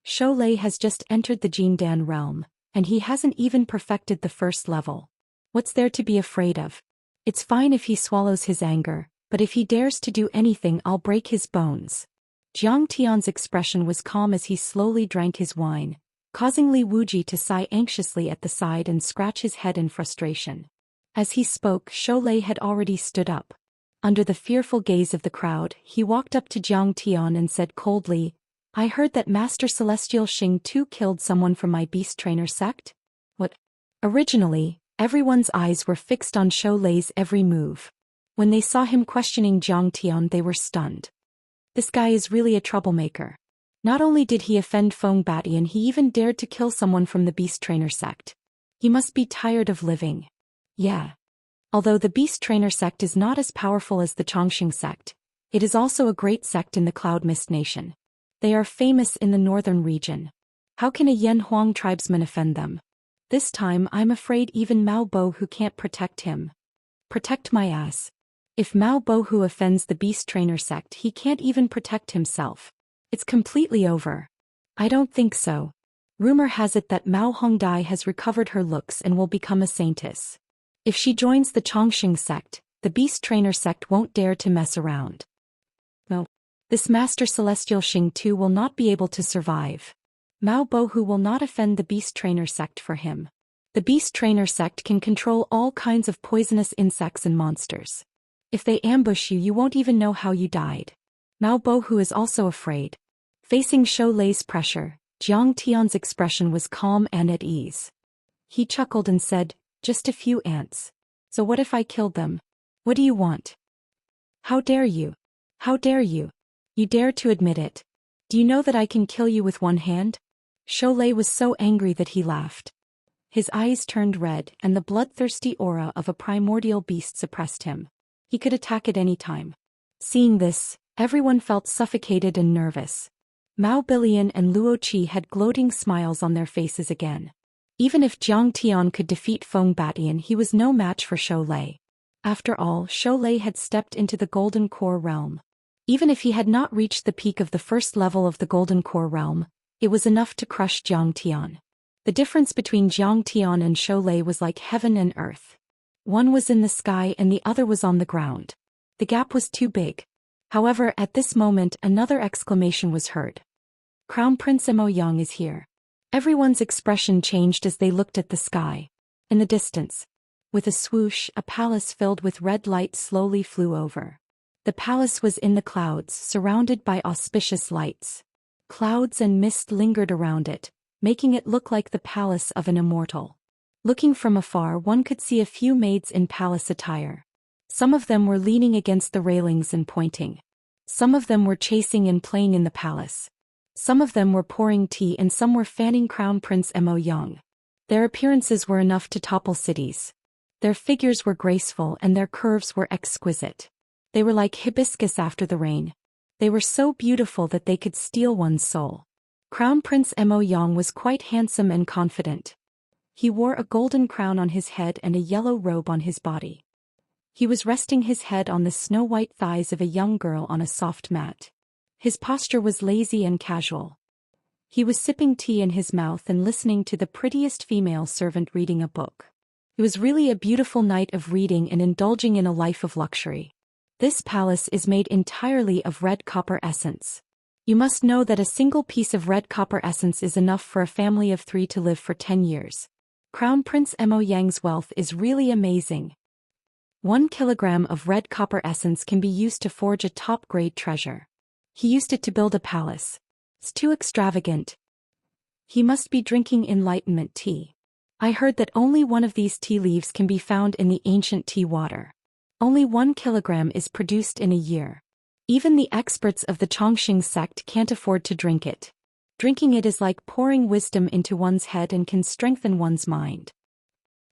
Zhou Lei has just entered the Jindan realm, and he hasn't even perfected the first level. What's there to be afraid of? It's fine if he swallows his anger, but if he dares to do anything, I'll break his bones. Jiang Tian's expression was calm as he slowly drank his wine, causing Li Wuji to sigh anxiously at the side and scratch his head in frustration. As he spoke, Zhou Lei had already stood up. Under the fearful gaze of the crowd, he walked up to Jiang Tian and said coldly, I heard that Master Celestial Xing Tu killed someone from my beast trainer sect? What? Originally, everyone's eyes were fixed on Zhou Lei's every move. When they saw him questioning Jiang Tian, they were stunned. This guy is really a troublemaker. Not only did he offend Feng Batian, he even dared to kill someone from the beast trainer sect. He must be tired of living. Yeah. Although the beast trainer sect is not as powerful as the Chongqing sect, it is also a great sect in the Cloud Mist Nation. They are famous in the northern region. How can a Yan Huang tribesman offend them? This time I'm afraid even Mao Bohu can't protect him. Protect my ass. If Mao Bohu offends the beast trainer sect, he can't even protect himself. It's completely over. I don't think so. Rumor has it that Mao Hongdai has recovered her looks and will become a saintess. If she joins the Chongqing sect, the beast trainer sect won't dare to mess around. No. This Master Celestial Xing Tu will not be able to survive. Mao Bohu will not offend the beast trainer sect for him. The beast trainer sect can control all kinds of poisonous insects and monsters. If they ambush you, you won't even know how you died. Mao Bohu is also afraid. Facing Zhou Lei's pressure, Jiang Tian's expression was calm and at ease. He chuckled and said, just a few ants. So what if I killed them? What do you want? How dare you? How dare you? You dare to admit it. Do you know that I can kill you with one hand? Zhou Lei was so angry that he laughed. His eyes turned red and the bloodthirsty aura of a primordial beast suppressed him. He could attack at any time. Seeing this, everyone felt suffocated and nervous. Mao Billion and Luo Qi had gloating smiles on their faces again. Even if Jiang Tian could defeat Feng Batian, he was no match for Zhou Lei. After all, Zhou Lei had stepped into the Golden Core realm. Even if he had not reached the peak of the first level of the Golden Core realm, it was enough to crush Jiang Tian. The difference between Jiang Tian and Zhou Lei was like heaven and earth. One was in the sky and the other was on the ground. The gap was too big. However, at this moment another exclamation was heard. Crown Prince Imo Yang is here. Everyone's expression changed as they looked at the sky. In the distance, With a swoosh, a palace filled with red light slowly flew over. The palace was in the clouds, surrounded by auspicious lights. Clouds and mist lingered around it, making it look like the palace of an immortal. Looking from afar, one could see a few maids in palace attire. Some of them were leaning against the railings and pointing. Some of them were chasing and playing in the palace. Some of them were pouring tea and some were fanning Crown Prince Mo Young. Their appearances were enough to topple cities. Their figures were graceful and their curves were exquisite. They were like hibiscus after the rain. They were so beautiful that they could steal one's soul. Crown Prince Mo Young was quite handsome and confident. He wore a golden crown on his head and a yellow robe on his body. He was resting his head on the snow-white thighs of a young girl on a soft mat. His posture was lazy and casual. He was sipping tea in his mouth and listening to the prettiest female servant reading a book. It was really a beautiful night of reading and indulging in a life of luxury. This palace is made entirely of red copper essence. You must know that a single piece of red copper essence is enough for a family of 3 to live for 10 years. Crown Prince Mo Yang's wealth is really amazing. 1 kilogram of red copper essence can be used to forge a top-grade treasure. He used it to build a palace. It's too extravagant. He must be drinking enlightenment tea. I heard that only one of these tea leaves can be found in the ancient tea water. Only 1 kilogram is produced in a year. Even the experts of the Xianxia sect can't afford to drink it. Drinking it is like pouring wisdom into one's head and can strengthen one's mind.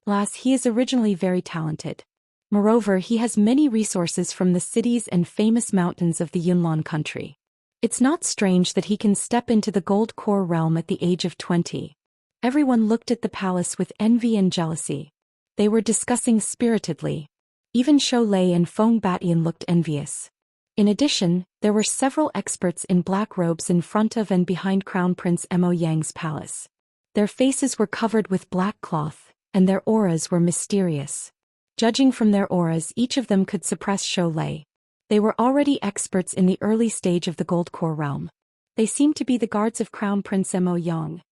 Alas, he is originally very talented. Moreover, he has many resources from the cities and famous mountains of the Yunnan country. It's not strange that he can step into the gold core realm at the age of 20. Everyone looked at the palace with envy and jealousy. They were discussing spiritedly. Even Zhou Lei and Feng Batian looked envious. In addition, there were several experts in black robes in front of and behind Crown Prince Mo Yang's palace. Their faces were covered with black cloth, and their auras were mysterious. Judging from their auras, each of them could suppress Zhou Lei. They were already experts in the early stage of the Gold Core realm. They seemed to be the guards of Crown Prince Mo Yang.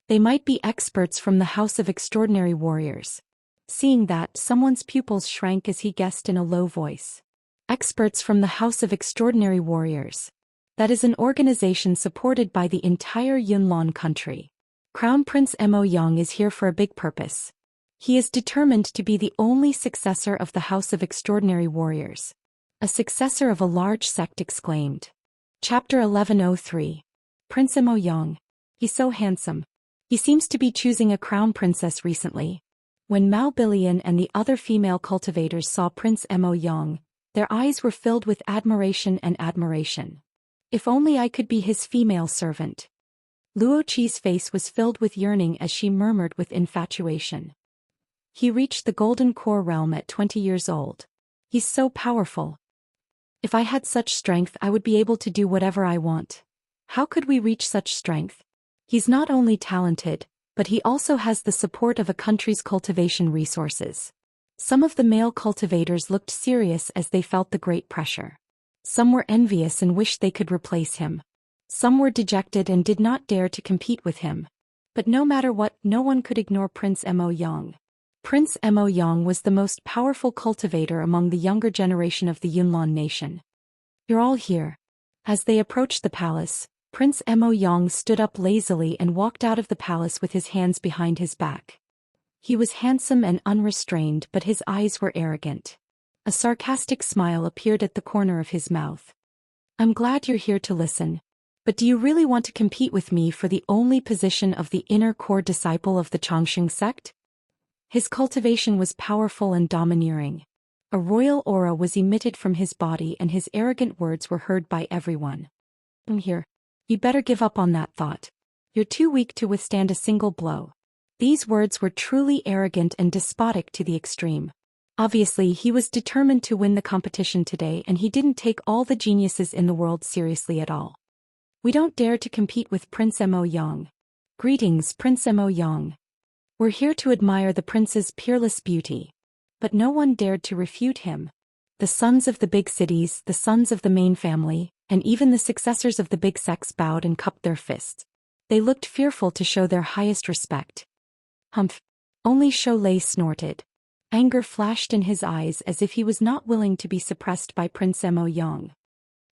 They might be experts from the House of Extraordinary Warriors. Seeing that, someone's pupils shrank as he guessed in a low voice. Experts from the House of Extraordinary Warriors. That is an organization supported by the entire Yunnan country. Crown Prince Mo Yang is here for a big purpose. He is determined to be the only successor of the House of Extraordinary Warriors. A successor of a large sect exclaimed. Chapter 1103. Prince Mo Yang. He's so handsome. He seems to be choosing a crown princess recently. When Mao Billion and the other female cultivators saw Prince Mo Yang, their eyes were filled with admiration and admiration. If only I could be his female servant. Luo Qi's face was filled with yearning as she murmured with infatuation. He reached the Golden Core realm at 20 years old. He's so powerful. If I had such strength, I would be able to do whatever I want. How could we reach such strength? He's not only talented, but he also has the support of a country's cultivation resources. Some of the male cultivators looked serious as they felt the great pressure. Some were envious and wished they could replace him. Some were dejected and did not dare to compete with him. But no matter what, no one could ignore Prince Mo Yang. Prince Mo Yang was the most powerful cultivator among the younger generation of the Yunnan nation. You're all here. As they approached the palace, Prince Mo Yang stood up lazily and walked out of the palace with his hands behind his back. He was handsome and unrestrained, but his eyes were arrogant. A sarcastic smile appeared at the corner of his mouth. I'm glad you're here to listen. But do you really want to compete with me for the only position of the inner core disciple of the Xianxia sect? His cultivation was powerful and domineering. A royal aura was emitted from his body and his arrogant words were heard by everyone. Here. You better give up on that thought. You're too weak to withstand a single blow. These words were truly arrogant and despotic to the extreme. Obviously, he was determined to win the competition today and he didn't take all the geniuses in the world seriously at all. We don't dare to compete with Prince Mo Yang. Greetings, Prince Mo Yang. We're here to admire the prince's peerless beauty. But no one dared to refute him. The sons of the big cities, the sons of the main family, and even the successors of the big sects bowed and cupped their fists. They looked fearful to show their highest respect. Humph. Only Zhou Lei snorted. Anger flashed in his eyes as if he was not willing to be suppressed by Prince Mo Yang.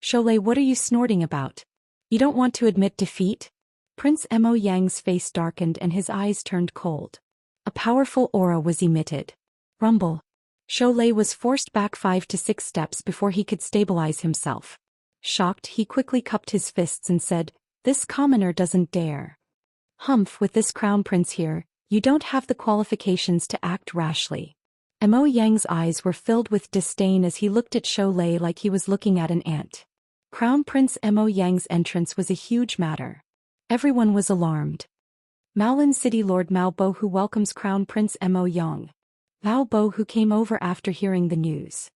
Shoulei, what are you snorting about? You don't want to admit defeat? Prince Mo Yang's face darkened and his eyes turned cold. A powerful aura was emitted. Rumble. Shoulei was forced back 5 to 6 steps before he could stabilize himself. Shocked, he quickly cupped his fists and said, "This commoner doesn't dare. Humph, with this crown prince here, you don't have the qualifications to act rashly." Mo Yang's eyes were filled with disdain as he looked at Shoulei like he was looking at an ant. Crown Prince Mo Yang's entrance was a huge matter. Everyone was alarmed. Maolin City Lord Mao Bo who welcomes Crown Prince Mo Yang. Mao Bo who came over after hearing the news.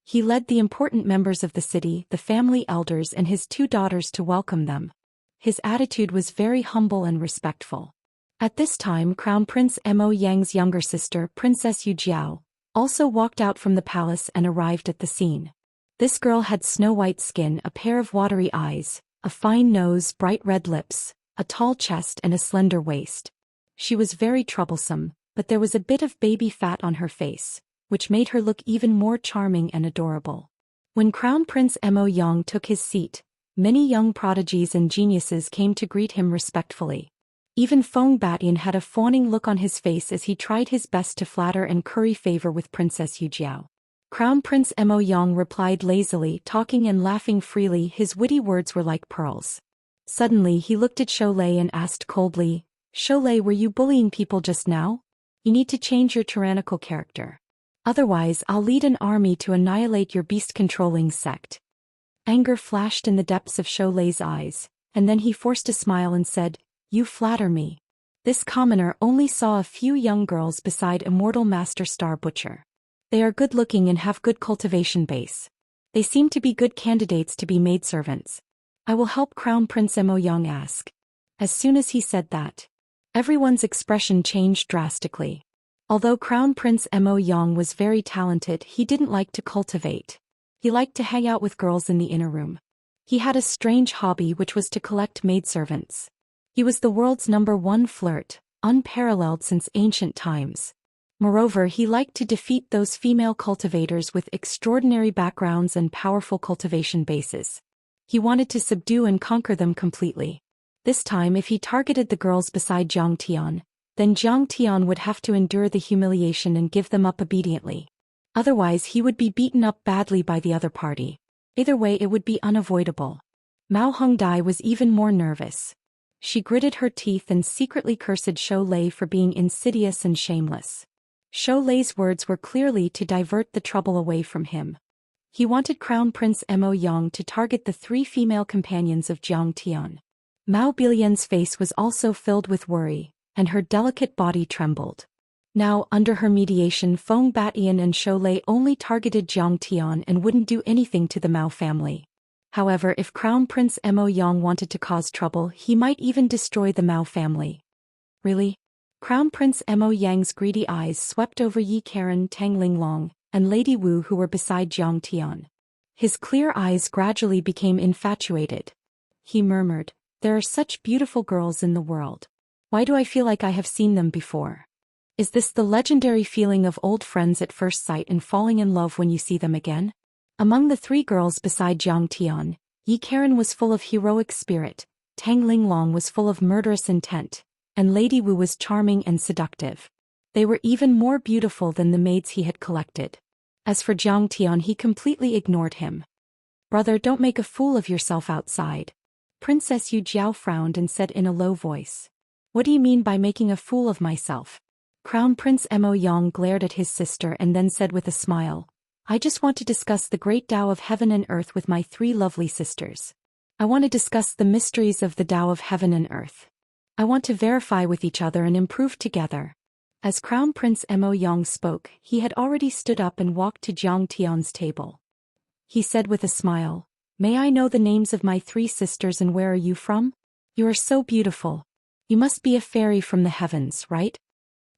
He led the important members of the city, the family elders and his 2 daughters to welcome them. His attitude was very humble and respectful. At this time Crown Prince Mo Yang's younger sister, Princess Yu Jiao, also walked out from the palace and arrived at the scene. This girl had snow-white skin, a pair of watery eyes, a fine nose, bright red lips, a tall chest and a slender waist. She was very troublesome, but there was a bit of baby fat on her face, which made her look even more charming and adorable. When Crown Prince Mo Yang took his seat, many young prodigies and geniuses came to greet him respectfully. Even Feng Batian had a fawning look on his face as he tried his best to flatter and curry favor with Princess Yu Jiao. Crown Prince Mo Yang replied lazily, talking and laughing freely. His witty words were like pearls. Suddenly he looked at Shoulei and asked coldly, "Shoulei, were you bullying people just now? You need to change your tyrannical character. Otherwise I'll lead an army to annihilate your beast-controlling sect." Anger flashed in the depths of Shoulei's eyes, and then he forced a smile and said, "You flatter me." This commoner only saw a few young girls beside Immortal Master Star Butcher. They are good-looking and have good cultivation base. They seem to be good candidates to be maidservants. I will help Crown Prince Mo Yang ask. As soon as he said that, everyone's expression changed drastically. Although Crown Prince Mo Yang was very talented, he didn't like to cultivate. He liked to hang out with girls in the inner room. He had a strange hobby which was to collect maidservants. He was the world's #1 flirt, unparalleled since ancient times. Moreover, he liked to defeat those female cultivators with extraordinary backgrounds and powerful cultivation bases. He wanted to subdue and conquer them completely. This time if he targeted the girls beside Jiang Tian, then Jiang Tian would have to endure the humiliation and give them up obediently. Otherwise he would be beaten up badly by the other party. Either way it would be unavoidable. Mao Hongdai was even more nervous. She gritted her teeth and secretly cursed Shoulei for being insidious and shameless. Shoulei's words were clearly to divert the trouble away from him. He wanted Crown Prince Mo Yang to target the 3 female companions of Jiang Tian. Mao Bilian's face was also filled with worry, and her delicate body trembled. Now, under her mediation, Feng Batian and Shoulei only targeted Jiang Tian and wouldn't do anything to the Mao family. However, if Crown Prince Mo Yang wanted to cause trouble, he might even destroy the Mao family. Really? Crown Prince Mo Yang's greedy eyes swept over Yi Karen, Tang Linglong, and Lady Wu who were beside Jiang Tian. His clear eyes gradually became infatuated. He murmured, "There are such beautiful girls in the world. Why do I feel like I have seen them before? Is this the legendary feeling of old friends at first sight and falling in love when you see them again?" Among the 3 girls beside Jiang Tian, Yi Karen was full of heroic spirit, Tang Linglong was full of murderous intent, and Lady Wu was charming and seductive. They were even more beautiful than the maids he had collected. As for Jiang Tian, he completely ignored him. "Brother, don't make a fool of yourself outside." Princess Yu Jiao frowned and said in a low voice. "What do you mean by making a fool of myself?" Crown Prince Mo Yang glared at his sister and then said with a smile, "I just want to discuss the great Tao of heaven and earth with my 3 lovely sisters. I want to discuss the mysteries of the Tao of heaven and earth. I want to verify with each other and improve together." As Crown Prince Mo Yang spoke, he had already stood up and walked to Jiang Tian's table. He said with a smile, "May I know the names of my 3 sisters and where are you from? You are so beautiful. You must be a fairy from the heavens, right?"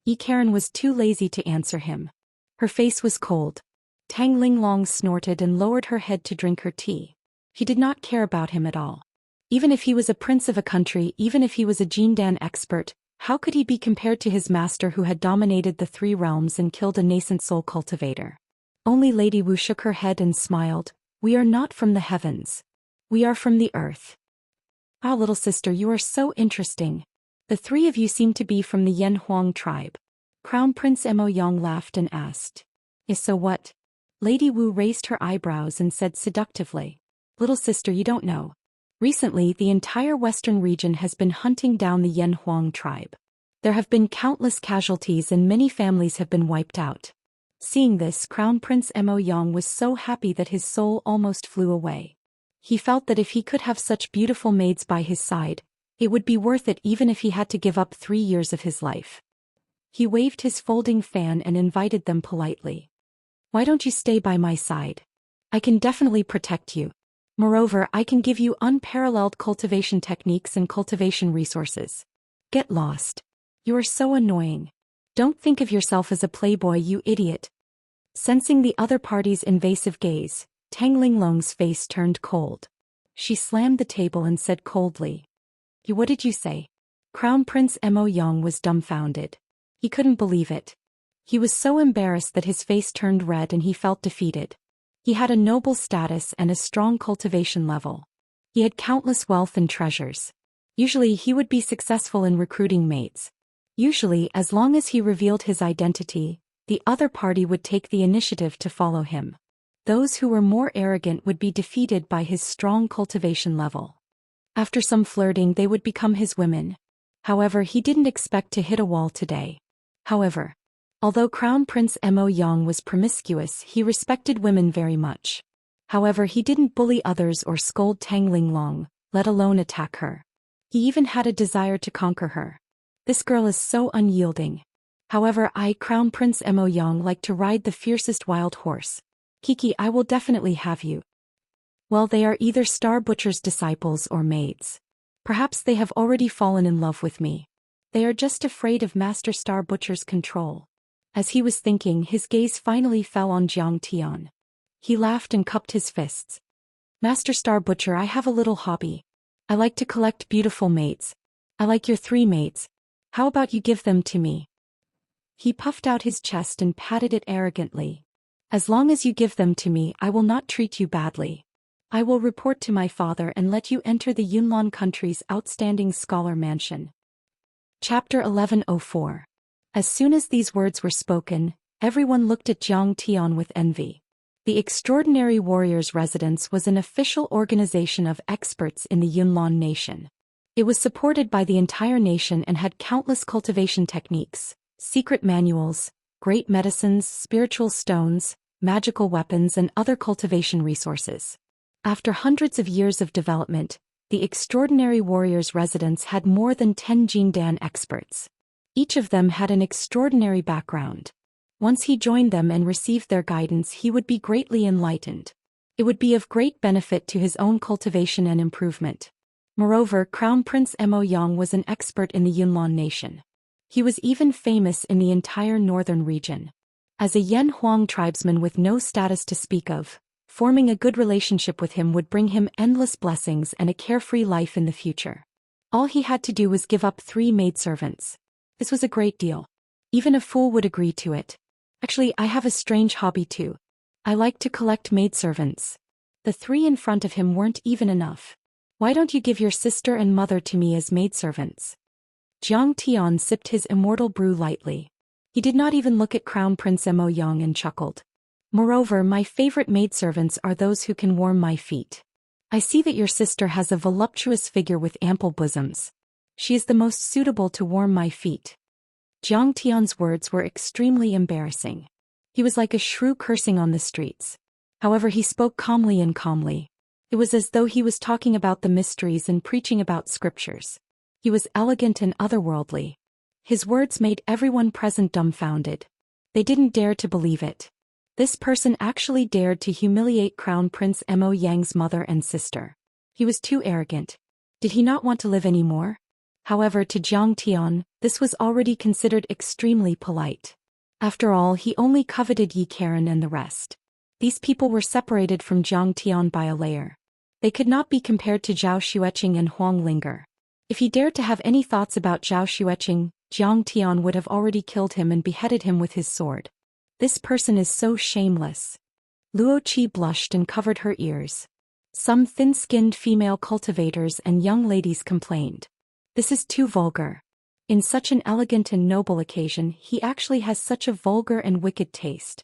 Yi Karen was too lazy to answer him. Her face was cold. Tang Linglong snorted and lowered her head to drink her tea. He did not care about him at all. Even if he was a prince of a country, even if he was a Jindan expert, How could he be compared to his master who had dominated the 3 realms and killed a nascent soul cultivator? Only Lady Wu shook her head and smiled. We are not from the heavens. We are from the earth. Ah, little sister, you are so interesting. The 3 of you seem to be from the Yan Huang tribe. Crown Prince Mo Yang laughed and asked. Is so what? Lady Wu raised her eyebrows and said seductively. Little sister, you don't know. Recently, the entire western region has been hunting down the Yan Huang tribe. There have been countless casualties and many families have been wiped out. Seeing this, Crown Prince Mo Yang was so happy that his soul almost flew away. He felt that if he could have such beautiful maids by his side, it would be worth it even if he had to give up 3 years of his life. He waved his folding fan and invited them politely. Why don't you stay by my side? I can definitely protect you. Moreover, I can give you unparalleled cultivation techniques and cultivation resources. Get lost. You are so annoying. Don't think of yourself as a playboy, you idiot. Sensing the other party's invasive gaze, Tang Linglong's face turned cold. She slammed the table and said coldly. What did you say? Crown Prince Mo Yang was dumbfounded. He couldn't believe it. He was so embarrassed that his face turned red and he felt defeated. He had a noble status and a strong cultivation level. He had countless wealth and treasures. Usually he would be successful in recruiting mates. Usually, as long as he revealed his identity, the other party would take the initiative to follow him. Those who were more arrogant would be defeated by his strong cultivation level. After some flirting, they would become his women. However, he didn't expect to hit a wall today. However, although Crown Prince Mo Yang was promiscuous, he respected women very much. However, he didn't bully others or scold Tang Linglong, let alone attack her. He even had a desire to conquer her. This girl is so unyielding. However, I, Crown Prince Mo Yang, like to ride the fiercest wild horse. Kiki, I will definitely have you. Well, they are either Star Butcher's disciples or maids. Perhaps they have already fallen in love with me. They are just afraid of Master Star Butcher's control. As he was thinking, his gaze finally fell on Jiang Tian. He laughed and cupped his fists. Master Star Butcher, I have a little hobby. I like to collect beautiful mates. I like your 3 mates. How about you give them to me? He puffed out his chest and patted it arrogantly. As long as you give them to me, I will not treat you badly. I will report to my father and let you enter the Yunnan country's outstanding scholar mansion. Chapter 1104. As soon as these words were spoken, everyone looked at Jiang Tian with envy. The Extraordinary Warriors' Residence was an official organization of experts in the Yunnan nation. It was supported by the entire nation and had countless cultivation techniques, secret manuals, great medicines, spiritual stones, magical weapons, and other cultivation resources. After hundreds of years of development, the Extraordinary Warriors' Residence had more than 10 Jindan experts. Each of them had an extraordinary background. Once he joined them and received their guidance, he would be greatly enlightened. It would be of great benefit to his own cultivation and improvement. Moreover, Crown Prince Mo Yang was an expert in the Yunnan nation. He was even famous in the entire northern region. As a Yan Huang tribesman with no status to speak of, forming a good relationship with him would bring him endless blessings and a carefree life in the future. All he had to do was give up 3 maidservants. This was a great deal. Even a fool would agree to it. Actually, I have a strange hobby too. I like to collect maidservants. The 3 in front of him weren't even enough. Why don't you give your sister and mother to me as maidservants? Jiang Tian sipped his immortal brew lightly. He did not even look at Crown Prince Mo Yang and chuckled. Moreover, my favorite maidservants are those who can warm my feet. I see that your sister has a voluptuous figure with ample bosoms. She is the most suitable to warm my feet. Jiang Tian's words were extremely embarrassing. He was like a shrew cursing on the streets. However, he spoke calmly. It was as though he was talking about the mysteries and preaching about scriptures. He was elegant and otherworldly. His words made everyone present dumbfounded. They didn't dare to believe it. This person actually dared to humiliate Crown Prince Mo Yang's mother and sister. He was too arrogant. Did he not want to live anymore? However, to Jiang Tian, this was already considered extremely polite. After all, he only coveted Yi Karen and the rest. These people were separated from Jiang Tian by a layer. They could not be compared to Zhao Xueqing and Huang Linger. If he dared to have any thoughts about Zhao Xueqing, Jiang Tian would have already killed him and beheaded him with his sword. This person is so shameless. Luo Qi blushed and covered her ears. Some thin-skinned female cultivators and young ladies complained. This is too vulgar. In such an elegant and noble occasion, he actually has such a vulgar and wicked taste.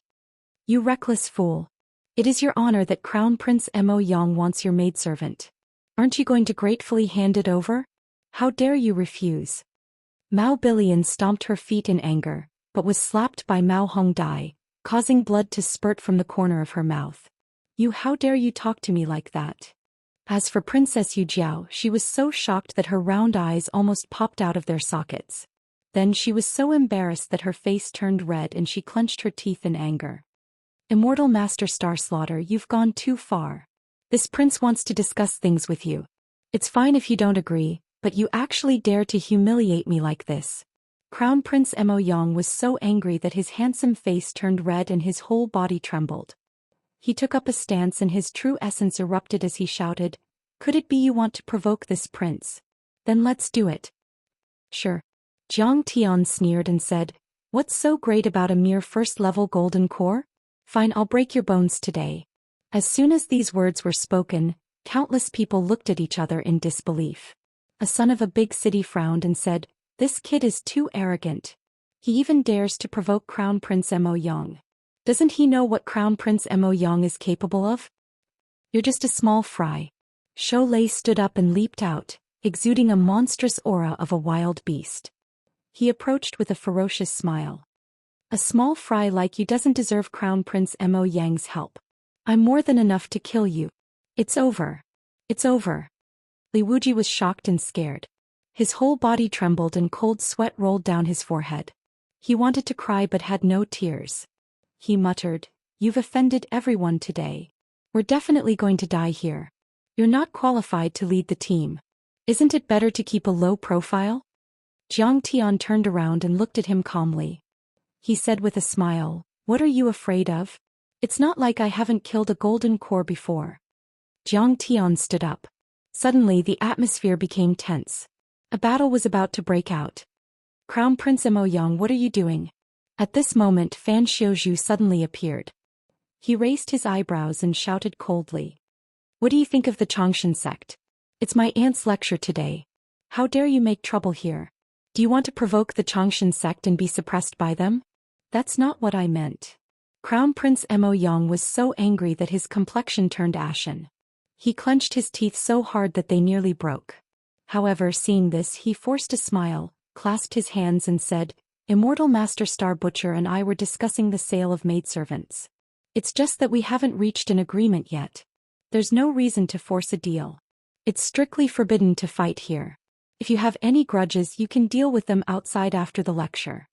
You reckless fool. It is your honor that Crown Prince Mo Yang wants your maidservant. Aren't you going to gratefully hand it over? How dare you refuse? Mao Bilian stomped her feet in anger, but was slapped by Mao Hongdai, causing blood to spurt from the corner of her mouth. How dare you talk to me like that? As for Princess Yu Jiao, she was so shocked that her round eyes almost popped out of their sockets. Then she was so embarrassed that her face turned red and she clenched her teeth in anger. Immortal Master Star Slaughter, you've gone too far. This prince wants to discuss things with you. It's fine if you don't agree, but you actually dare to humiliate me like this. Crown Prince Mo Yang was so angry that his handsome face turned red and his whole body trembled. He took up a stance and his true essence erupted as he shouted, "Could it be you want to provoke this prince? Then let's do it." Sure. Jiang Tian sneered and said, "What's so great about a mere first-level golden core? Fine, I'll break your bones today." As soon as these words were spoken, countless people looked at each other in disbelief. A son of a big city frowned and said, "This kid is too arrogant. He even dares to provoke Crown Prince Mo Yang. Doesn't he know what Crown Prince Mo Yang is capable of? You're just a small fry." Shou Lei stood up and leaped out, exuding a monstrous aura of a wild beast. He approached with a ferocious smile. "A small fry like you doesn't deserve Crown Prince Mo Yang's help. I'm more than enough to kill you. It's over. It's over." Li Wuji was shocked and scared. His whole body trembled and cold sweat rolled down his forehead. He wanted to cry but had no tears. He muttered, "You've offended everyone today. We're definitely going to die here. You're not qualified to lead the team. Isn't it better to keep a low profile?" Jiang Tian turned around and looked at him calmly. He said with a smile, "What are you afraid of? It's not like I haven't killed a golden core before." Jiang Tian stood up. Suddenly the atmosphere became tense. A battle was about to break out. "Crown Prince Mo Yang, what are you doing?" At this moment Fan Xiuzhu suddenly appeared. He raised his eyebrows and shouted coldly, "What do you think of the Changshan sect? It's my aunt's lecture today. How dare you make trouble here? Do you want to provoke the Changshan sect and be suppressed by them?" "That's not what I meant." Crown Prince Mo Yang was so angry that his complexion turned ashen. He clenched his teeth so hard that they nearly broke. However, seeing this, he forced a smile, clasped his hands and said, "Immortal Master Star Butcher and I were discussing the sale of maidservants. It's just that we haven't reached an agreement yet. There's no reason to force a deal. It's strictly forbidden to fight here. If you have any grudges, you can deal with them outside after the lecture."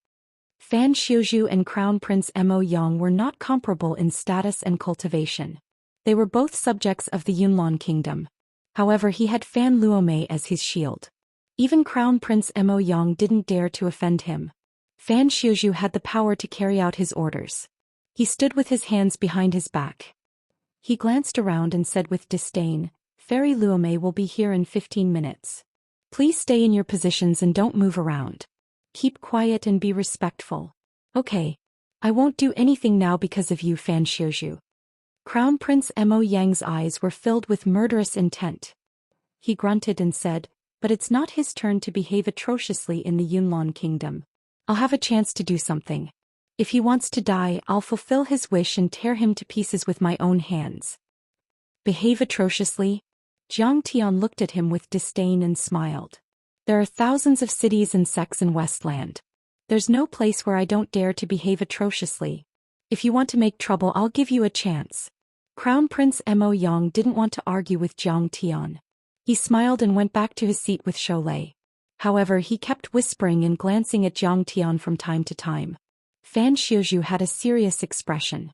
Fan Xiuzhu and Crown Prince Mo Yang were not comparable in status and cultivation. They were both subjects of the Yunlong Kingdom. However, he had Fan Luomei as his shield. Even Crown Prince Mo Yang didn't dare to offend him. Fan Xiuzhu had the power to carry out his orders. He stood with his hands behind his back. He glanced around and said with disdain, "Fairy Luomei will be here in 15 minutes. Please stay in your positions and don't move around. Keep quiet and be respectful." "Okay. I won't do anything now because of you, Fan Xiuzhu." Crown Prince Mo Yang's eyes were filled with murderous intent. He grunted and said, "But it's not his turn to behave atrociously in the Yunlong Kingdom. I'll have a chance to do something. If he wants to die, I'll fulfill his wish and tear him to pieces with my own hands." "Behave atrociously?" Jiang Tian looked at him with disdain and smiled. "There are thousands of cities and sects in Westland. There's no place where I don't dare to behave atrociously. If you want to make trouble, I'll give you a chance." Crown Prince Mo Yang didn't want to argue with Jiang Tian. He smiled and went back to his seat with Shou Lei. However, he kept whispering and glancing at Jiang Tian from time to time. Fan Xiuzhu had a serious expression.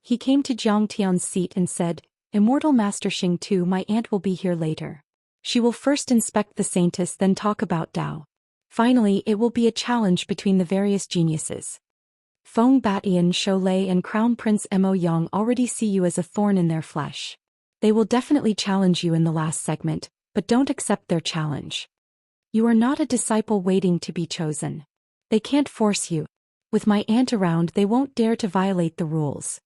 He came to Jiang Tian's seat and said, "Immortal Master Xing Tu, my aunt will be here later. She will first inspect the Saintess, then talk about Dao. Finally, it will be a challenge between the various geniuses. Feng Batian, Shou Lei and Crown Prince Mo Yang already see you as a thorn in their flesh. They will definitely challenge you in the last segment, but don't accept their challenge." You are not a disciple waiting to be chosen. They can't force you. With my aunt around, they won't dare to violate the rules.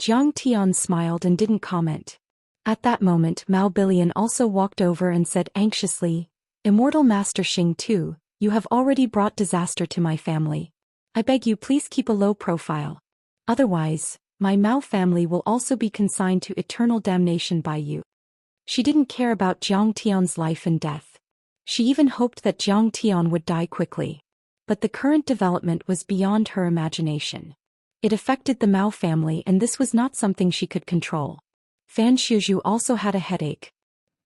Jiang Tian smiled and didn't comment. At that moment, Mao Bilian also walked over and said anxiously, Immortal Master Xing Tu, you have already brought disaster to my family. I beg you please keep a low profile. Otherwise, my Mao family will also be consigned to eternal damnation by you. She didn't care about Jiang Tian's life and death. She even hoped that Jiang Tian would die quickly. But the current development was beyond her imagination. It affected the Mao family, and this was not something she could control. Fan Shuzhu also had a headache.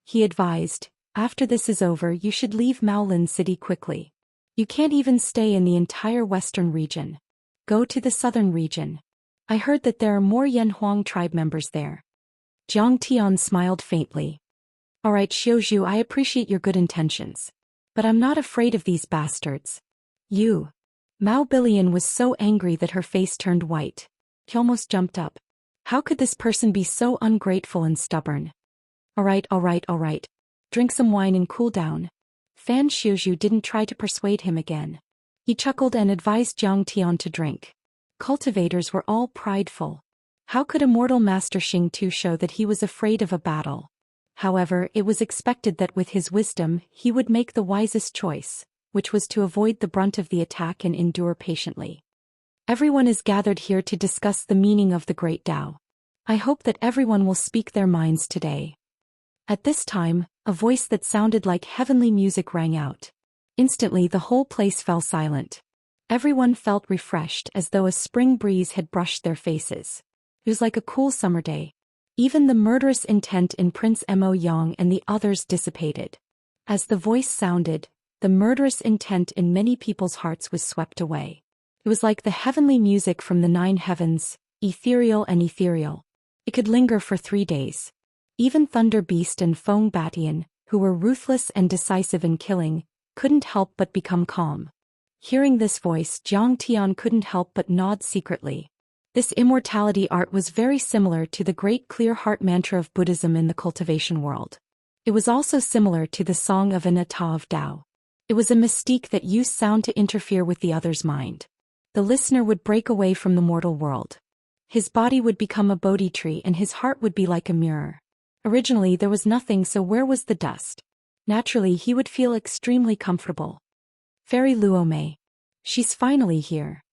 He advised, after this is over you should leave Maolin City quickly. You can't even stay in the entire western region. Go to the southern region. I heard that there are more Yanhuang tribe members there. Jiang Tian smiled faintly. Alright Shuzhu, I appreciate your good intentions. But I'm not afraid of these bastards. You. Mao Bilian was so angry that her face turned white. She almost jumped up. How could this person be so ungrateful and stubborn? Alright. Drink some wine and cool down. Fan Shuzhu didn't try to persuade him again. He chuckled and advised Jiang Tian to drink. Cultivators were all prideful. How could Immortal Master Xing Tu show that he was afraid of a battle? However, it was expected that with his wisdom he would make the wisest choice, which was to avoid the brunt of the attack and endure patiently. Everyone is gathered here to discuss the meaning of the Great Tao. I hope that everyone will speak their minds today. At this time, a voice that sounded like heavenly music rang out. Instantly the whole place fell silent. Everyone felt refreshed as though a spring breeze had brushed their faces. It was like a cool summer day. Even the murderous intent in Prince Mo Yang and the others dissipated. As the voice sounded, the murderous intent in many people's hearts was swept away. It was like the heavenly music from the 9 heavens, ethereal and ethereal. It could linger for 3 days. Even Thunder Beast and Feng Batian, who were ruthless and decisive in killing, couldn't help but become calm. Hearing this voice, Jiang Tian couldn't help but nod secretly. This immortality art was very similar to the great clear heart mantra of Buddhism in the cultivation world. It was also similar to the song of an Ata of Tao. It was a mystique that used sound to interfere with the other's mind. The listener would break away from the mortal world. His body would become a Bodhi tree and his heart would be like a mirror. Originally there was nothing, so where was the dust? Naturally he would feel extremely comfortable. Fairy Luomei. She's finally here.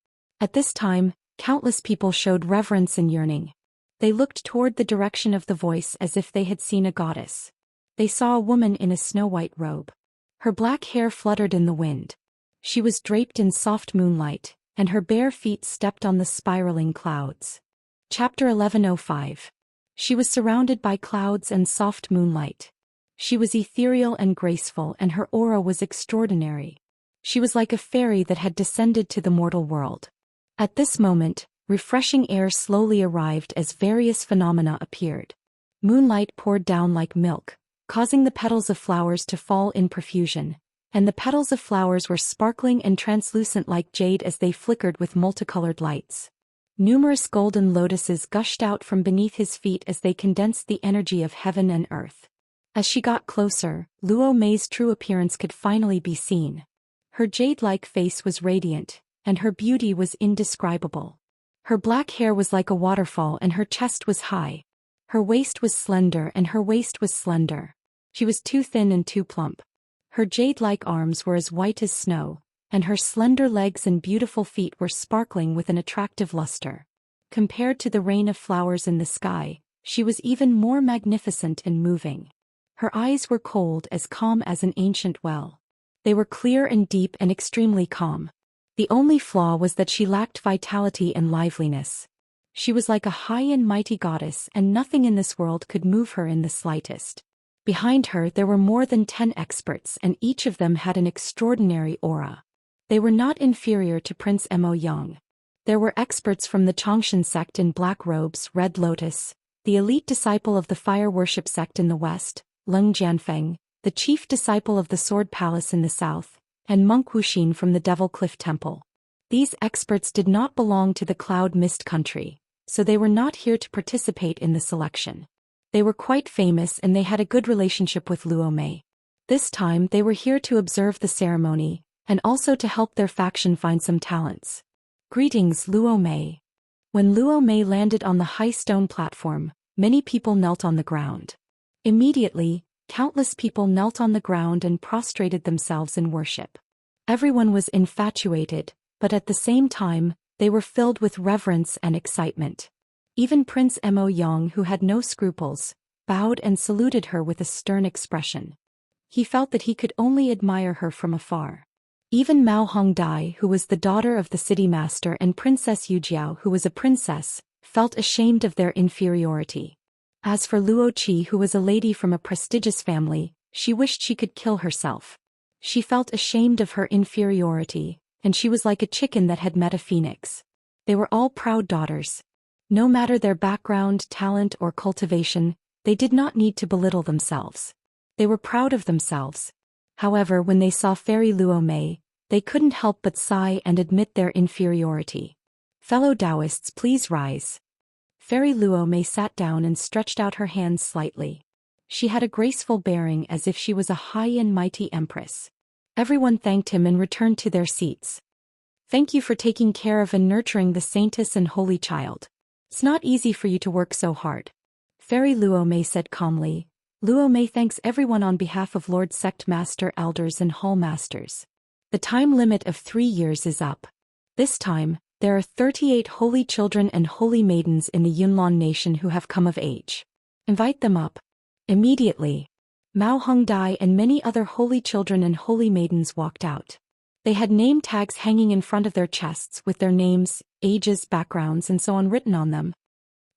At this time, countless people showed reverence and yearning. They looked toward the direction of the voice as if they had seen a goddess. They saw a woman in a snow-white robe. Her black hair fluttered in the wind. She was draped in soft moonlight, and her bare feet stepped on the spiraling clouds. Chapter 1105. She was surrounded by clouds and soft moonlight. She was ethereal and graceful, and her aura was extraordinary. She was like a fairy that had descended to the mortal world. At this moment, refreshing air slowly arrived as various phenomena appeared. Moonlight poured down like milk, causing the petals of flowers to fall in profusion, and the petals of flowers were sparkling and translucent like jade as they flickered with multicolored lights. Numerous golden lotuses gushed out from beneath his feet as they condensed the energy of heaven and earth. As she got closer, Luo Mei's true appearance could finally be seen. Her jade-like face was radiant, and her beauty was indescribable. Her black hair was like a waterfall and her chest was high. Her waist was slender and her waist was slender. She was too thin and too plump. Her jade-like arms were as white as snow, and her slender legs and beautiful feet were sparkling with an attractive luster. Compared to the rain of flowers in the sky, she was even more magnificent and moving. Her eyes were cold, as calm as an ancient well. They were clear and deep and extremely calm. The only flaw was that she lacked vitality and liveliness. She was like a high and mighty goddess, and nothing in this world could move her in the slightest. Behind her there were more than 10 experts, and each of them had an extraordinary aura. They were not inferior to Prince Mo Yang. There were experts from the Changshan sect in black robes, Red Lotus, the elite disciple of the fire worship sect in the west, Leng Jianfeng, the chief disciple of the Sword Palace in the south, and Monk Wuxin from the Devil Cliff Temple. These experts did not belong to the Cloud Mist country, so they were not here to participate in the selection. They were quite famous and they had a good relationship with Luo Mei. This time they were here to observe the ceremony, and also to help their faction find some talents. Greetings, Luo Mei. When Luo Mei landed on the high stone platform, many people knelt on the ground. Immediately, countless people knelt on the ground and prostrated themselves in worship. Everyone was infatuated, but at the same time, they were filled with reverence and excitement. Even Prince Mo Yang, who had no scruples, bowed and saluted her with a stern expression. He felt that he could only admire her from afar. Even Mao Hongdai, who was the daughter of the city master, and Princess Yujiao, who was a princess, felt ashamed of their inferiority. As for Luo Qi, who was a lady from a prestigious family, she wished she could kill herself. She felt ashamed of her inferiority, and she was like a chicken that had met a phoenix. They were all proud daughters. No matter their background, talent, or cultivation, they did not need to belittle themselves. They were proud of themselves. However, when they saw Fairy Luo Mei, they couldn't help but sigh and admit their inferiority. Fellow Daoists, please rise. Fairy Luo Mei sat down and stretched out her hands slightly. She had a graceful bearing as if she was a high and mighty empress. Everyone thanked him and returned to their seats. Thank you for taking care of and nurturing the saintess and holy child. It's not easy for you to work so hard. Fairy Luo Mei said calmly. Luo Mei thanks everyone on behalf of Lord Sect Master, Elders and Hall Masters. The time limit of 3 years is up. This time, there are 38 holy children and holy maidens in the Yunlan nation who have come of age. Invite them up. Immediately, Mao Hongdai and many other holy children and holy maidens walked out. They had name tags hanging in front of their chests with their names, ages, backgrounds and so on written on them.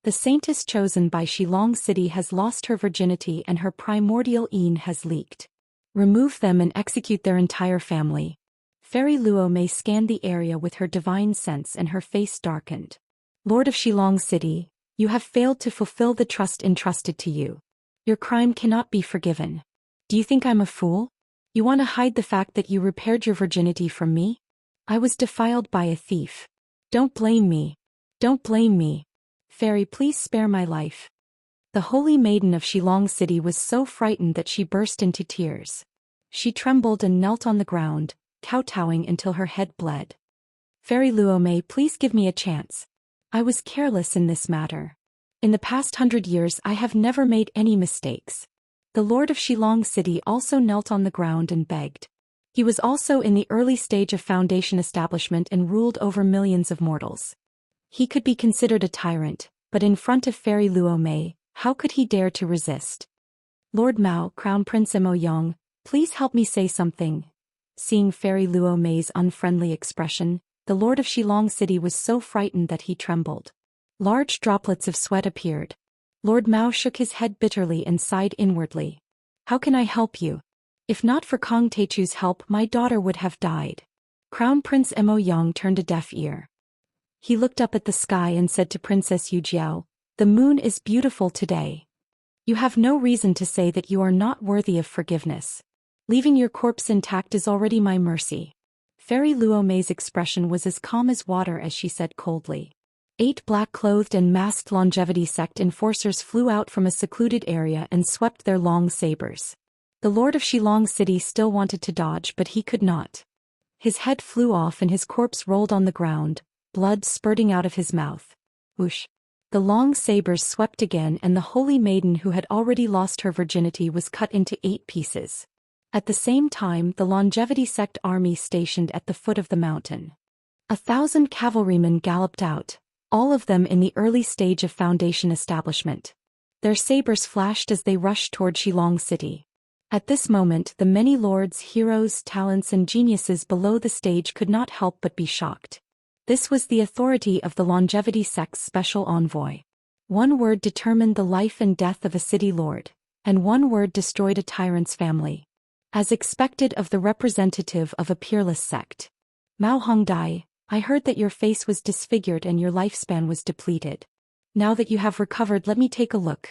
The saintess chosen by Shilong City has lost her virginity and her primordial Yin has leaked. Remove them and execute their entire family. Fairy Luo Mei scanned the area with her divine sense and her face darkened. Lord of Shilong City, you have failed to fulfill the trust entrusted to you. Your crime cannot be forgiven. Do you think I'm a fool? You want to hide the fact that you repaired your virginity from me? I was defiled by a thief. Don't blame me. Don't blame me. Fairy, please spare my life. The holy maiden of Shilong City was so frightened that she burst into tears. She trembled and knelt on the ground, kowtowing until her head bled. Fairy Luo Mei, please give me a chance. I was careless in this matter. In the past 100 years I have never made any mistakes. The Lord of Shilong City also knelt on the ground and begged. He was also in the early stage of foundation establishment and ruled over millions of mortals. He could be considered a tyrant, but in front of Fairy Luo Mei, how could he dare to resist? Lord Mao, Crown Prince Mo Yang, please help me say something. Seeing Fairy Luo Mei's unfriendly expression, the Lord of Shilong City was so frightened that he trembled. Large droplets of sweat appeared. Lord Mao shook his head bitterly and sighed inwardly. How can I help you? If not for Kong Teichu's help, my daughter would have died. Crown Prince Mo Yang turned a deaf ear. He looked up at the sky and said to Princess Yujiao, the moon is beautiful today. You have no reason to say that you are not worthy of forgiveness. Leaving your corpse intact is already my mercy. Fairy Luo Mei's expression was as calm as water as she said coldly. 8 black-clothed and masked longevity sect enforcers flew out from a secluded area and swept their long sabers. The Lord of Shilong City still wanted to dodge, but he could not. His head flew off and his corpse rolled on the ground, blood spurting out of his mouth. Whoosh! The long sabers swept again and the holy maiden who had already lost her virginity was cut into 8 pieces. At the same time, the longevity sect army stationed at the foot of the mountain. 1,000 cavalrymen galloped out, all of them in the early stage of foundation establishment. Their sabers flashed as they rushed toward Shilong City. At this moment, the many lords, heroes, talents and geniuses below the stage could not help but be shocked. This was the authority of the longevity sect's special envoy. One word determined the life and death of a city lord, and one word destroyed a tyrant's family. As expected of the representative of a peerless sect. Mao Hongdai, I heard that your face was disfigured and your lifespan was depleted. Now that you have recovered, let me take a look.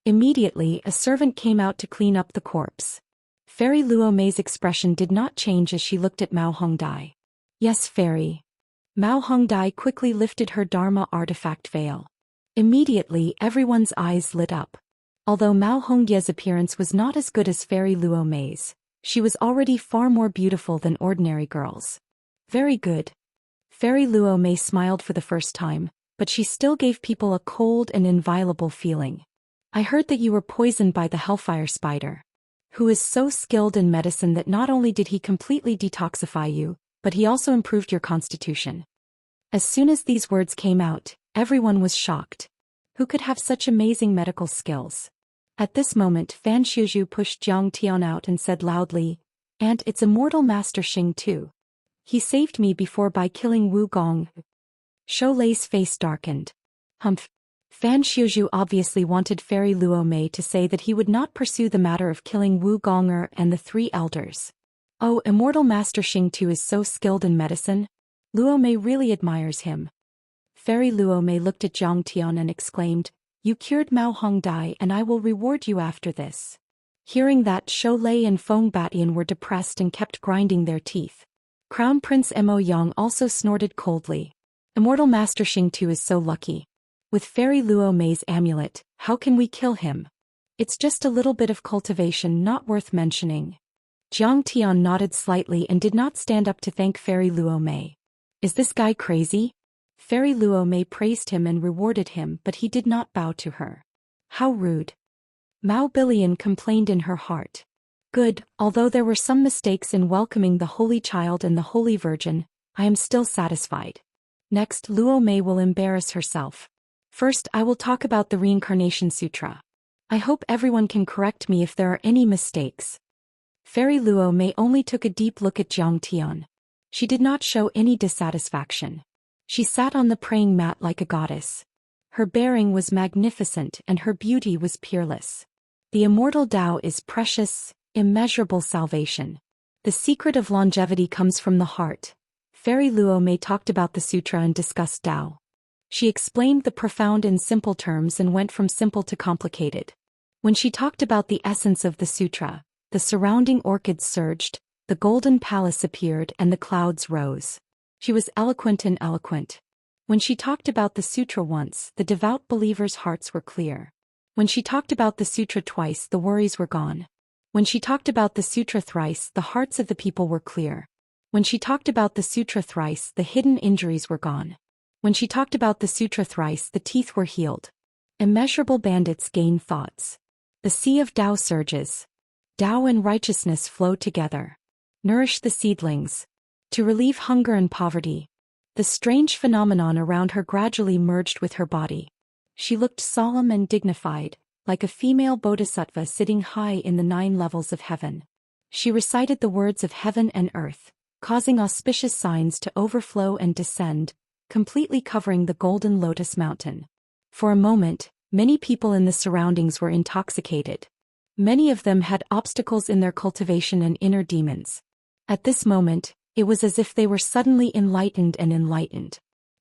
Immediately, a servant came out to clean up the corpse. Fairy Luo Mei's expression did not change as she looked at Mao Hongdai. Yes, Fairy. Mao Hongdai quickly lifted her Dharma artifact veil. Immediately, everyone's eyes lit up. Although Mao Hongye's appearance was not as good as Fairy Luo Mei's, she was already far more beautiful than ordinary girls. Very good. Fairy Luo Mei smiled for the first time, but she still gave people a cold and inviolable feeling. I heard that you were poisoned by the Hellfire Spider, who is so skilled in medicine that not only did he completely detoxify you, but he also improved your constitution. As soon as these words came out, everyone was shocked. Who could have such amazing medical skills? At this moment Fan Xiuzhu pushed Jiang Tian out and said loudly, "And it's Immortal Master Xing too. He saved me before by killing Wu Gong." Shou Lei's face darkened. Humph. Fan Xiuzhu obviously wanted Fairy Luo Mei to say that he would not pursue the matter of killing Wu Gonger and the three elders. Oh, Immortal Master Xing too is so skilled in medicine? Luo Mei really admires him. Fairy Luo Mei looked at Jiang Tian and exclaimed, "You cured Mao Hongdai and I will reward you after this." Hearing that, Shou Lei and Feng Batian were depressed and kept grinding their teeth. Crown Prince Mo Yang also snorted coldly. Immortal Master Xing too is so lucky. With Fairy Luo Mei's amulet, how can we kill him? It's just a little bit of cultivation not worth mentioning. Jiang Tian nodded slightly and did not stand up to thank Fairy Luo Mei. Is this guy crazy? Fairy Luo Mei praised him and rewarded him, but he did not bow to her. How rude. Mao Bilian complained in her heart. Good, although there were some mistakes in welcoming the Holy Child and the Holy Virgin, I am still satisfied. Next, Luo Mei will embarrass herself. First, I will talk about the Reincarnation Sutra. I hope everyone can correct me if there are any mistakes. Fairy Luo Mei only took a deep look at Jiang Tian. She did not show any dissatisfaction. She sat on the praying mat like a goddess. Her bearing was magnificent and her beauty was peerless. The immortal Tao is precious, immeasurable salvation. The secret of longevity comes from the heart. Fairy Luo Mei talked about the sutra and discussed Tao. She explained the profound in simple terms and went from simple to complicated. When she talked about the essence of the sutra, the surrounding orchids surged, the golden palace appeared and the clouds rose. She was eloquent and eloquent. When she talked about the sutra once, the devout believers' hearts were clear. When she talked about the sutra twice, the worries were gone. When she talked about the sutra thrice, the hearts of the people were clear. When she talked about the sutra thrice, the hidden injuries were gone. When she talked about the sutra thrice, the teeth were healed. Immeasurable bandits gain thoughts. The sea of Tao surges. Tao and righteousness flow together. Nourish the seedlings. To relieve hunger and poverty. The strange phenomenon around her gradually merged with her body. She looked solemn and dignified, like a female bodhisattva sitting high in the 9 levels of heaven. She recited the words of heaven and earth, causing auspicious signs to overflow and descend, completely covering the golden lotus mountain. For a moment, many people in the surroundings were intoxicated. Many of them had obstacles in their cultivation and inner demons. At this moment, it was as if they were suddenly enlightened and enlightened.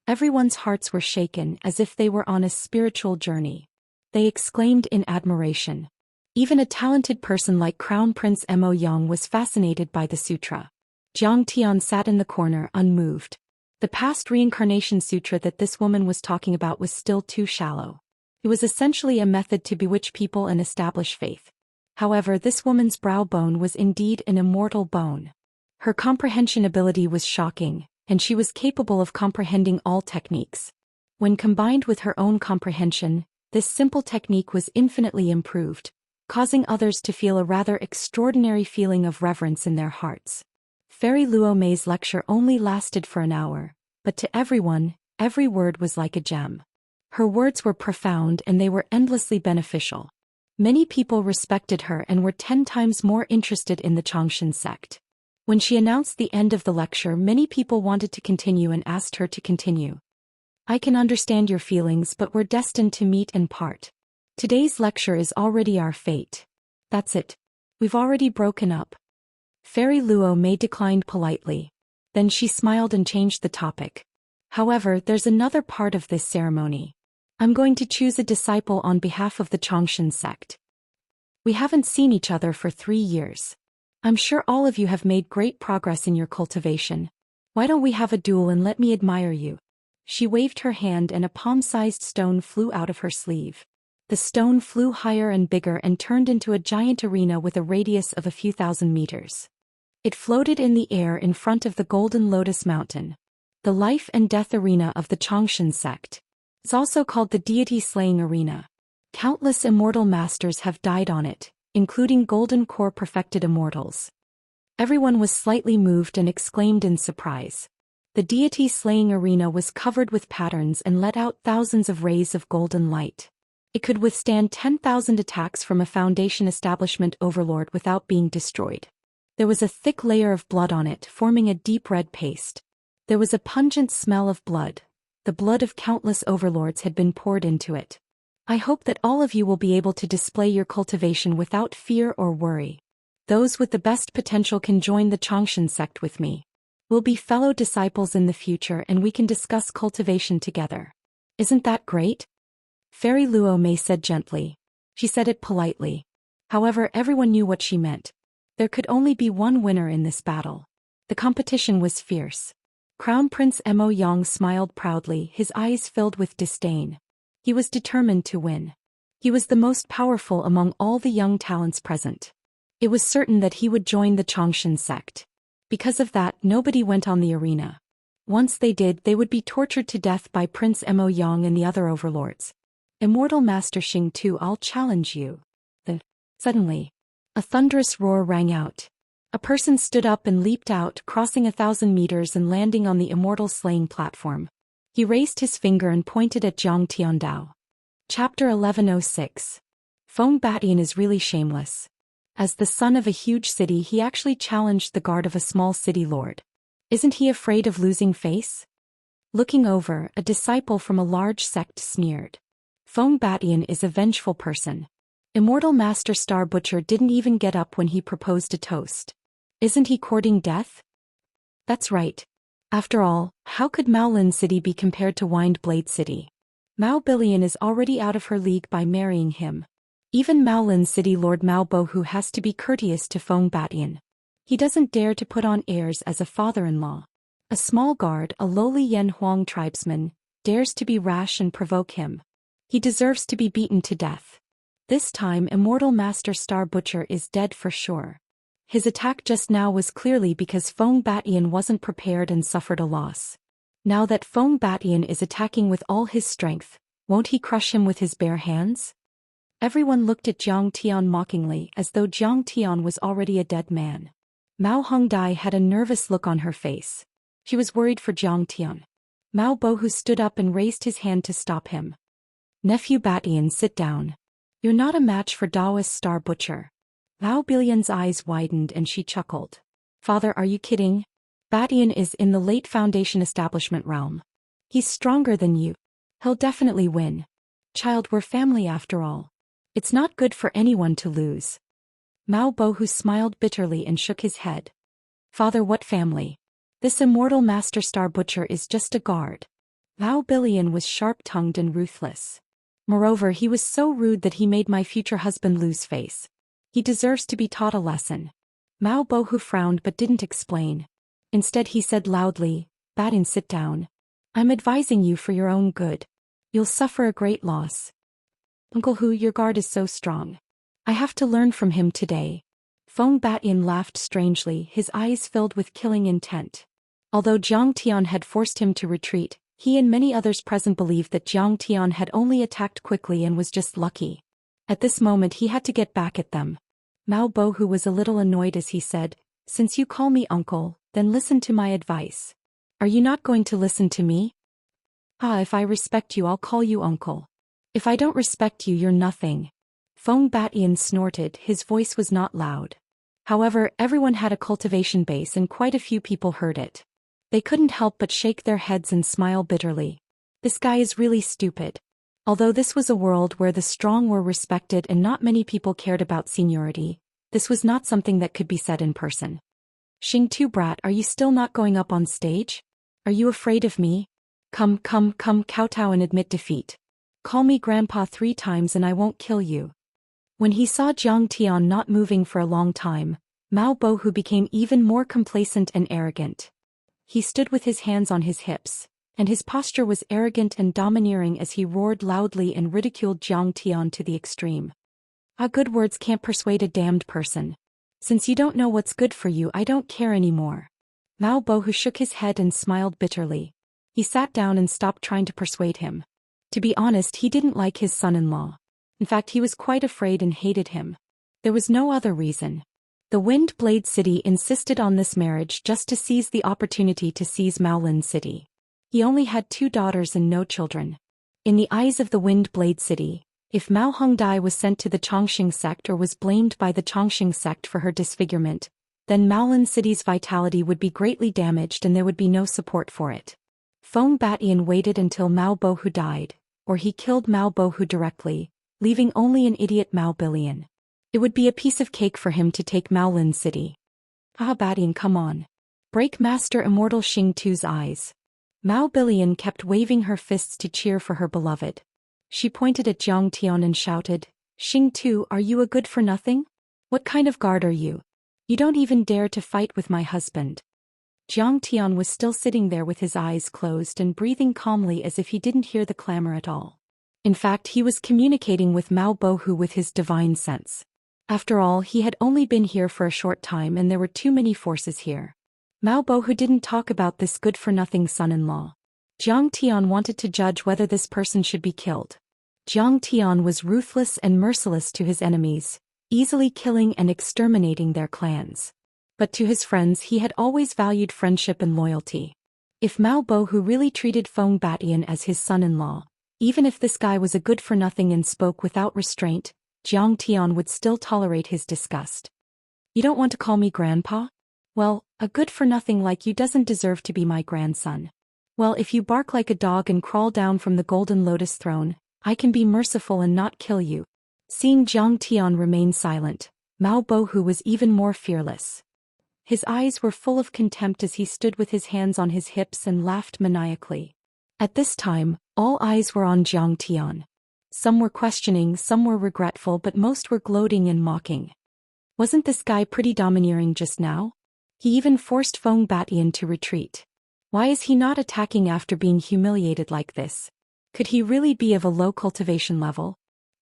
Everyone's hearts were shaken as if they were on a spiritual journey. They exclaimed in admiration. Even a talented person like Crown Prince Mo Yang was fascinated by the sutra. Jiang Tian sat in the corner unmoved. The past reincarnation sutra that this woman was talking about was still too shallow. It was essentially a method to bewitch people and establish faith. However, this woman's brow bone was indeed an immortal bone. Her comprehension ability was shocking, and she was capable of comprehending all techniques. When combined with her own comprehension, this simple technique was infinitely improved, causing others to feel a rather extraordinary feeling of reverence in their hearts. Fairy Luo Mei's lecture only lasted for an hour, but to everyone, every word was like a gem. Her words were profound and they were endlessly beneficial. Many people respected her and were 10 times more interested in the Changshan sect. When she announced the end of the lecture, many people wanted to continue and asked her to continue. I can understand your feelings, but we're destined to meet and part. Today's lecture is already our fate. That's it. We've already broken up. Fairy Luo Mei declined politely. Then she smiled and changed the topic. However, there's another part of this ceremony. I'm going to choose a disciple on behalf of the Changshan sect. We haven't seen each other for 3 years. I'm sure all of you have made great progress in your cultivation. Why don't we have a duel and let me admire you? She waved her hand and a palm-sized stone flew out of her sleeve. The stone flew higher and bigger and turned into a giant arena with a radius of a few thousand meters. It floated in the air in front of the Golden Lotus Mountain, the life and death arena of the Xianxia sect. It's also called the deity-slaying arena. Countless immortal masters have died on it, including Golden Core perfected immortals. Everyone was slightly moved and exclaimed in surprise. The deity-slaying arena was covered with patterns and let out thousands of rays of golden light. It could withstand 10,000 attacks from a Foundation establishment overlord without being destroyed. There was a thick layer of blood on it, forming a deep red paste. There was a pungent smell of blood. The blood of countless overlords had been poured into it. I hope that all of you will be able to display your cultivation without fear or worry. Those with the best potential can join the Xianxia sect with me. We'll be fellow disciples in the future and we can discuss cultivation together. Isn't that great? Fairy Luo Mei said gently. She said it politely. However, everyone knew what she meant. There could only be one winner in this battle. The competition was fierce. Crown Prince Mo Yang smiled proudly, his eyes filled with disdain. He was determined to win. He was the most powerful among all the young talents present. It was certain that he would join the Xianxia sect. Because of that, nobody went on the arena. Once they did, they would be tortured to death by Prince Mo Yang and the other overlords. Immortal Master Xing Tu, I'll challenge you. Suddenly, a thunderous roar rang out. A person stood up and leaped out, crossing 1,000 meters and landing on the immortal slaying platform. He raised his finger and pointed at Zhang Tiandao. Chapter 1106. Feng Batian is really shameless. As the son of a huge city, he actually challenged the guard of a small city lord. Isn't he afraid of losing face? Looking over, a disciple from a large sect sneered. Feng Batian is a vengeful person. Immortal Master Star Butcher didn't even get up when he proposed a toast. Isn't he courting death? That's right. After all, how could Maolin City be compared to Wind Blade City? Mao Billion is already out of her league by marrying him. Even Maolin City Lord Mao Bohu has to be courteous to Feng Batian. He doesn't dare to put on airs as a father-in-law. A small guard, a lowly Yan Huang tribesman, dares to be rash and provoke him. He deserves to be beaten to death. This time Immortal Master Star Butcher is dead for sure. His attack just now was clearly because Feng Batian wasn't prepared and suffered a loss. Now that Feng Batian is attacking with all his strength, won't he crush him with his bare hands? Everyone looked at Jiang Tian mockingly as though Jiang Tian was already a dead man. Mao Hongdai had a nervous look on her face. She was worried for Jiang Tian. Mao Bohu stood up and raised his hand to stop him. Nephew Batian, sit down. You're not a match for Daoist Star Butcher. Mao Billion's eyes widened and she chuckled. Father, are you kidding? Batian is in the late Foundation establishment realm. He's stronger than you. He'll definitely win. Child, we're family after all. It's not good for anyone to lose. Mao Bohu smiled bitterly and shook his head. Father, what family? This Immortal Master Star Butcher is just a guard. Mao Billion was sharp-tongued and ruthless. Moreover, he was so rude that he made my future husband lose face. He deserves to be taught a lesson. Mao Bohu frowned but didn't explain. Instead he said loudly, Batian, sit down. I'm advising you for your own good. You'll suffer a great loss. Uncle Hu, your guard is so strong. I have to learn from him today. Feng Batian laughed strangely, his eyes filled with killing intent. Although Jiang Tian had forced him to retreat, he and many others present believed that Jiang Tian had only attacked quickly and was just lucky. At this moment he had to get back at them. Mao Bohu was a little annoyed as he said, Since you call me uncle, then listen to my advice. Are you not going to listen to me? If I respect you, I'll call you uncle. If I don't respect you, you're nothing. Feng Batian snorted, his voice was not loud. However, everyone had a cultivation base and quite a few people heard it. They couldn't help but shake their heads and smile bitterly. This guy is really stupid. Although this was a world where the strong were respected and not many people cared about seniority, this was not something that could be said in person. Xing Tu brat, are you still not going up on stage? Are you afraid of me? Come, kowtow and admit defeat. Call me grandpa 3 times and I won't kill you. When he saw Jiang Tian not moving for a long time, Mao Bohu became even more complacent and arrogant. He stood with his hands on his hips, and his posture was arrogant and domineering as he roared loudly and ridiculed Zhang Tian to the extreme. Good words can't persuade a damned person. Since you don't know what's good for you, I don't care anymore. Mao Bohu shook his head and smiled bitterly. He sat down and stopped trying to persuade him. To be honest, he didn't like his son-in-law. In fact, he was quite afraid and hated him. There was no other reason. The Wind Blade City insisted on this marriage just to seize the opportunity to seize Maolin City. He only had 2 daughters and no children. In the eyes of the Wind Blade City, if Mao Hongdai was sent to the Chongqing sect or was blamed by the Chongqing sect for her disfigurement, then Maolin City's vitality would be greatly damaged and there would be no support for it. Feng Batian waited until Mao Bohu died, or he killed Mao Bohu directly, leaving only an idiot Mao Billion. It would be a piece of cake for him to take Maolin City. Batian, come on. Break Master Immortal Xing Tu's eyes. Mao Billion kept waving her fists to cheer for her beloved. She pointed at Zhang Tian and shouted, Xing Tu, are you a good-for-nothing? What kind of guard are you? You don't even dare to fight with my husband. Zhang Tian was still sitting there with his eyes closed and breathing calmly as if he didn't hear the clamor at all. In fact, he was communicating with Mao Bohu with his divine sense. After all, he had only been here for a short time and there were too many forces here. Mao Bohu didn't talk about this good-for-nothing son-in-law. Zhang Tian wanted to judge whether this person should be killed. Zhang Tian was ruthless and merciless to his enemies, easily killing and exterminating their clans. But to his friends he had always valued friendship and loyalty. If Mao Bohu really treated Feng Batian as his son-in-law, even if this guy was a good-for-nothing and spoke without restraint, Zhang Tian would still tolerate his disgust. You don't want to call me grandpa? Well, a good-for-nothing like you doesn't deserve to be my grandson. Well, if you bark like a dog and crawl down from the Golden Lotus throne, I can be merciful and not kill you. Seeing Zhang Tian remain silent, Mao Bohu was even more fearless. His eyes were full of contempt as he stood with his hands on his hips and laughed maniacally. At this time, all eyes were on Zhang Tian. Some were questioning, some were regretful, but most were gloating and mocking. Wasn't this guy pretty domineering just now? He even forced Feng Batian to retreat. Why is he not attacking after being humiliated like this? Could he really be of a low cultivation level?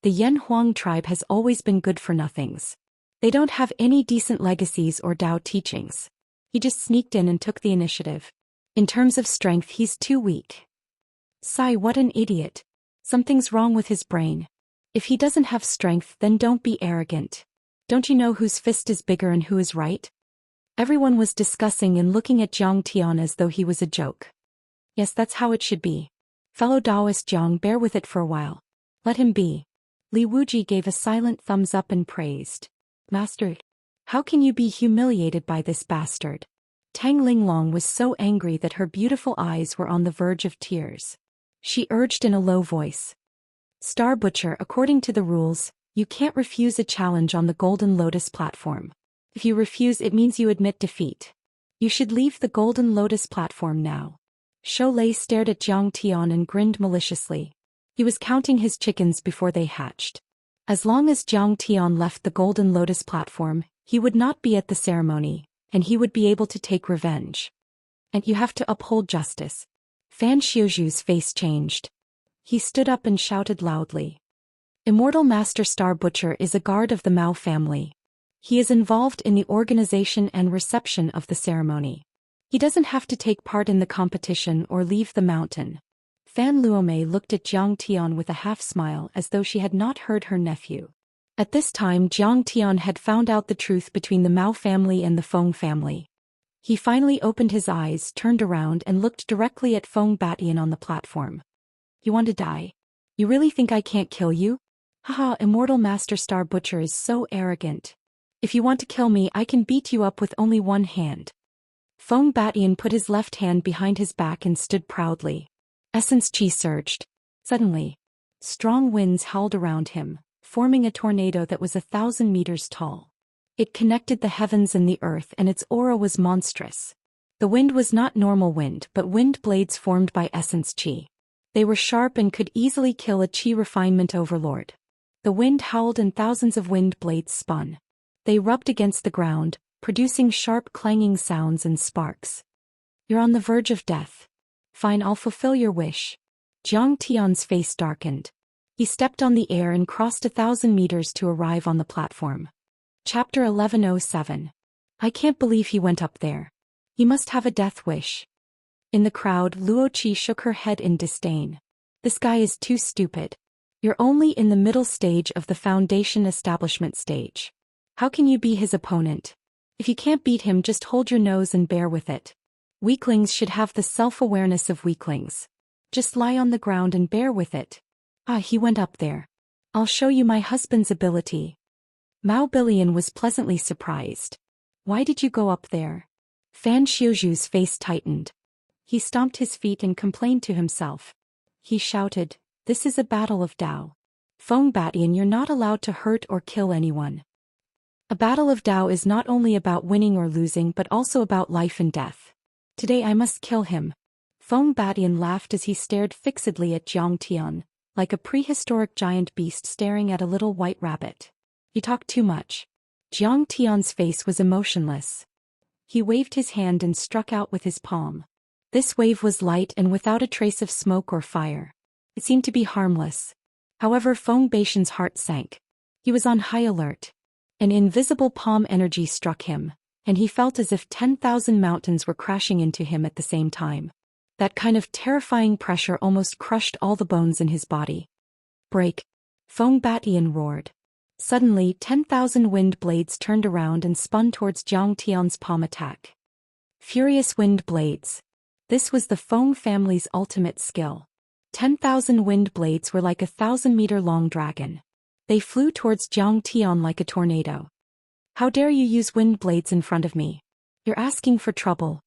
The Yan Huang tribe has always been good-for-nothings. They don't have any decent legacies or Dao teachings. He just sneaked in and took the initiative. In terms of strength, he's too weak. Sigh, what an idiot. Something's wrong with his brain. If he doesn't have strength, then don't be arrogant. Don't you know whose fist is bigger and who is right? Everyone was discussing and looking at Zhang Tian as though he was a joke. Yes, that's how it should be. Fellow Daoist Zhang, bear with it for a while. Let him be. Li Wuji gave a silent thumbs up and praised. Master, how can you be humiliated by this bastard? Tang Linglong was so angry that her beautiful eyes were on the verge of tears. She urged in a low voice. Star Butcher, according to the rules, you can't refuse a challenge on the Golden Lotus platform. If you refuse, it means you admit defeat. You should leave the Golden Lotus platform now. Sholei stared at Zhang Tian and grinned maliciously. He was counting his chickens before they hatched. As long as Zhang Tian left the Golden Lotus platform, he would not be at the ceremony, and he would be able to take revenge. And you have to uphold justice. Fan Xiuzhu's face changed. He stood up and shouted loudly. Immortal Master Star Butcher is a guard of the Mao family. He is involved in the organization and reception of the ceremony. He doesn't have to take part in the competition or leave the mountain. Fan Luomei looked at Zhang Tian with a half-smile as though she had not heard her nephew. At this time Zhang Tian had found out the truth between the Mao family and the Feng family. He finally opened his eyes, turned around and looked directly at Feng Batian on the platform. You want to die? You really think I can't kill you? Haha, Immortal Master Star Butcher is so arrogant. If you want to kill me, I can beat you up with only one hand. Feng Batian put his left hand behind his back and stood proudly. Essence Qi surged. Suddenly, strong winds howled around him, forming a tornado that was 1,000 meters tall. It connected the heavens and the earth, and its aura was monstrous. The wind was not normal wind, but wind blades formed by Essence Qi. They were sharp and could easily kill a Qi refinement overlord. The wind howled and thousands of wind blades spun. They rubbed against the ground, producing sharp clanging sounds and sparks. You're on the verge of death. Fine, I'll fulfill your wish. Zhang Tian's face darkened. He stepped on the air and crossed 1,000 meters to arrive on the platform. Chapter 1107. I can't believe he went up there. He must have a death wish. In the crowd, Luoqi shook her head in disdain. This guy is too stupid. You're only in the middle stage of the foundation establishment stage. How can you be his opponent? If you can't beat him, just hold your nose and bear with it. Weaklings should have the self-awareness of weaklings. Just lie on the ground and bear with it. Ah, he went up there. I'll show you my husband's ability. Mao Billion was pleasantly surprised. Why did you go up there? Fan Xiuzhu's face tightened. He stomped his feet and complained to himself. He shouted, this is a battle of Dao. Feng Batian, you're not allowed to hurt or kill anyone. A battle of Dao is not only about winning or losing but also about life and death. Today I must kill him. Feng Batian laughed as he stared fixedly at Zhang Tian, like a prehistoric giant beast staring at a little white rabbit. You talk too much. Zhang Tian's face was emotionless. He waved his hand and struck out with his palm. This wave was light and without a trace of smoke or fire. It seemed to be harmless. However, Feng Batian's heart sank. He was on high alert. An invisible palm energy struck him, and he felt as if 10,000 mountains were crashing into him at the same time. That kind of terrifying pressure almost crushed all the bones in his body. Break! Feng Batian roared. Suddenly, 10,000 wind blades turned around and spun towards Zhang Tian's palm attack. Furious wind blades. This was the Feng family's ultimate skill. 10,000 wind blades were like a 1,000-meter-long dragon. They flew towards Zhang Tian like a tornado. How dare you use wind blades in front of me? You're asking for trouble.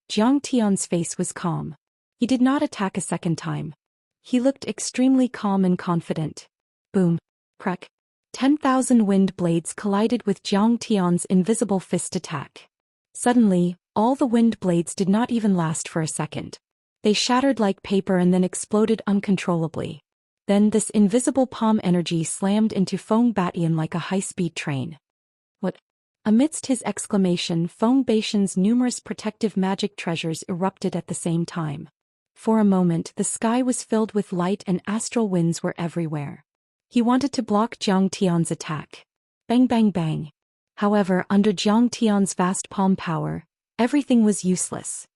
Zhang Tian's face was calm. He did not attack a second time. He looked extremely calm and confident. Boom. Crack. 10,000 wind blades collided with Zhang Tian's invisible fist attack. Suddenly, all the wind blades did not even last for a second. They shattered like paper and then exploded uncontrollably. Then this invisible palm energy slammed into Feng Batian like a high-speed train. What? Amidst his exclamation, Feng Batian's numerous protective magic treasures erupted at the same time. For a moment, the sky was filled with light and astral winds were everywhere. He wanted to block Zhang Tian's attack. Bang bang bang. However, under Zhang Tian's vast palm power, everything was useless.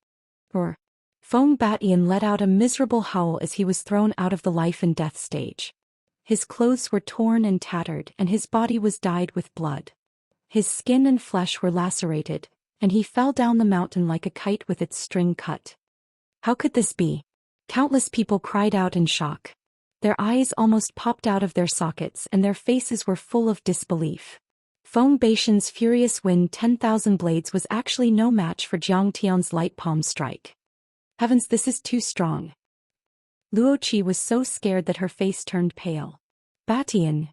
Roar. Feng Batian let out a miserable howl as he was thrown out of the life and death stage. His clothes were torn and tattered and his body was dyed with blood. His skin and flesh were lacerated, and he fell down the mountain like a kite with its string cut. How could this be? Countless people cried out in shock. Their eyes almost popped out of their sockets and their faces were full of disbelief. Feng Batian's furious wind 10,000 blades was actually no match for Zhang Tian's light palm strike. Heavens, this is too strong. Luoqi was so scared that her face turned pale. Batian.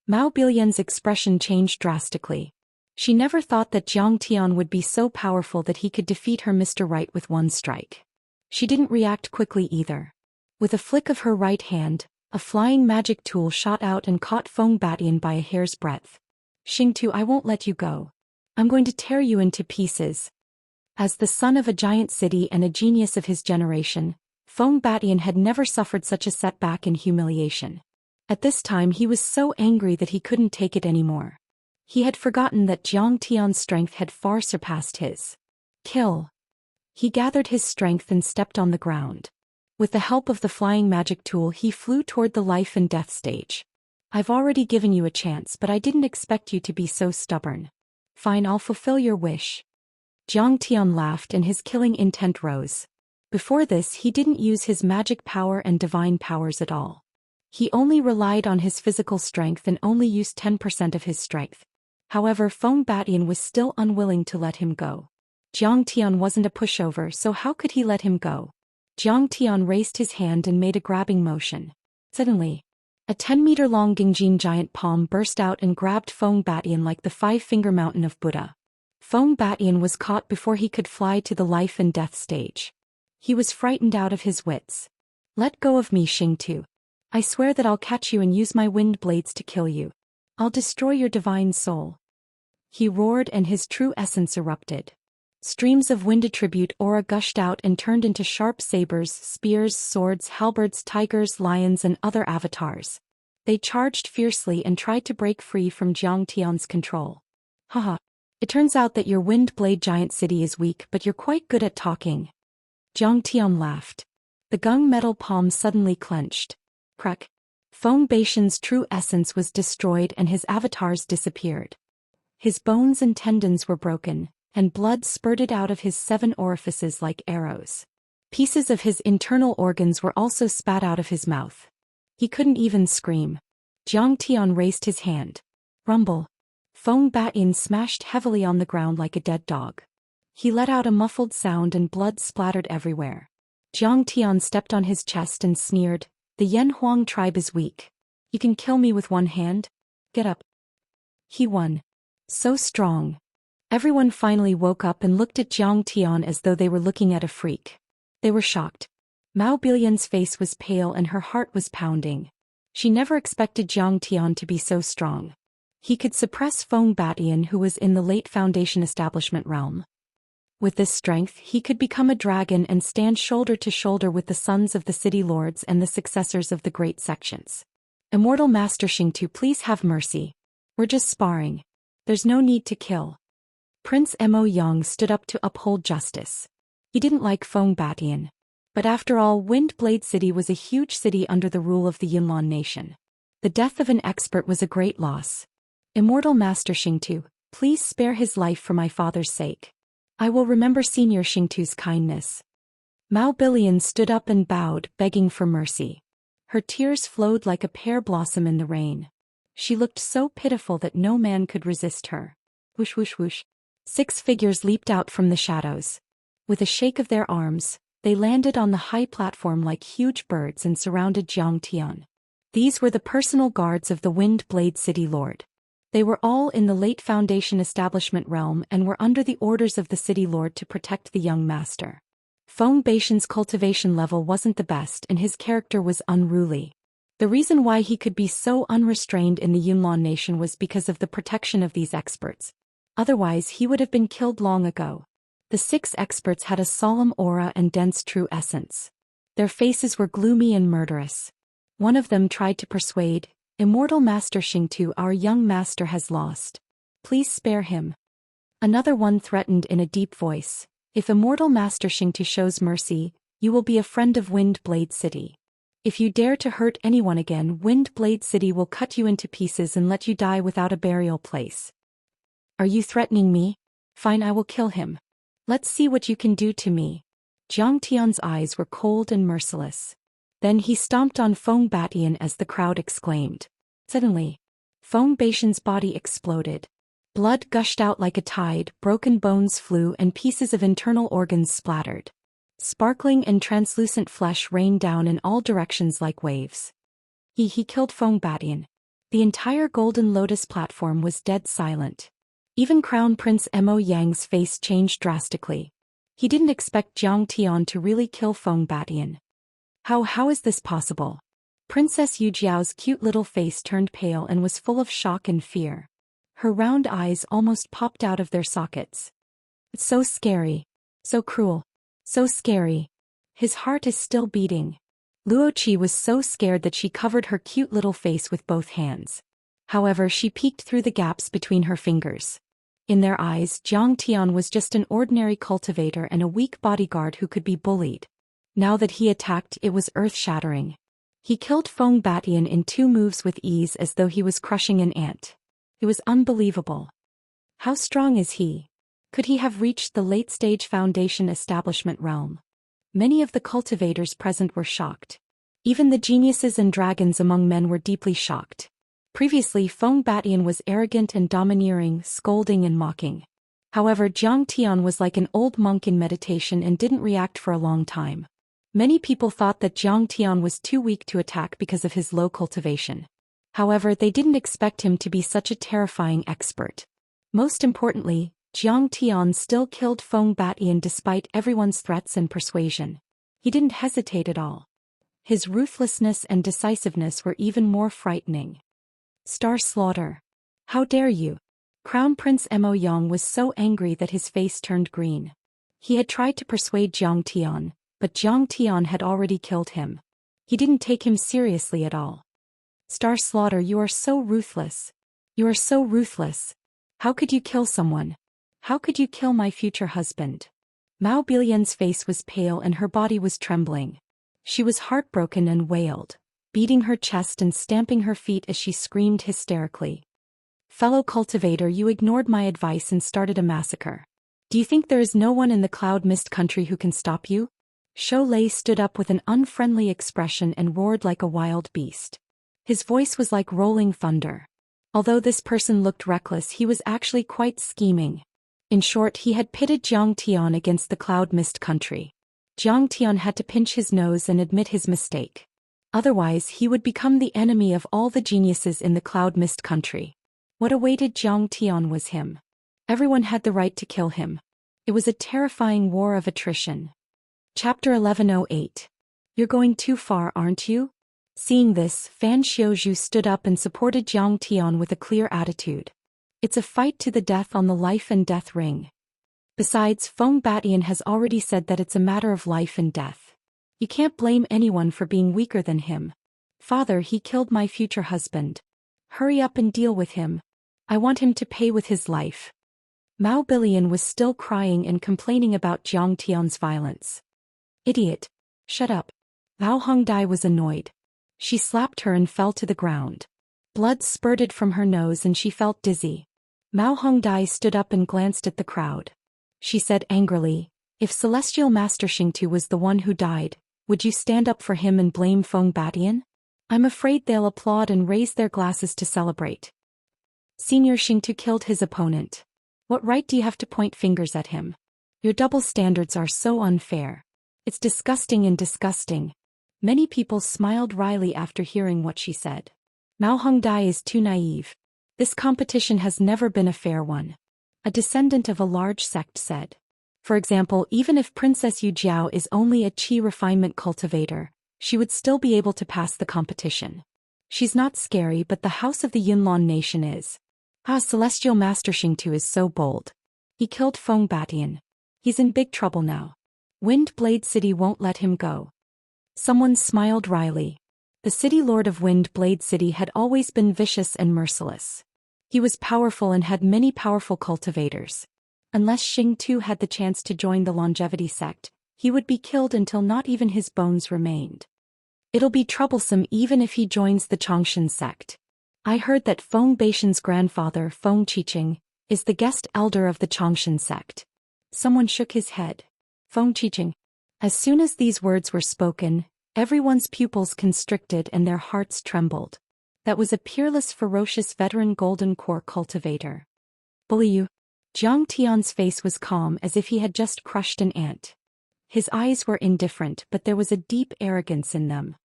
Mao Billian's expression changed drastically. She never thought that Zhang Tian would be so powerful that he could defeat her Mr. Right with one strike. She didn't react quickly either. With a flick of her right hand, a flying magic tool shot out and caught Feng Batian by a hair's breadth. Xingtu, I won't let you go. I'm going to tear you into pieces. As the son of a giant city and a genius of his generation, Feng Batian had never suffered such a setback and humiliation. At this time he was so angry that he couldn't take it anymore. He had forgotten that Zhang Tian's strength had far surpassed his. Kill. He gathered his strength and stepped on the ground. With the help of the flying magic tool he flew toward the life and death stage. I've already given you a chance, but I didn't expect you to be so stubborn. Fine, I'll fulfill your wish. Zhang Tian laughed and his killing intent rose. Before this he didn't use his magic power and divine powers at all. He only relied on his physical strength and only used 10% of his strength. However, Feng Batian was still unwilling to let him go. Zhang Tian wasn't a pushover, so how could he let him go? Zhang Tian raised his hand and made a grabbing motion. Suddenly, a 10-meter-long Gingjin giant palm burst out and grabbed Feng Batian like the five-finger mountain of Buddha. Feng Batian was caught before he could fly to the life and death stage. He was frightened out of his wits. Let go of me, Xingtu. I swear that I'll catch you and use my wind blades to kill you. I'll destroy your divine soul. He roared and his true essence erupted. Streams of wind attribute aura gushed out and turned into sharp sabers, spears, swords, halberds, tigers, lions and other avatars. They charged fiercely and tried to break free from Zhang Tian's control. Haha. It turns out that your wind blade giant city is weak, but you're quite good at talking. Zhang Tian laughed. The gung metal palm suddenly clenched. Crack. Feng Beishan's true essence was destroyed and his avatars disappeared. His bones and tendons were broken, and blood spurted out of his 7 orifices like arrows. Pieces of his internal organs were also spat out of his mouth. He couldn't even scream. Zhang Tian raised his hand. Rumble. Feng Batin smashed heavily on the ground like a dead dog. He let out a muffled sound and blood splattered everywhere. Zhang Tian stepped on his chest and sneered, "The Yen Huang tribe is weak. You can kill me with one hand? Get up." He won. So strong. Everyone finally woke up and looked at Zhang Tian as though they were looking at a freak. They were shocked. Mao Bilian's face was pale and her heart was pounding. She never expected Zhang Tian to be so strong. He could suppress Feng Batian, who was in the late Foundation establishment realm. With this strength, he could become a dragon and stand shoulder to shoulder with the sons of the city lords and the successors of the great sections. Immortal Master Xingtu, please have mercy. We're just sparring. There's no need to kill. Prince Mo Yang stood up to uphold justice. He didn't like Feng Batian. But after all, Wind Blade City was a huge city under the rule of the Yunlan nation. The death of an expert was a great loss. Immortal Master Xingtu, please spare his life for my father's sake. I will remember Senior Xingtu's kindness. Mao Bilian stood up and bowed, begging for mercy. Her tears flowed like a pear blossom in the rain. She looked so pitiful that no man could resist her. Whoosh whoosh whoosh. 6 figures leaped out from the shadows. With a shake of their arms, they landed on the high platform like huge birds and surrounded Zhang Tian. These were the personal guards of the Wind Blade City Lord. They were all in the late Foundation establishment realm and were under the orders of the City Lord to protect the young master. Feng Beishan's cultivation level wasn't the best and his character was unruly. The reason why he could be so unrestrained in the Yunlan nation was because of the protection of these experts. Otherwise he would have been killed long ago. The 6 experts had a solemn aura and dense true essence. Their faces were gloomy and murderous. One of them tried to persuade, "Immortal Master Xingtu, our young master has lost. Please spare him." Another one threatened in a deep voice, "If Immortal Master Xingtu shows mercy, you will be a friend of Wind Blade City. If you dare to hurt anyone again, Wind Blade City will cut you into pieces and let you die without a burial place." "Are you threatening me? Fine, I will kill him. Let's see what you can do to me." Zhang Tian's eyes were cold and merciless. Then he stomped on Feng Batian as the crowd exclaimed. Suddenly, Feng Beishan's body exploded. Blood gushed out like a tide, broken bones flew and pieces of internal organs splattered. Sparkling and translucent flesh rained down in all directions like waves. He killed Feng Batian. The entire Golden Lotus platform was dead silent. Even Crown Prince Mo Yang's face changed drastically. He didn't expect Zhang Tian to really kill Feng Batian. How is this possible? Princess Yujiao's cute little face turned pale and was full of shock and fear. Her round eyes almost popped out of their sockets. "It's so scary. So cruel. So scary." His heart is still beating. Luoqi was so scared that she covered her cute little face with both hands. However, she peeked through the gaps between her fingers. In their eyes, Zhang Tian was just an ordinary cultivator and a weak bodyguard who could be bullied. Now that he attacked, it was earth-shattering. He killed Feng Batian in 2 moves with ease as though he was crushing an ant. It was unbelievable. How strong is he? Could he have reached the late-stage Foundation establishment realm? Many of the cultivators present were shocked. Even the geniuses and dragons among men were deeply shocked. Previously, Feng Batian was arrogant and domineering, scolding and mocking. However, Zhang Tian was like an old monk in meditation and didn't react for a long time. Many people thought that Zhang Tian was too weak to attack because of his low cultivation. However, they didn't expect him to be such a terrifying expert. Most importantly, Zhang Tian still killed Feng Batian despite everyone's threats and persuasion. He didn't hesitate at all. His ruthlessness and decisiveness were even more frightening. "Star Slaughter. How dare you? Crown Prince Mo Yong was so angry that his face turned green. He had tried to persuade Jiang Tian, but Jiang Tian had already killed him. He didn't take him seriously at all. Star Slaughter, you are so ruthless. You are so ruthless. How could you kill someone? How could you kill my future husband? Mao Bilian's face was pale and her body was trembling. She was heartbroken and wailed, beating her chest and stamping her feet as she screamed hysterically. Fellow cultivator, you ignored my advice and started a massacre. Do you think there is no one in the Cloud Mist country who can stop you? Shou Lei stood up with an unfriendly expression and roared like a wild beast. His voice was like rolling thunder. Although this person looked reckless, he was actually quite scheming. In short, he had pitted Jiang Tian against the Cloud Mist country. Jiang Tian had to pinch his nose and admit his mistake. Otherwise, he would become the enemy of all the geniuses in the Cloud Mist country. What awaited Jiang Tian was him. Everyone had the right to kill him. It was a terrifying war of attrition. Chapter 1108. You're going too far, aren't you? Seeing this, Fan Xiuzhu stood up and supported Jiang Tian with a clear attitude. It's a fight to the death on the life and death ring. Besides, Feng Batian has already said that it's a matter of life and death. You can't blame anyone for being weaker than him. Father, he killed my future husband. Hurry up and deal with him. I want him to pay with his life. Mao Bilian was still crying and complaining about Jiang Tian's violence. Idiot. Shut up. Bao Hongdai was annoyed. She slapped her and fell to the ground. Blood spurted from her nose and she felt dizzy. Mao Hongdai stood up and glanced at the crowd. She said angrily, if Celestial Master Xingtu was the one who died, would you stand up for him and blame Feng Batian? I'm afraid they'll applaud and raise their glasses to celebrate. Senior Xingtu killed his opponent. What right do you have to point fingers at him? Your double standards are so unfair. It's disgusting and disgusting. Many people smiled wryly after hearing what she said. Mao Hongdai is too naive. This competition has never been a fair one. A descendant of a large sect said. For example, even if Princess Yu Jiao is only a qi refinement cultivator, she would still be able to pass the competition. She's not scary, but the house of the Yunlan nation is. Celestial Master Xingtu is so bold. He killed Feng Batian. He's in big trouble now. Wind Blade City won't let him go. Someone smiled wryly. The city lord of Wind Blade City had always been vicious and merciless. He was powerful and had many powerful cultivators. Unless Xingtu had the chance to join the longevity sect, he would be killed until not even his bones remained. It'll be troublesome even if he joins the Chongshan sect. I heard that Feng Batian's grandfather, Feng Qiqing, is the guest elder of the Chongshan sect. Someone shook his head. Feng Qiqing. As soon as these words were spoken, everyone's pupils constricted and their hearts trembled. That was a peerless, ferocious veteran golden core cultivator. Bully you? Jiang Tian's face was calm as if he had just crushed an ant. His eyes were indifferent, but there was a deep arrogance in them.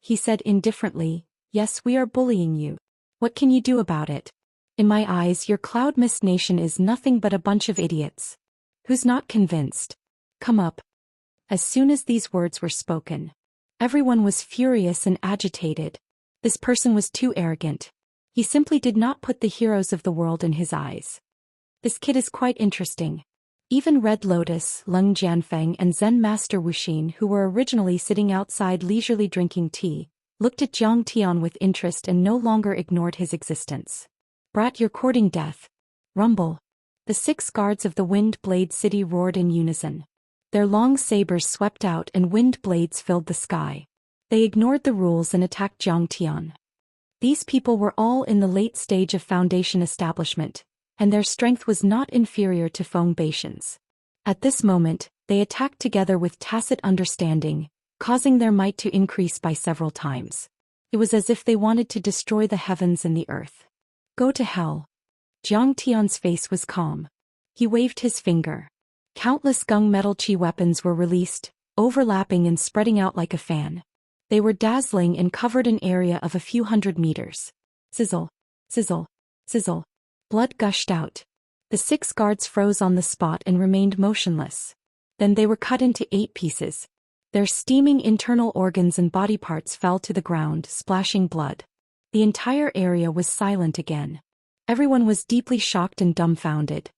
He said indifferently, yes, we are bullying you. What can you do about it? In my eyes, your Cloud Mist nation is nothing but a bunch of idiots. Who's not convinced? Come up. As soon as these words were spoken, everyone was furious and agitated. This person was too arrogant. He simply did not put the heroes of the world in his eyes. This kid is quite interesting. Even Red Lotus, Leng Jianfeng and Zen Master Wuxin, who were originally sitting outside leisurely drinking tea, looked at Jiang Tian with interest and no longer ignored his existence. Brat, you're courting death. Rumble. The 6 guards of the Wind Blade City roared in unison. Their long sabers swept out and wind blades filled the sky. They ignored the rules and attacked Jiang Tian. These people were all in the late stage of foundation establishment, and their strength was not inferior to Feng Batian's. At this moment, they attacked together with tacit understanding, causing their might to increase by several times. It was as if they wanted to destroy the heavens and the earth. Go to hell. Jiang Tian's face was calm. He waved his finger. Countless gunmetal chi weapons were released, overlapping and spreading out like a fan. They were dazzling and covered an area of a few hundred meters. Sizzle, sizzle, sizzle. Blood gushed out. The 6 guards froze on the spot and remained motionless. Then they were cut into 8 pieces. Their steaming internal organs and body parts fell to the ground, splashing blood. The entire area was silent again. Everyone was deeply shocked and dumbfounded.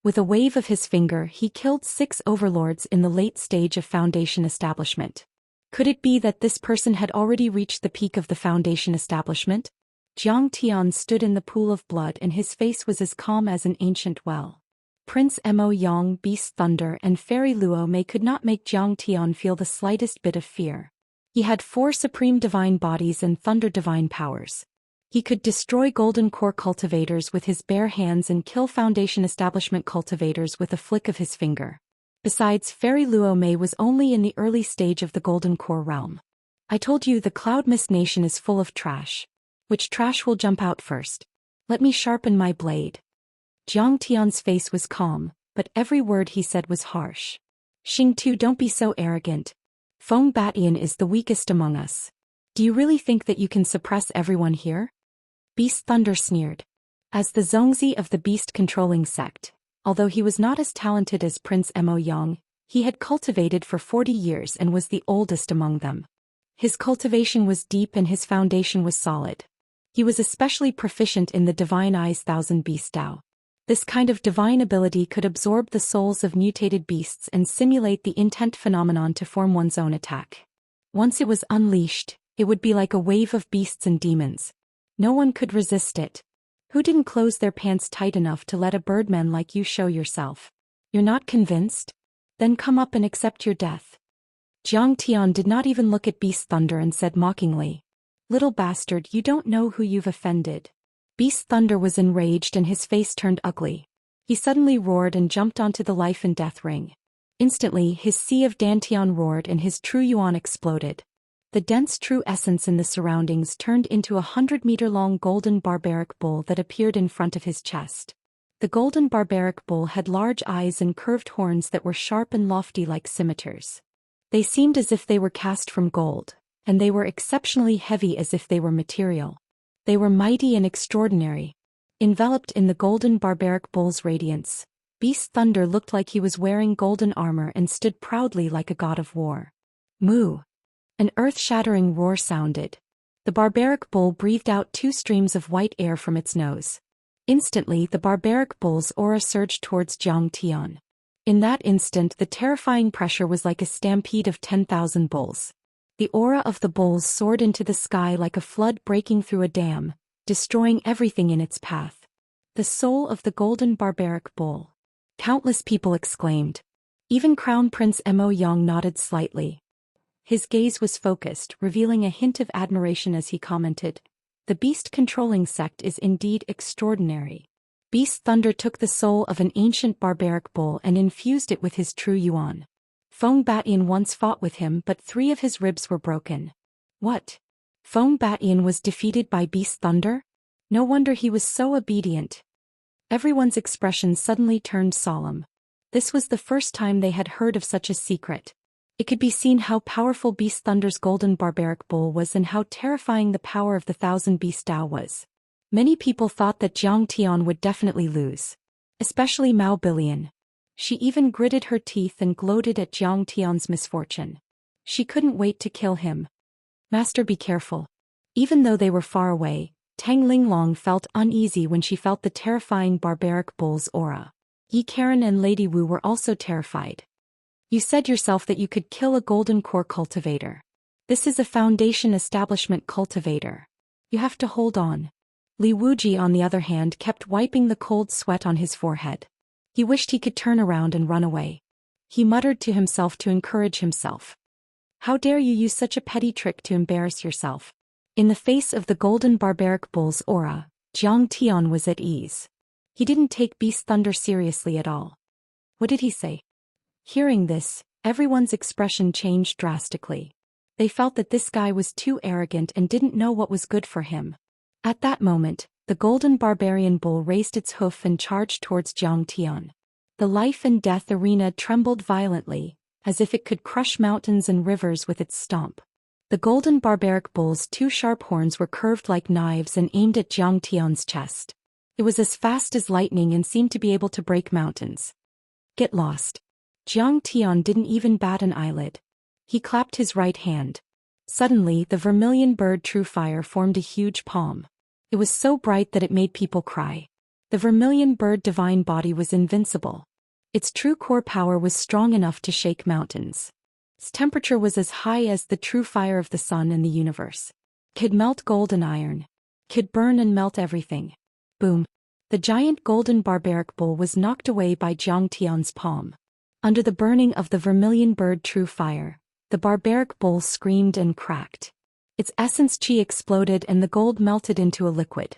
With a wave of his finger, he killed 6 overlords in the late stage of Foundation establishment. Could it be that this person had already reached the peak of the Foundation establishment? Zhang Tian stood in the pool of blood and his face was as calm as an ancient well. Prince Mo Yang, Beast Thunder and Fairy Luo Mei could not make Zhang Tian feel the slightest bit of fear. He had 4 supreme divine bodies and thunder divine powers. He could destroy Golden Core cultivators with his bare hands and kill Foundation establishment cultivators with a flick of his finger. Besides, Fairy Luo Mei was only in the early stage of the Golden Core realm. I told you the Cloud Mist Nation is full of trash. Which trash will jump out first? Let me sharpen my blade. Zhang Tian's face was calm, but every word he said was harsh. Xing, don't be so arrogant. Feng Batian is the weakest among us. Do you really think that you can suppress everyone here? Beast Thunder sneered. As the Zongzi of the beast-controlling sect, although he was not as talented as Prince Mo Yang, he had cultivated for 40 years and was the oldest among them. His cultivation was deep and his foundation was solid. He was especially proficient in the Divine Eyes Thousand Beast Dao. This kind of divine ability could absorb the souls of mutated beasts and simulate the intent phenomenon to form one's own attack. Once it was unleashed, it would be like a wave of beasts and demons. No one could resist it. Who didn't close their pants tight enough to let a birdman like you show yourself? You're not convinced? Then come up and accept your death. Zhang Tian did not even look at Beast Thunder and said mockingly, "Little bastard, you don't know who you've offended." Beast Thunder was enraged and his face turned ugly. He suddenly roared and jumped onto the life and death ring. Instantly, his sea of Dantian roared and his true yuan exploded. The dense true essence in the surroundings turned into a 100-meter-long golden barbaric bull that appeared in front of his chest. The golden barbaric bull had large eyes and curved horns that were sharp and lofty like scimitars. They seemed as if they were cast from gold, and they were exceptionally heavy as if they were material. They were mighty and extraordinary. Enveloped in the golden barbaric bull's radiance, Beast Thunder looked like he was wearing golden armor and stood proudly like a god of war. Moo! An earth-shattering roar sounded. The barbaric bull breathed out 2 streams of white air from its nose. Instantly, the barbaric bull's aura surged towards Zhang Tian. In that instant, the terrifying pressure was like a stampede of 10,000 bulls. The aura of the bulls soared into the sky like a flood breaking through a dam, destroying everything in its path. The soul of the golden barbaric bull. Countless people exclaimed. Even Crown Prince Mo Yang nodded slightly. His gaze was focused, revealing a hint of admiration as he commented, "The beast-controlling sect is indeed extraordinary." Beast Thunder took the soul of an ancient barbaric bull and infused it with his true yuan. Feng Batian once fought with him, but 3 of his ribs were broken. What? Feng Batian was defeated by Beast Thunder? No wonder he was so obedient. Everyone's expression suddenly turned solemn. This was the first time they had heard of such a secret. It could be seen how powerful Beast Thunder's golden barbaric bull was and how terrifying the power of the Thousand Beast Dao was. Many people thought that Zhang Tian would definitely lose. Especially Mao Billion. She even gritted her teeth and gloated at Zhang Tian's misfortune. She couldn't wait to kill him. "Master, be careful." Even though they were far away, Tang Linglong felt uneasy when she felt the terrifying barbaric bull's aura. Yi Karen and Lady Wu were also terrified. "You said yourself that you could kill a golden core cultivator. This is a Foundation establishment cultivator. You have to hold on." Li Wuji, on the other hand, kept wiping the cold sweat on his forehead. He wished he could turn around and run away. He muttered to himself to encourage himself. "How dare you use such a petty trick to embarrass yourself?" In the face of the golden barbaric bull's aura, Zhang Tian was at ease. He didn't take Beast Thunder seriously at all. What did he say? Hearing this, everyone's expression changed drastically. They felt that this guy was too arrogant and didn't know what was good for him. At that moment, the golden barbarian bull raised its hoof and charged towards Zhang Tian. The life and death arena trembled violently, as if it could crush mountains and rivers with its stomp. The golden barbaric bull's 2 sharp horns were curved like knives and aimed at Zhang Tian's chest. It was as fast as lightning and seemed to be able to break mountains. "Get lost." Zhang Tian didn't even bat an eyelid. He clapped his right hand. Suddenly, the vermilion bird True Fire formed a huge palm. It was so bright that it made people cry. The vermilion bird divine body was invincible. Its true core power was strong enough to shake mountains. Its temperature was as high as the true fire of the sun and the universe. Could melt gold and iron. Could burn and melt everything. Boom. The giant golden barbaric bull was knocked away by Zhang Tian's palm. Under the burning of the vermilion bird true fire, the barbaric bull screamed and cracked. Its essence chi exploded and the gold melted into a liquid.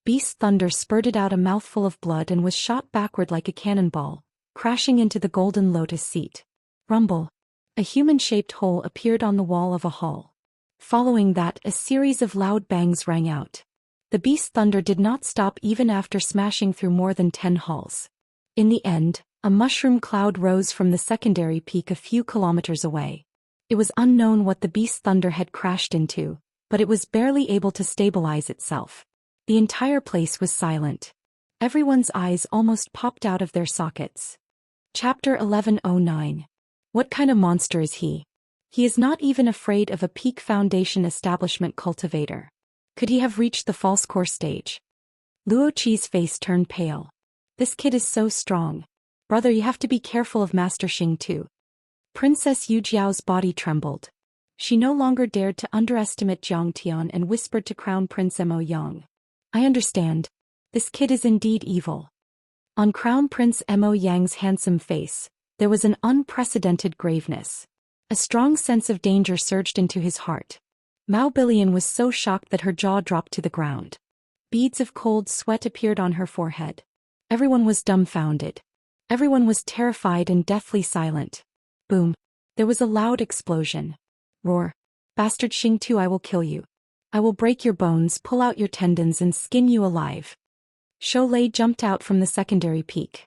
Beast thunder spurted out a mouthful of blood and was shot backward like a cannonball, crashing into the golden lotus seat. Rumble. A human-shaped hole appeared on the wall of a hall. Following that, a series of loud bangs rang out. The beast thunder did not stop even after smashing through more than 10 halls. In the end, a mushroom cloud rose from the secondary peak a few kilometers away. It was unknown what the beast thunder had crashed into, but it was barely able to stabilize itself. The entire place was silent. Everyone's eyes almost popped out of their sockets. Chapter 1109. What kind of monster is he? He is not even afraid of a peak foundation establishment cultivator. Could he have reached the false core stage? Luo Qi's face turned pale. This kid is so strong. Brother, you have to be careful of Master Xing too. Princess Yu Jiao's body trembled. She no longer dared to underestimate Jiang Tian and whispered to Crown Prince Mo Yang. I understand. This kid is indeed evil. On Crown Prince Mo Yang's handsome face, there was an unprecedented graveness. A strong sense of danger surged into his heart. Mao Billion was so shocked that her jaw dropped to the ground. Beads of cold sweat appeared on her forehead. Everyone was dumbfounded. Everyone was terrified and deathly silent. Boom. There was a loud explosion. Roar. Bastard Xing Tu, I will kill you. I will break your bones, pull out your tendons and skin you alive. Shou Lei jumped out from the secondary peak.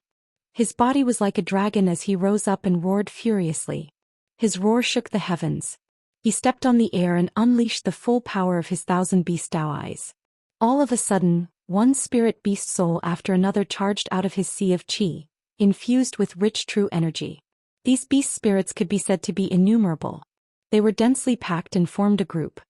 His body was like a dragon as he rose up and roared furiously. His roar shook the heavens. He stepped on the air and unleashed the full power of his 1,000 beast Dao eyes. All of a sudden, one spirit beast soul after another charged out of his sea of qi, infused with rich true energy. These beast spirits could be said to be innumerable. They were densely packed and formed a group.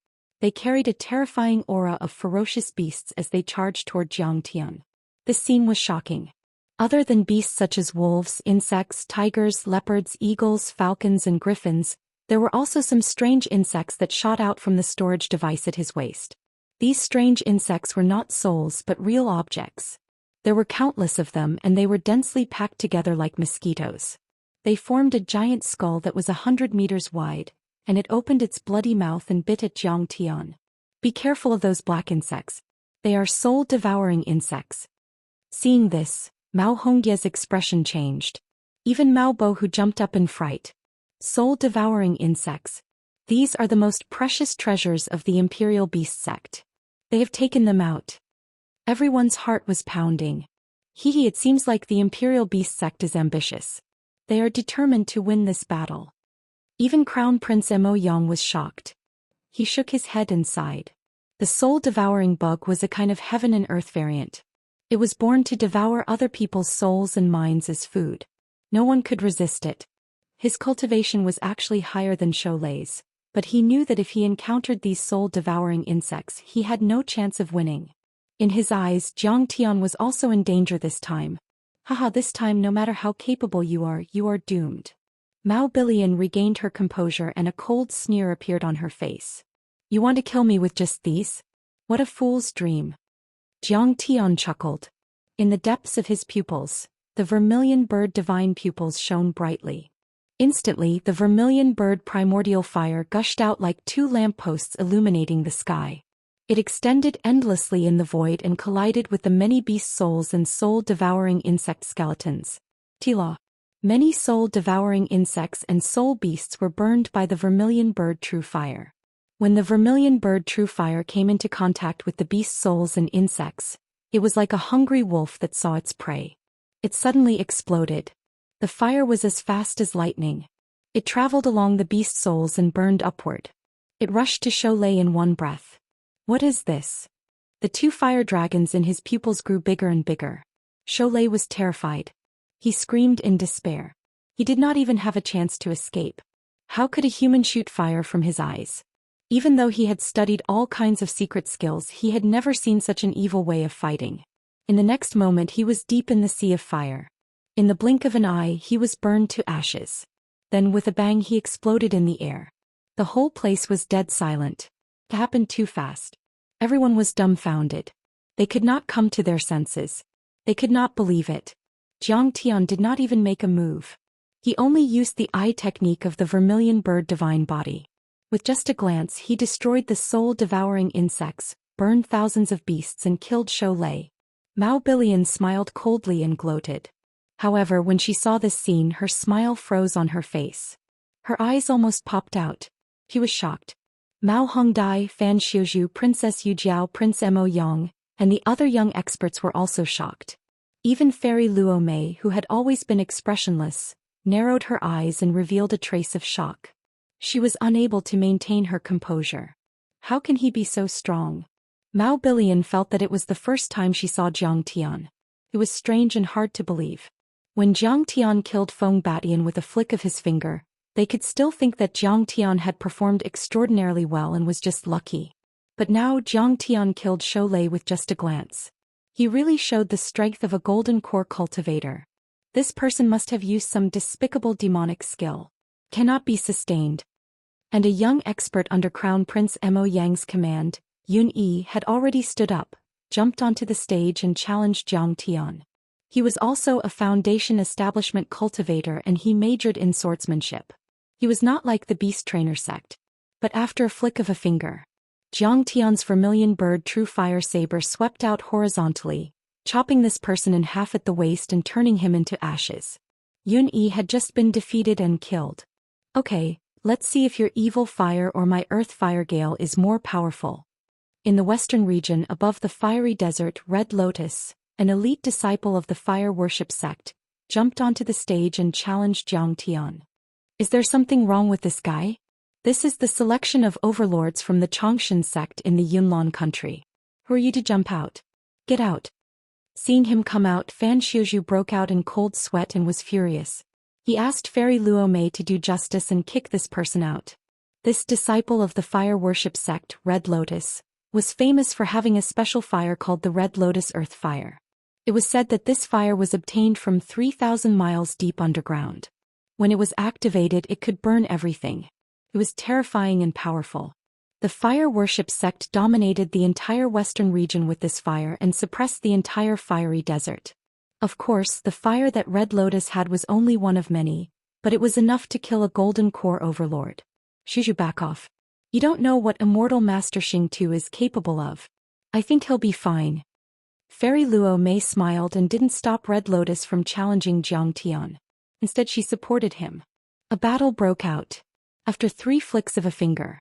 They carried a terrifying aura of ferocious beasts as they charged toward Jiang Tian. This scene was shocking. Other than beasts such as wolves, insects, tigers, leopards, eagles, falcons and griffins, there were also some strange insects that shot out from the storage device at his waist. These strange insects were not souls but real objects. There were countless of them and they were densely packed together like mosquitoes. They formed a giant skull that was 100 meters wide, and it opened its bloody mouth and bit at Jiang Tian. Be careful of those black insects. They are soul-devouring insects. Seeing this, Mao Hongye's expression changed. Even Mao Bo, who jumped up in fright. Soul-devouring insects. These are the most precious treasures of the Imperial Beast sect. They have taken them out. Everyone's heart was pounding. It seems like the Imperial Beast sect is ambitious. They are determined to win this battle. Even Crown Prince Mo Yang was shocked. He shook his head and sighed. The soul-devouring bug was a kind of heaven and earth variant. It was born to devour other people's souls and minds as food. No one could resist it. His cultivation was actually higher than Shou Lei's, but he knew that if he encountered these soul-devouring insects he had no chance of winning. In his eyes, Jiang Tian was also in danger this time. Haha, this time no matter how capable you are doomed. Mao Billion regained her composure and a cold sneer appeared on her face. You want to kill me with just these? What a fool's dream. Jiang Tian chuckled. In the depths of his pupils, the vermilion bird divine pupils shone brightly. Instantly, the vermilion bird primordial fire gushed out like 2 lampposts illuminating the sky. It extended endlessly in the void and collided with the many beast souls and soul-devouring insect skeletons. Tila. Many soul-devouring insects and soul beasts were burned by the vermilion bird true fire. When the vermilion bird true fire came into contact with the beast souls and insects, it was like a hungry wolf that saw its prey. It suddenly exploded. The fire was as fast as lightning. It traveled along the beast souls and burned upward. It rushed to Shou Lei in one breath. What is this? The 2 fire dragons in his pupils grew bigger and bigger. Shou Lei was terrified. He screamed in despair. He did not even have a chance to escape. How could a human shoot fire from his eyes? Even though he had studied all kinds of secret skills, he had never seen such an evil way of fighting. In the next moment he was deep in the sea of fire. In the blink of an eye he was burned to ashes. Then with a bang he exploded in the air. The whole place was dead silent. It happened too fast. Everyone was dumbfounded. They could not come to their senses. They could not believe it. Zhang Tian did not even make a move. He only used the eye technique of the vermilion bird divine body. With just a glance he destroyed the soul-devouring insects, burned thousands of beasts and killed Zhou Lei. Mao Bilian smiled coldly and gloated. However, when she saw this scene her smile froze on her face. Her eyes almost popped out. She was shocked. Mao Hongdai, Fan Xiuzhu, Princess Yu Jiao, Prince Mo Yang, and the other young experts were also shocked. Even Fairy Luo Mei, who had always been expressionless, narrowed her eyes and revealed a trace of shock. She was unable to maintain her composure. How can he be so strong? Mao Bilian felt that it was the first time she saw Zhang Tian. It was strange and hard to believe. When Zhang Tian killed Feng Batian with a flick of his finger, they could still think that Zhang Tian had performed extraordinarily well and was just lucky. But now Zhang Tian killed Zhou Lei with just a glance. He really showed the strength of a golden core cultivator. This person must have used some despicable demonic skill. Cannot be sustained. And a young expert under Crown Prince Mo Yang's command, Yun Yi, had already stood up, jumped onto the stage and challenged Zhang Tian. He was also a Foundation Establishment cultivator and he majored in swordsmanship. He was not like the Beast Trainer sect. But after a flick of a finger, Zhang Tian's vermilion bird true fire saber swept out horizontally, chopping this person in half at the waist and turning him into ashes. Yun Yi had just been defeated and killed. Okay, let's see if your evil fire or my earth fire gale is more powerful. In the western region above the fiery desert, Red Lotus, an elite disciple of the fire worship sect, jumped onto the stage and challenged Zhang Tian. Is there something wrong with this guy? This is the selection of overlords from the Changshan sect in the Yunnan country. Who are you to jump out? Get out. Seeing him come out, Fan Xiuzhu broke out in cold sweat and was furious. He asked Fairy Luo Mei to do justice and kick this person out. This disciple of the fire worship sect, Red Lotus, was famous for having a special fire called the Red Lotus Earth Fire. It was said that this fire was obtained from 3,000 miles deep underground. When it was activated it could burn everything. It was terrifying and powerful. The fire worship sect dominated the entire western region with this fire and suppressed the entire fiery desert. Of course, the fire that Red Lotus had was only one of many, but it was enough to kill a golden core overlord. Xiuzhu, back off. You don't know what Immortal Master Xing is capable of. I think he'll be fine. Fairy Luo Mei smiled and didn't stop Red Lotus from challenging Zhang Tian. Instead she supported him. A battle broke out. After 3 flicks of a finger,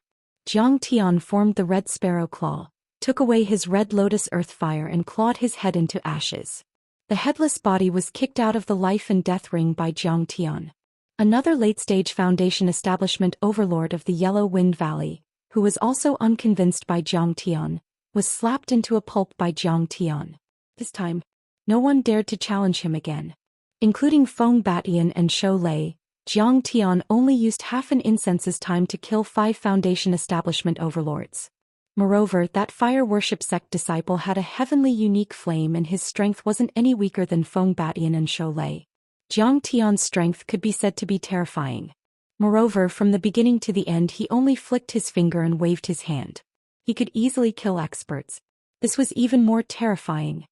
Zhang Tian formed the Red Sparrow Claw, took away his Red Lotus Earth Fire and clawed his head into ashes. The headless body was kicked out of the life and death ring by Zhang Tian. Another late-stage Foundation Establishment overlord of the Yellow Wind Valley, who was also unconvinced by Zhang Tian, was slapped into a pulp by Zhang Tian. This time, no one dared to challenge him again. Including Feng Batian and Zhou Lei, Zhang Tian only used half an incense's time to kill 5 Foundation Establishment overlords. Moreover, that fire worship sect disciple had a heavenly unique flame and his strength wasn't any weaker than Feng Batian and Zhou Lei. Zhang Tian's strength could be said to be terrifying. Moreover, from the beginning to the end he only flicked his finger and waved his hand. He could easily kill experts. This was even more terrifying.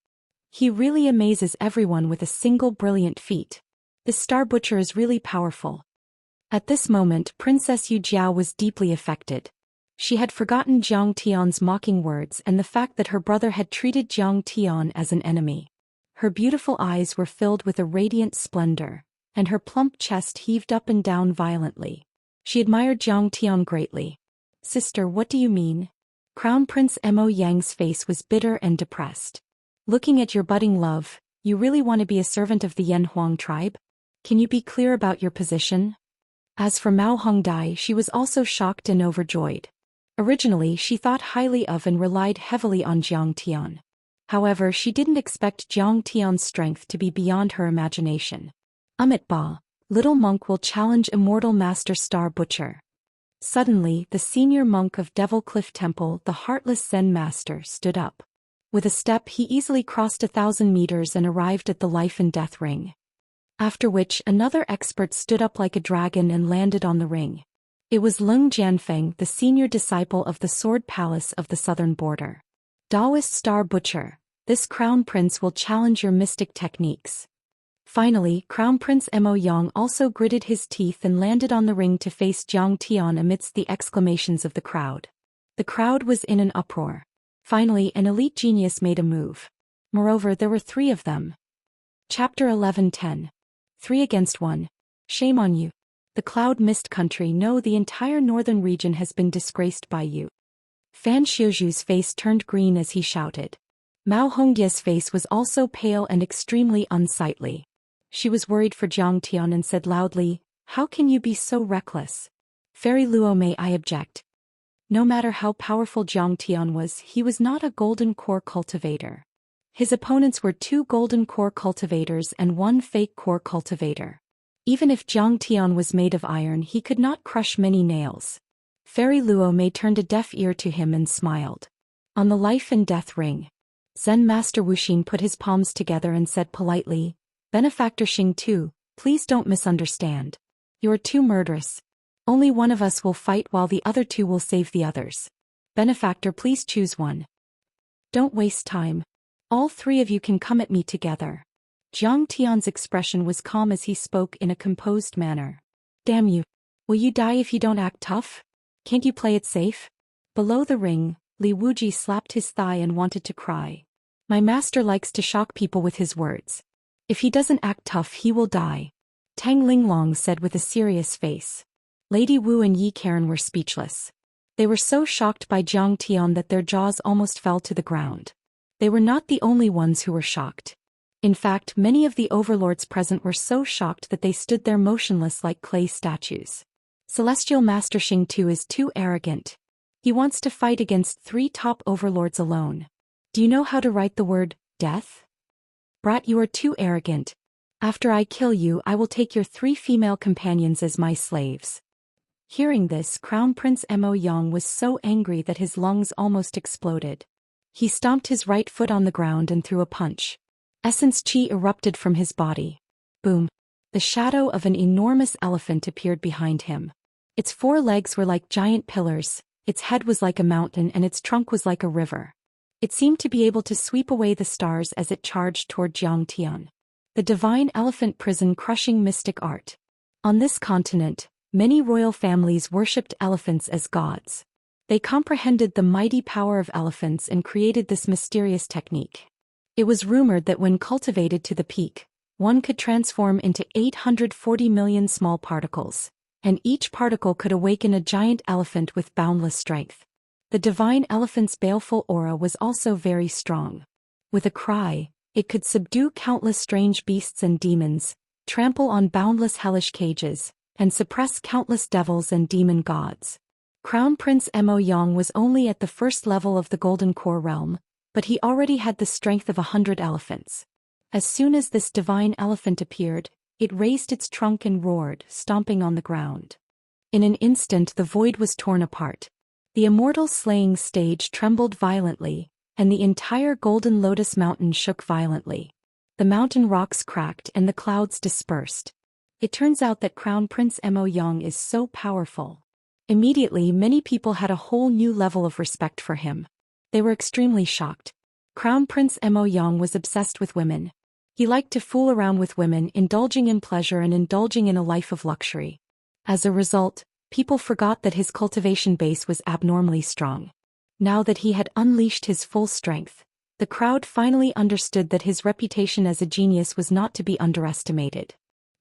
He really amazes everyone with a single brilliant feat. This Star Butcher is really powerful. At this moment Princess Yu Jiao was deeply affected. She had forgotten Zhang Tian's mocking words and the fact that her brother had treated Zhang Tian as an enemy. Her beautiful eyes were filled with a radiant splendor, and her plump chest heaved up and down violently. She admired Zhang Tian greatly. Sister, what do you mean? Crown Prince Mo Yang's face was bitter and depressed. Looking at your budding love, you really want to be a servant of the Yanhuang tribe? Can you be clear about your position? As for Mao Hongdai, she was also shocked and overjoyed. Originally she thought highly of and relied heavily on Zhang Tian. However, she didn't expect Zhang Tian's strength to be beyond her imagination. Amit Ba, little monk will challenge Immortal Master Star Butcher. Suddenly, the senior monk of Devil Cliff Temple, the Heartless Zen Master, stood up. With a step he easily crossed 1,000 meters and arrived at the life and death ring. After which another expert stood up like a dragon and landed on the ring. It was Lung Jianfeng, the senior disciple of the Sword Palace of the southern border. Daoist Star Butcher, this crown prince will challenge your mystic techniques. Finally, Crown Prince Mo Yang also gritted his teeth and landed on the ring to face Jiang Tian amidst the exclamations of the crowd. The crowd was in an uproar. Finally, an elite genius made a move. Moreover, there were 3 of them. Chapter 11:10. 3 against 1. Shame on you. The Cloud Mist Country. No, the entire northern region has been disgraced by you. Fan Xiuzhu's face turned green as he shouted. Mao Hongdia's face was also pale and extremely unsightly. She was worried for Jiang Tian and said loudly, "How can you be so reckless? Fairy Luo, may I object?" No matter how powerful Jiang Tian was, he was not a golden core cultivator. His opponents were 2 golden core cultivators and 1 fake core cultivator. Even if Jiang Tian was made of iron, he could not crush many nails. Fairy Luo Mei turned a deaf ear to him and smiled. On the life and death ring, Zen Master Wuxia put his palms together and said politely, "Benefactor Xing Tu, please don't misunderstand. You are too murderous. Only one of us will fight while the other 2 will save the others. Benefactor, please choose one. Don't waste time. All 3 of you can come at me together." Jiang Tian's expression was calm as he spoke in a composed manner. "Damn you. Will you die if you don't act tough? Can't you play it safe?" Below the ring, Li Wuji slapped his thigh and wanted to cry. "My master likes to shock people with his words. If he doesn't act tough, he will die," Tang Linglong said with a serious face. Lady Wu and Yi Karen were speechless. They were so shocked by Jiang Tian that their jaws almost fell to the ground. They were not the only ones who were shocked. In fact, many of the overlords present were so shocked that they stood there motionless like clay statues. Celestial Master Xing Tu is too arrogant. He wants to fight against 3 top overlords alone. Do you know how to write the word, death? Brat, you are too arrogant. After I kill you, I will take your 3 female companions as my slaves. Hearing this, Crown Prince Mo Yang was so angry that his lungs almost exploded. He stomped his right foot on the ground and threw a punch. Essence Qi erupted from his body. Boom! The shadow of an enormous elephant appeared behind him. Its 4 legs were like giant pillars, its head was like a mountain and its trunk was like a river. It seemed to be able to sweep away the stars as it charged toward Jiang Tian. The divine elephant prison crushing mystic art. On this continent, many royal families worshipped elephants as gods. They comprehended the mighty power of elephants and created this mysterious technique. It was rumored that when cultivated to the peak, one could transform into 840 million small particles, and each particle could awaken a giant elephant with boundless strength. The divine elephant's baleful aura was also very strong. With a cry, it could subdue countless strange beasts and demons, trample on boundless hellish cages, and suppress countless devils and demon gods. Crown Prince Mo Yang was only at the first level of the Golden Core realm, but he already had the strength of 100 elephants. As soon as this divine elephant appeared, it raised its trunk and roared, stomping on the ground. In an instant the void was torn apart. The immortal slaying stage trembled violently, and the entire Golden Lotus Mountain shook violently. The mountain rocks cracked and the clouds dispersed. It turns out that Crown Prince Mo Yang is so powerful. Immediately many people had a whole new level of respect for him. They were extremely shocked. Crown Prince Mo Yang was obsessed with women. He liked to fool around with women, indulging in pleasure and indulging in a life of luxury. As a result, people forgot that his cultivation base was abnormally strong. Now that he had unleashed his full strength, the crowd finally understood that his reputation as a genius was not to be underestimated.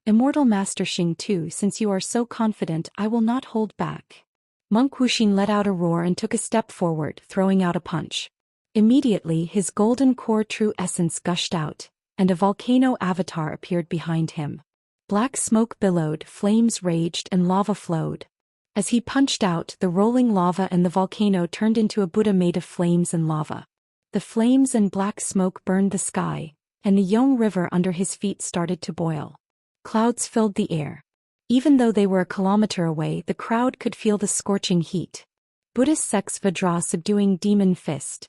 Immortal Master Xing Tu, since you are so confident, I will not hold back. Monk Wuxin let out a roar and took a step forward, throwing out a punch. Immediately his golden core true essence gushed out, and a volcano avatar appeared behind him. Black smoke billowed, flames raged and lava flowed. As he punched out, the rolling lava and the volcano turned into a Buddha made of flames and lava. The flames and black smoke burned the sky, and the Yong River under his feet started to boil. Clouds filled the air. Even though they were a kilometer away, the crowd could feel the scorching heat. Buddhist Sex Vajra subduing demon fist.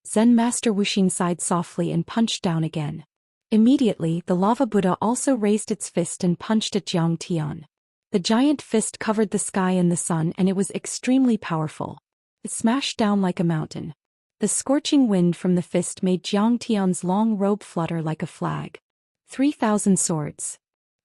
Zen Master Wuxia sighed softly and punched down again. Immediately, the lava Buddha also raised its fist and punched at Zhou Xian. The giant fist covered the sky and the sun, and it was extremely powerful. It smashed down like a mountain. The scorching wind from the fist made Zhou Xian's long robe flutter like a flag. 3,000 swords.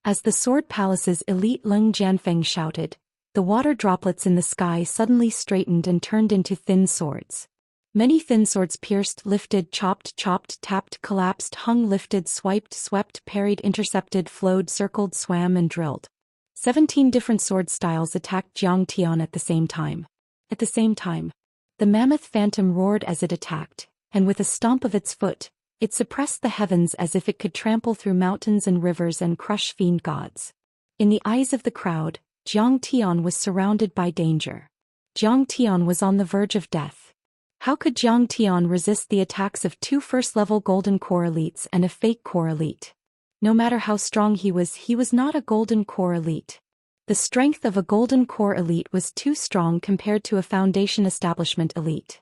As the Sword Palace's elite Leng Jianfeng shouted, the water droplets in the sky suddenly straightened and turned into thin swords. Many thin swords pierced, lifted, chopped, tapped, collapsed, hung, lifted, swiped, swept, parried, intercepted, flowed, circled, swam, and drilled. 17 different sword styles attacked Zhou Xian at the same time. At the same time, the mammoth phantom roared as it attacked, and with a stomp of its foot, it suppressed the heavens as if it could trample through mountains and rivers and crush fiend gods. In the eyes of the crowd, Zhou Xian was surrounded by danger. Zhou Xian was on the verge of death. How could Zhou Xian resist the attacks of 2 first-level Golden Core Elites and a fake Core Elite? No matter how strong he was not a Golden Core Elite. The strength of a Golden Core Elite was too strong compared to a Foundation Establishment Elite.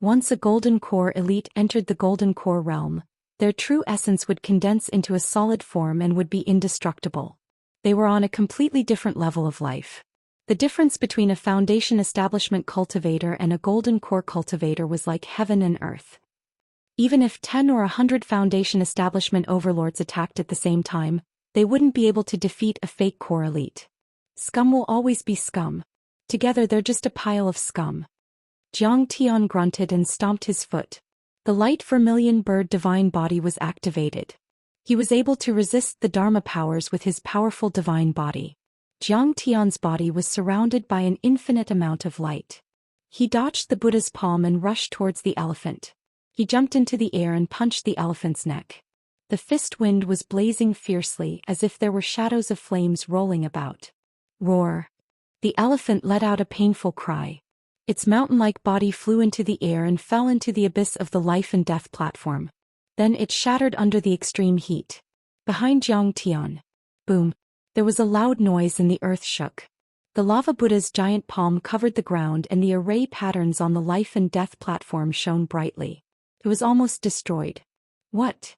Once a Golden Core Elite entered the Golden Core realm, their true essence would condense into a solid form and would be indestructible. They were on a completely different level of life. The difference between a Foundation Establishment Cultivator and a Golden Core Cultivator was like heaven and earth. Even if 10 or 100 Foundation Establishment Overlords attacked at the same time, they wouldn't be able to defeat a fake Core Elite. Scum will always be scum. Together they're just a pile of scum. Zhou Xian grunted and stomped his foot. The light vermilion bird divine body was activated. He was able to resist the Dharma powers with his powerful divine body. Zhou Xian's body was surrounded by an infinite amount of light. He dodged the Buddha's palm and rushed towards the elephant. He jumped into the air and punched the elephant's neck. The fist wind was blazing fiercely as if there were shadows of flames rolling about. Roar. The elephant let out a painful cry. Its mountain-like body flew into the air and fell into the abyss of the life and death platform. Then it shattered under the extreme heat. Behind Zhou Xian. Boom. There was a loud noise and the earth shook. The lava Buddha's giant palm covered the ground and the array patterns on the life and death platform shone brightly. It was almost destroyed. What?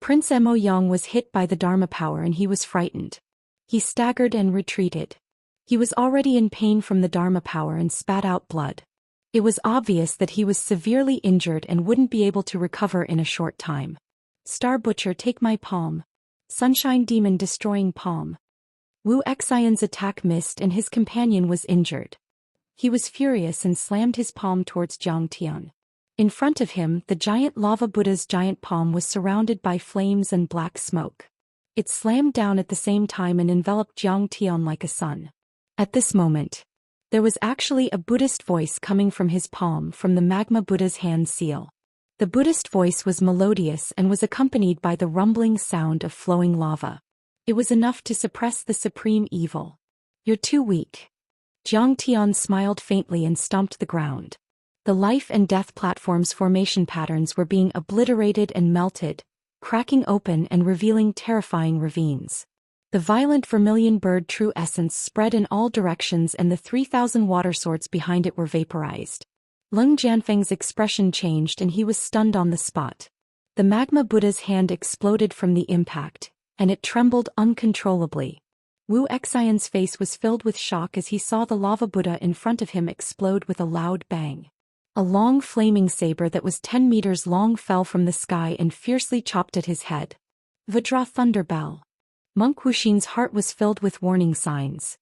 Prince Mo Yang was hit by the Dharma power and he was frightened. He staggered and retreated. He was already in pain from the Dharma power and spat out blood. It was obvious that he was severely injured and wouldn't be able to recover in a short time. Star Butcher, take my palm. Sunshine Demon destroying palm. Wu Xian's attack missed and his companion was injured. He was furious and slammed his palm towards Zhou Xian. In front of him, the giant lava Buddha's giant palm was surrounded by flames and black smoke. It slammed down at the same time and enveloped Zhou Xian like a sun. At this moment, there was actually a Buddhist voice coming from his palm from the magma Buddha's hand seal. The Buddhist voice was melodious and was accompanied by the rumbling sound of flowing lava. It was enough to suppress the supreme evil. You're too weak. Zhou Xian smiled faintly and stomped the ground. The life and death platform's formation patterns were being obliterated and melted, cracking open and revealing terrifying ravines. The violent vermilion bird true essence spread in all directions and the 3,000 water swords behind it were vaporized. Leng Jianfeng's expression changed and he was stunned on the spot. The magma Buddha's hand exploded from the impact, and it trembled uncontrollably. Wu Xian's face was filled with shock as he saw the lava Buddha in front of him explode with a loud bang. A long flaming saber that was 10 meters long fell from the sky and fiercely chopped at his head. Vajra Thunderbell. Monk Wuxin's heart was filled with warning signs.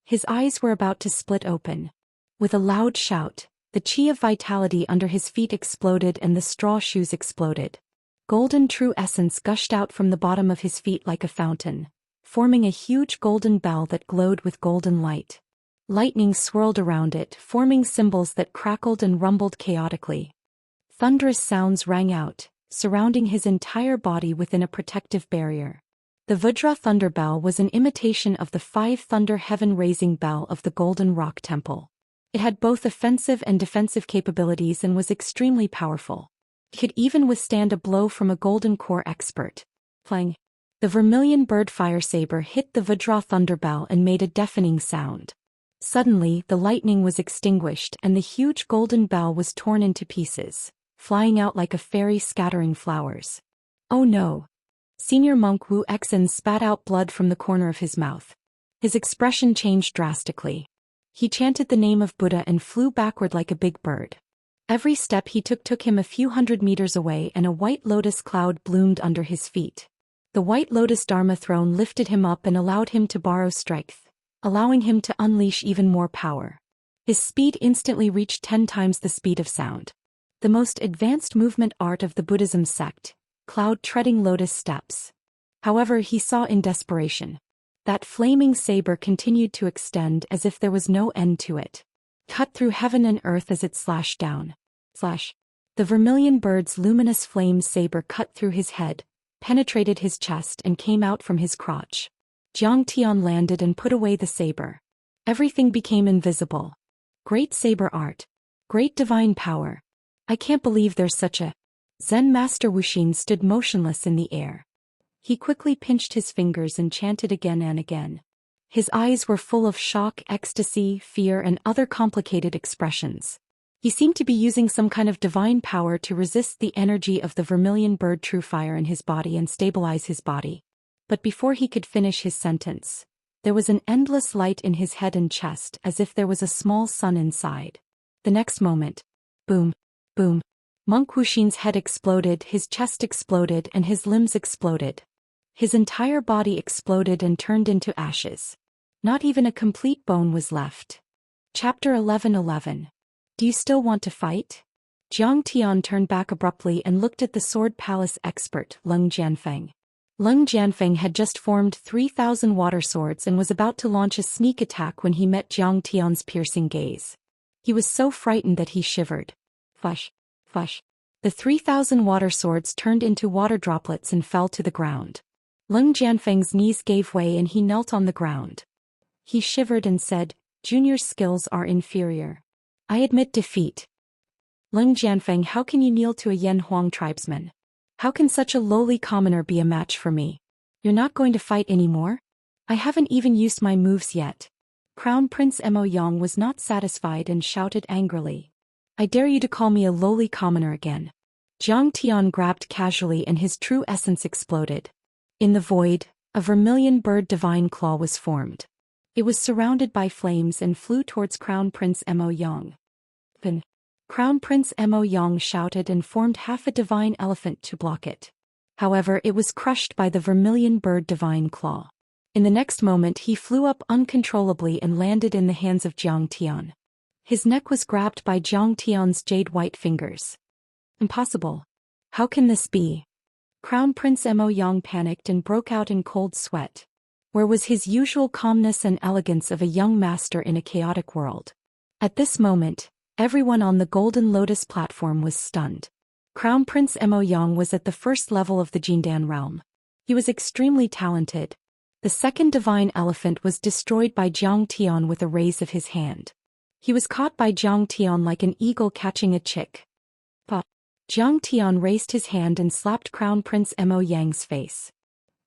His eyes were about to split open. With a loud shout, the chi of vitality under his feet exploded and the straw shoes exploded. Golden true essence gushed out from the bottom of his feet like a fountain, forming a huge golden bell that glowed with golden light. Lightning swirled around it, forming symbols that crackled and rumbled chaotically. Thunderous sounds rang out, surrounding his entire body within a protective barrier. The Vajra Thunder Bell was an imitation of the 5 Thunder Heaven-raising bell of the Golden Rock Temple. It had both offensive and defensive capabilities and was extremely powerful. It could even withstand a blow from a Golden Core expert. Clang. The vermilion bird fire saber hit the Vajra Thunder Bell and made a deafening sound. Suddenly, the lightning was extinguished and the huge golden bell was torn into pieces, flying out like a fairy scattering flowers. Oh no! Senior monk Wu Xen spat out blood from the corner of his mouth. His expression changed drastically. He chanted the name of Buddha and flew backward like a big bird. Every step he took him a few hundred meters away, and a white lotus cloud bloomed under his feet. The white lotus Dharma throne lifted him up and allowed him to borrow strength, allowing him to unleash even more power. His speed instantly reached 10 times the speed of sound. The most advanced movement art of the Buddhism sect, cloud-treading lotus steps. However, he saw in desperation. That flaming saber continued to extend as if there was no end to it. Cut through heaven and earth as it slashed down. Slash. The vermilion bird's luminous flame saber cut through his head, penetrated his chest and came out from his crotch. Zhang Tian landed and put away the saber. Everything became invisible. Great saber art. Great divine power. I can't believe there's such a... Zen Master Wuxia stood motionless in the air. He quickly pinched his fingers and chanted again and again. His eyes were full of shock, ecstasy, fear and other complicated expressions. He seemed to be using some kind of divine power to resist the energy of the vermilion bird true fire in his body and stabilize his body. But before he could finish his sentence, there was an endless light in his head and chest as if there was a small sun inside. The next moment, boom, boom. Monk Wuxian's head exploded, his chest exploded and his limbs exploded. His entire body exploded and turned into ashes. Not even a complete bone was left. Chapter 11:11. Do you still want to fight? Zhang Tian turned back abruptly and looked at the sword palace expert, Leng Jianfeng. Leng Jianfeng had just formed 3,000 water swords and was about to launch a sneak attack when he met Zhang Tian's piercing gaze. He was so frightened that he shivered. Flush, flush. The 3,000 water swords turned into water droplets and fell to the ground. Leng Jianfeng's knees gave way and he knelt on the ground. He shivered and said, "Junior's skills are inferior. I admit defeat." Leng Jianfeng, how can you kneel to a Yan Huang tribesman? How can such a lowly commoner be a match for me? You're not going to fight anymore? I haven't even used my moves yet. Crown Prince Mo Yang was not satisfied and shouted angrily. I dare you to call me a lowly commoner again. Zhang Tian grabbed casually and his true essence exploded. In the void, a vermilion bird divine claw was formed. It was surrounded by flames and flew towards Crown Prince Mo Yang. Then, Crown Prince Mo Yang shouted and formed half a divine elephant to block it. However, it was crushed by the vermilion bird divine claw. In the next moment he flew up uncontrollably and landed in the hands of Zhang Tian. His neck was grabbed by Zhang Tian's jade-white fingers. Impossible. How can this be? Crown Prince Mo Yang panicked and broke out in cold sweat. Where was his usual calmness and elegance of a young master in a chaotic world? At this moment, everyone on the Golden Lotus platform was stunned. Crown Prince Mo Yang was at the first level of the Jindan realm. He was extremely talented. The second divine elephant was destroyed by Zhang Tian with a raise of his hand. He was caught by Zhang Tian like an eagle catching a chick. But Zhang Tian raised his hand and slapped Crown Prince Mo Yang's face.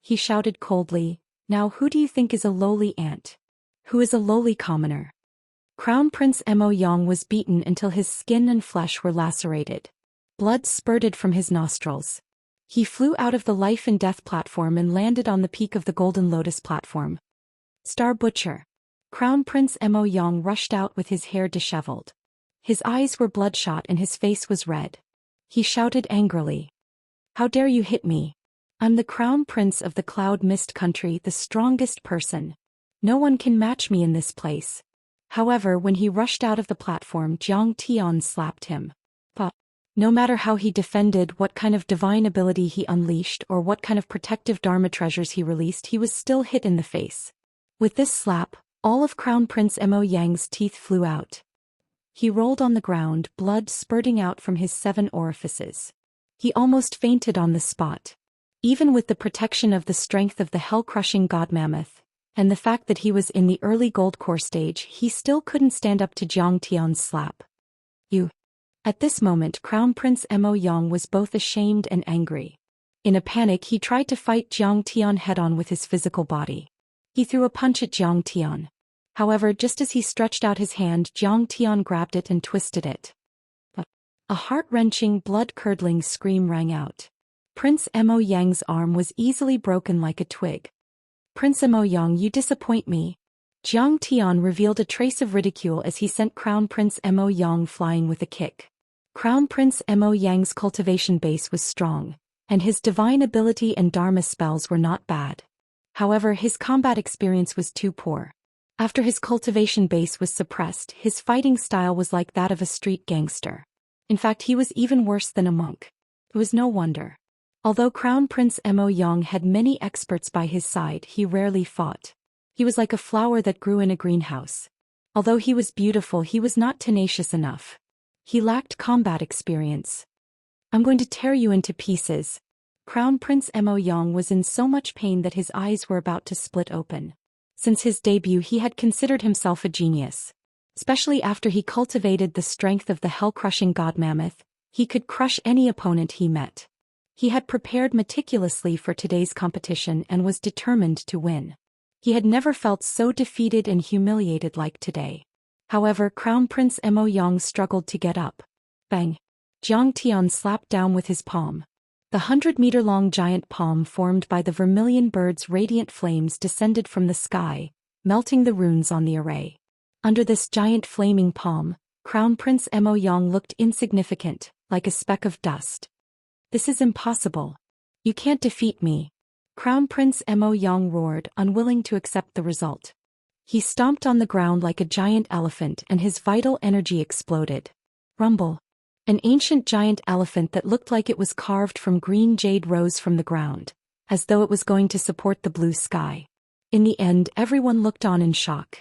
He shouted coldly, "Now who do you think is a lowly ant? Who is a lowly commoner?" Crown Prince Mo Yang was beaten until his skin and flesh were lacerated. Blood spurted from his nostrils. He flew out of the life and death platform and landed on the peak of the Golden Lotus platform. Star Butcher. Crown Prince Mo Yang rushed out with his hair disheveled. His eyes were bloodshot and his face was red. He shouted angrily. "How dare you hit me? I'm the Crown Prince of the Cloud Mist Country, the strongest person. No one can match me in this place." However, when he rushed out of the platform, Zhang Tian slapped him. But no matter how he defended, what kind of divine ability he unleashed, or what kind of protective Dharma treasures he released, he was still hit in the face. With this slap, all of Crown Prince Mo Yang's teeth flew out. He rolled on the ground, blood spurting out from his 7 orifices. He almost fainted on the spot. Even with the protection of the strength of the hell-crushing god mammoth, and the fact that he was in the early gold core stage, he still couldn't stand up to Zhang Tian's slap. "You." At this moment, Crown Prince Mo Yang was both ashamed and angry. In a panic, he tried to fight Zhang Tian head-on with his physical body. He threw a punch at Zhang Tian. However, just as he stretched out his hand, Zhang Tian grabbed it and twisted it. A heart-wrenching, blood-curdling scream rang out. Prince Mo Yang's arm was easily broken like a twig. Prince Mo Yang, you disappoint me. Jiang Tian revealed a trace of ridicule as he sent Crown Prince Mo Yang flying with a kick. Crown Prince Mo Yang's cultivation base was strong, and his divine ability and Dharma spells were not bad. However, his combat experience was too poor. After his cultivation base was suppressed, his fighting style was like that of a street gangster. In fact, he was even worse than a monk. It was no wonder. Although Crown Prince Mo Yang had many experts by his side, he rarely fought. He was like a flower that grew in a greenhouse. Although he was beautiful, he was not tenacious enough. He lacked combat experience. I'm going to tear you into pieces. Crown Prince Mo Yang was in so much pain that his eyes were about to split open. Since his debut, he had considered himself a genius. Especially after he cultivated the strength of the hell-crushing god mammoth, he could crush any opponent he met. He had prepared meticulously for today's competition and was determined to win. He had never felt so defeated and humiliated like today. However, Crown Prince Mo Yang struggled to get up. Bang! Jiang Tian slapped down with his palm. The 100-meter-long giant palm formed by the vermilion bird's radiant flames descended from the sky, melting the runes on the array. Under this giant flaming palm, Crown Prince Mo Yang looked insignificant, like a speck of dust. This is impossible. You can't defeat me. Crown Prince Mo Yang roared, unwilling to accept the result. He stomped on the ground like a giant elephant and his vital energy exploded. Rumble. An ancient giant elephant that looked like it was carved from green jade rose from the ground, as though it was going to support the blue sky. In the end, everyone looked on in shock.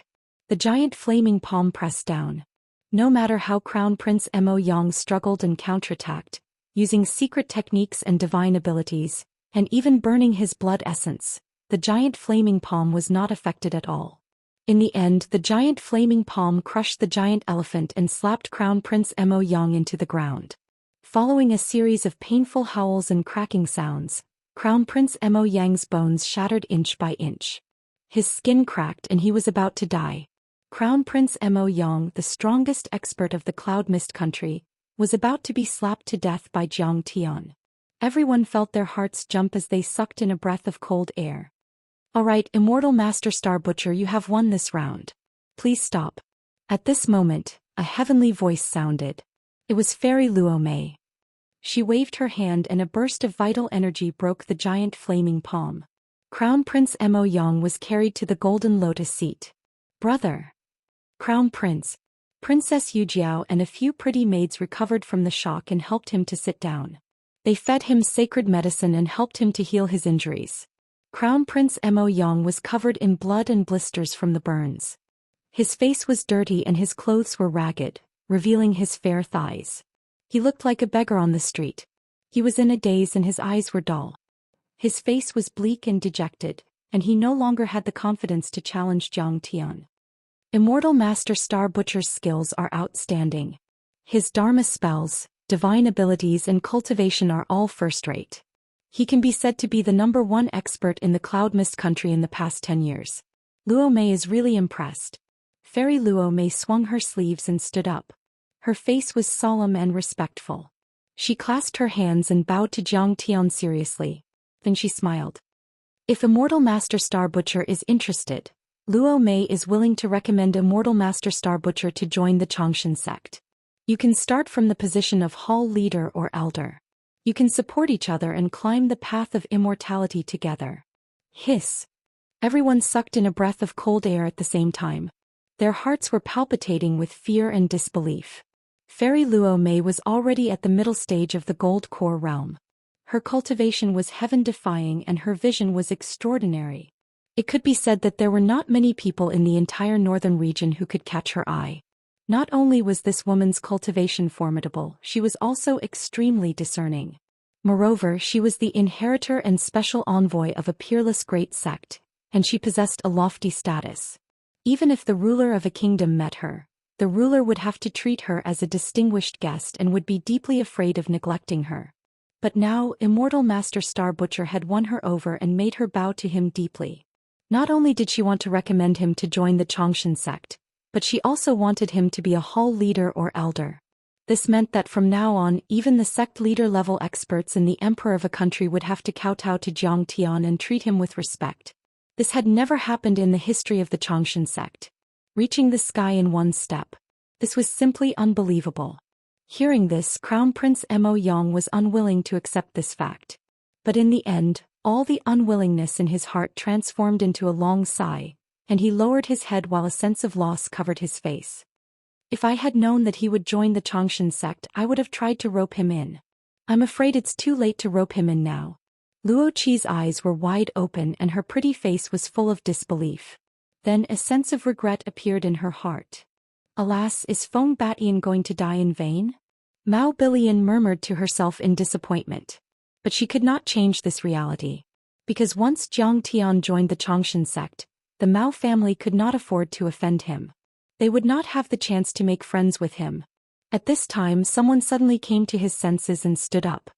The giant flaming palm pressed down. No matter how Crown Prince Mo Yang struggled and counterattacked, using secret techniques and divine abilities, and even burning his blood essence, the giant flaming palm was not affected at all. In the end, the giant flaming palm crushed the giant elephant and slapped Crown Prince Mo Yang into the ground. Following a series of painful howls and cracking sounds, Crown Prince Mo Yang's bones shattered inch by inch. His skin cracked and he was about to die. Crown Prince Mo Yang, the strongest expert of the Cloud Mist country, was about to be slapped to death by Jiang Tian. Everyone felt their hearts jump as they sucked in a breath of cold air. All right, Immortal Master Star Butcher, you have won this round. Please stop. At this moment, a heavenly voice sounded. It was Fairy Luo Mei. She waved her hand and a burst of vital energy broke the giant flaming palm. Crown Prince Mo Yang was carried to the golden lotus seat. Brother. Crown Prince, Princess Yujiao and a few pretty maids recovered from the shock and helped him to sit down. They fed him sacred medicine and helped him to heal his injuries. Crown Prince Mo Yang was covered in blood and blisters from the burns. His face was dirty and his clothes were ragged, revealing his fair thighs. He looked like a beggar on the street. He was in a daze and his eyes were dull. His face was bleak and dejected, and he no longer had the confidence to challenge Jiang Tian. Immortal Master Star Butcher's skills are outstanding. His Dharma spells, divine abilities and cultivation are all first-rate. He can be said to be the #1 expert in the Cloud Mist country in the past 10 years. Luo Mei is really impressed. Fairy Luo Mei swung her sleeves and stood up. Her face was solemn and respectful. She clasped her hands and bowed to Jiang Tian seriously. Then she smiled. If Immortal Master Star Butcher is interested, Luo Mei is willing to recommend Immortal Master Star Butcher to join the Xianxia sect. You can start from the position of hall leader or elder. You can support each other and climb the path of immortality together. Hiss. Everyone sucked in a breath of cold air at the same time. Their hearts were palpitating with fear and disbelief. Fairy Luo Mei was already at the middle stage of the Gold Core realm. Her cultivation was heaven-defying and her vision was extraordinary. It could be said that there were not many people in the entire northern region who could catch her eye. Not only was this woman's cultivation formidable, she was also extremely discerning. Moreover, she was the inheritor and special envoy of a peerless great sect, and she possessed a lofty status. Even if the ruler of a kingdom met her, the ruler would have to treat her as a distinguished guest and would be deeply afraid of neglecting her. But now, Immortal Master Star Butcher had won her over and made her bow to him deeply. Not only did she want to recommend him to join the Xianxia sect, but she also wanted him to be a hall leader or elder. This meant that from now on, even the sect leader-level experts and the emperor of a country would have to kowtow to Zhang Tian and treat him with respect. This had never happened in the history of the Xianxia sect. Reaching the sky in one step. This was simply unbelievable. Hearing this, Crown Prince Mo Yang was unwilling to accept this fact. But in the end, all the unwillingness in his heart transformed into a long sigh, and he lowered his head while a sense of loss covered his face. If I had known that he would join the Xianxia sect, I would have tried to rope him in. I'm afraid it's too late to rope him in now. Luo Qi's eyes were wide open and her pretty face was full of disbelief. Then a sense of regret appeared in her heart. Alas, is Feng Batian going to die in vain? Mao Bilian murmured to herself in disappointment. But she could not change this reality. Because once Zhang Tian joined the Xianxia sect, the Mao family could not afford to offend him. They would not have the chance to make friends with him. At this time, someone suddenly came to his senses and stood up.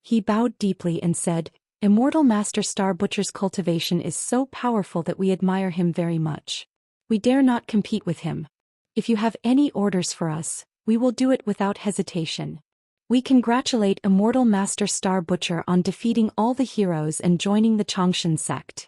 He bowed deeply and said, "Immortal Master Star Butcher's cultivation is so powerful that we admire him very much. We dare not compete with him. If you have any orders for us, we will do it without hesitation. We congratulate Immortal Master Star Butcher on defeating all the heroes and joining the Xianxia sect.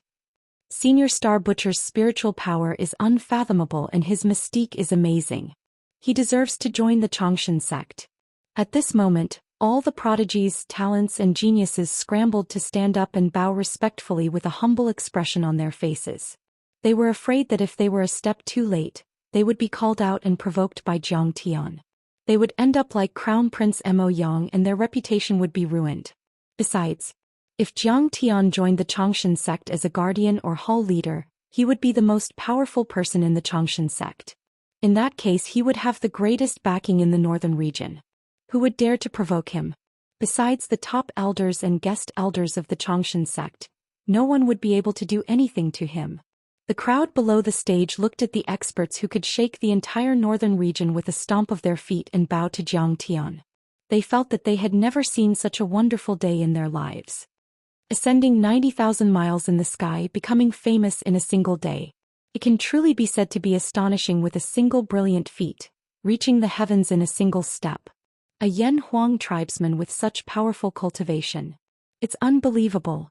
Senior Star Butcher's spiritual power is unfathomable and his mystique is amazing. He deserves to join the Xianxia sect." At this moment, all the prodigies, talents and geniuses scrambled to stand up and bow respectfully with a humble expression on their faces. They were afraid that if they were a step too late, they would be called out and provoked by Zhang Tian. They would end up like Crown Prince Mo Yang and their reputation would be ruined. Besides, if Zhang Tian joined the Xianxia sect as a guardian or hall leader, he would be the most powerful person in the Xianxia sect. In that case he would have the greatest backing in the northern region. Who would dare to provoke him? Besides the top elders and guest elders of the Xianxia sect, no one would be able to do anything to him. The crowd below the stage looked at the experts who could shake the entire northern region with a stomp of their feet and bow to Zhang Tian. They felt that they had never seen such a wonderful day in their lives. Ascending 90,000 miles in the sky, becoming famous in a single day. It can truly be said to be astonishing with a single brilliant feat, reaching the heavens in a single step. A Yan Huang tribesman with such powerful cultivation. It's unbelievable.